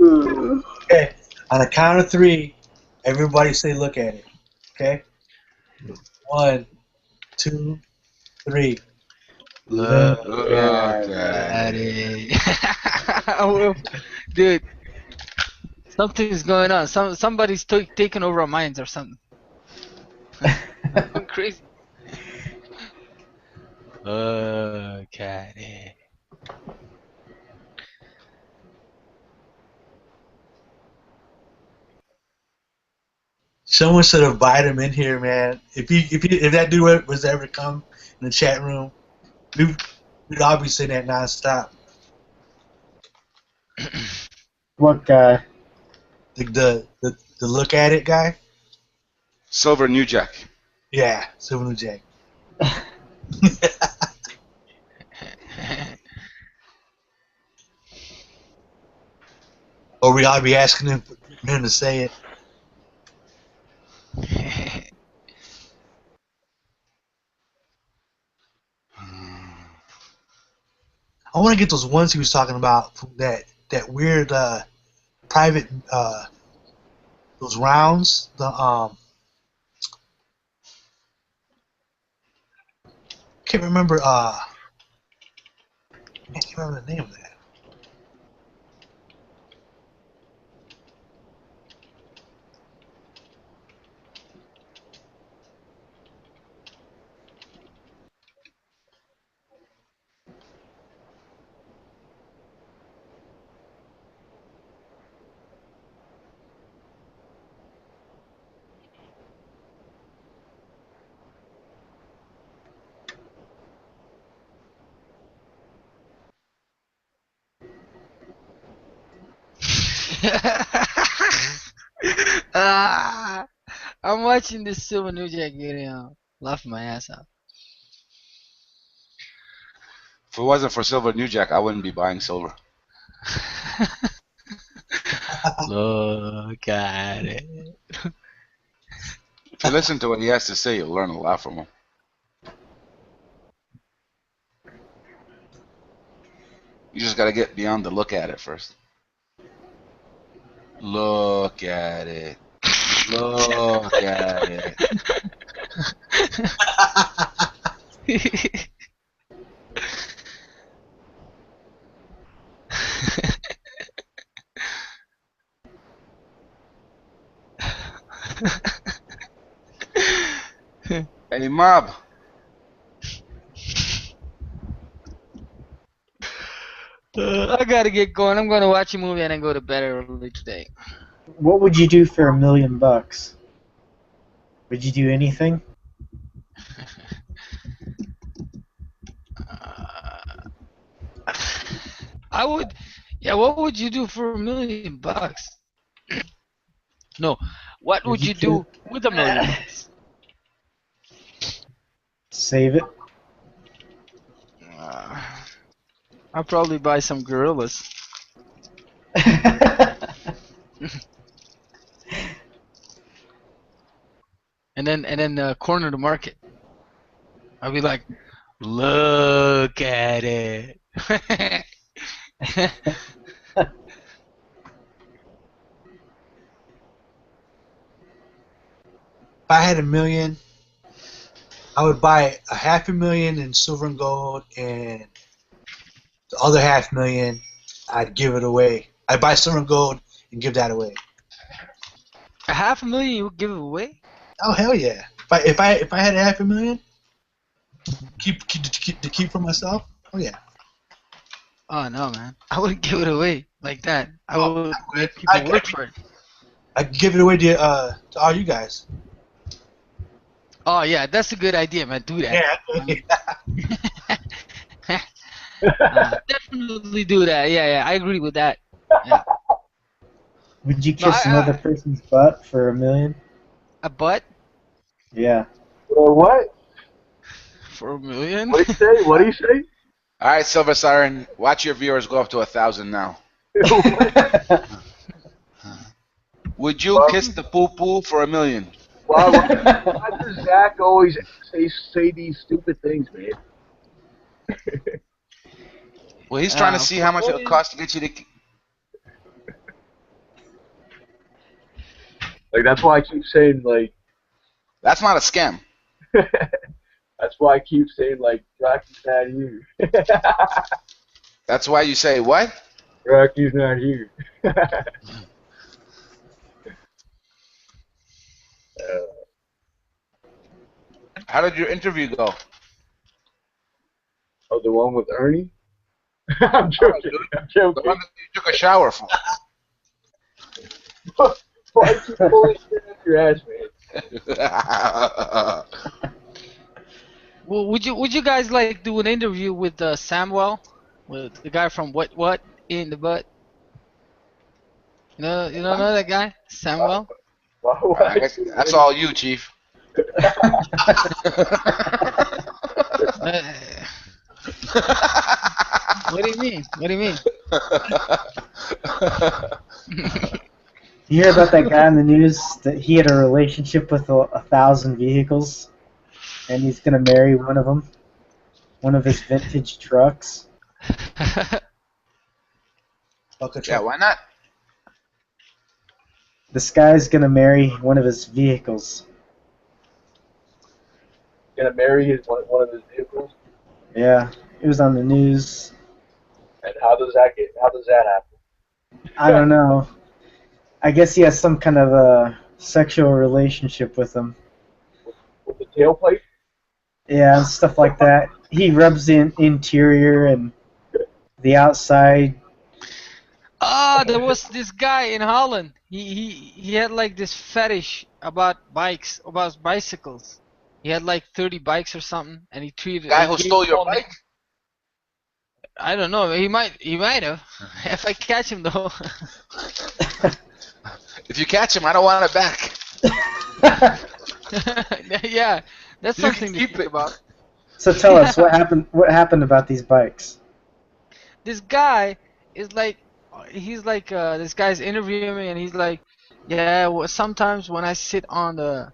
Okay, on a count of 3, everybody say look at it. Okay? 1, 2, 3. Look At it. Dude, something's going on. Somebody's taking over our minds or something. I'm crazy. Look at it. Someone should invite him in here, man. If that dude was to ever come in the chat room, we'd all be saying that nonstop. What guy? The look at it guy. Silver New Jack. Yeah, Silver New Jack. Or we all be asking him to say it. I want to get those ones he was talking about from that weird private those rounds. Can't remember can't remember the name of that. Ah, I'm watching this Silver New Jack video. Laughing my ass off. If it wasn't for Silver New Jack, I wouldn't be buying silver. Look at it. If you listen to what he has to say, you'll learn a lot from him. You just gotta get beyond the look at it first. Look at it. Look at it. Hey, Mob. I gotta get going. I'm gonna watch a movie and then go to bed early today. What would you do for $1 million? Would you do anything? I would. Yeah, what would you do for $1 million? No, what would you do with $1 million? Save it. I'll probably buy some gorillas. and then corner the market. I'll be like, look at it. If I had $1 million, I would buy $500,000 in silver and gold, and the other $500,000, I'd give it away. I'd buy silver and gold and give that away. $500,000 you would give it away? Oh hell yeah! If I had $500,000, keep for myself. Oh yeah. Oh no, man! I wouldn't give it away like that. I would make people work for it. I'd give it away to all you guys. Oh yeah, that's a good idea, man. Do that. Yeah. Definitely do that. Yeah, I agree with that. Yeah. Would you kiss another person's butt for $1 million? A butt? Yeah. What? For $1 million? What do you say? What do you say? All right, Silver Siren, watch your viewers go up to 1,000 now. Would you kiss the poo-poo for $1 million? Why does Zach always say these stupid things, man? Well, he's trying to see how much it would cost to get you to... Like, that's why I keep saying, like... That's not a scam. That's why I keep saying, like, Rocky's not here. That's why you say what? Rocky's not here. How did your interview go? Oh, the one with Ernie? I'm joking. I'm joking. The one that you took a shower for. Why you keep pulling shit out your ass, man? Well, would you guys like do an interview with Samuel, with the guy from What in the Butt? You don't know that guy, Samuel? I guess that's all you, Chief. What do you mean? What do you mean? You hear about that guy in the news that he had a relationship with 1,000 vehicles, and he's gonna marry one of them, one of his vintage trucks. Yeah, why not? This guy's gonna marry one of his vehicles. Gonna marry one of his vehicles? Yeah, it was on the news. And how does that happen? I don't know. I guess he has some kind of a sexual relationship with him. With the tailplate? Yeah, and stuff like that. He rubs the interior and the outside. There was this guy in Holland. He had like this fetish about bikes, about bicycles. He had like 30 bikes or something, and he treated. Guy who stole your bike? I don't know. He might have. If I catch him though. If you catch him, I don't want it back. Yeah, that's You can something to keep think it. about. So tell us what happened. What happened about these bikes? This guy is like, he's like, this guy's interviewing me, and he's like, yeah, well, sometimes when I sit on the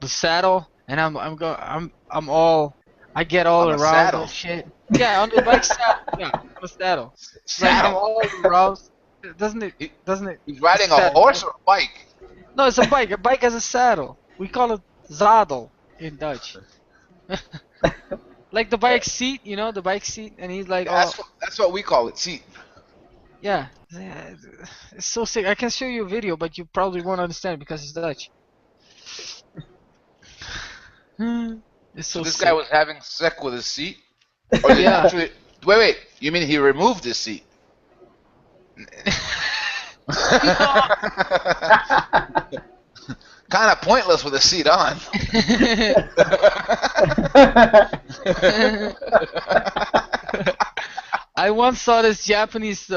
saddle, and I'm all, I get all On the aroused saddle. and shit. Yeah, on the bike saddle. Yeah, on the saddle. Like I'm Saddle. all aroused. Doesn't it? Doesn't it? He's riding a saddle, horse right? or a bike? No, it's a bike. A bike has a saddle. We call it zadel in Dutch. Like the bike seat, you know, the bike seat, and he's like, Yeah, oh, that's what we call it. See, yeah, it's so sick. I can show you a video, but you probably won't understand because it's Dutch. It's so so this sick. guy was having sex with his seat? Or did he Yeah. actually, wait, you mean he removed his seat? Kind of pointless with the seat on. I once saw this Japanese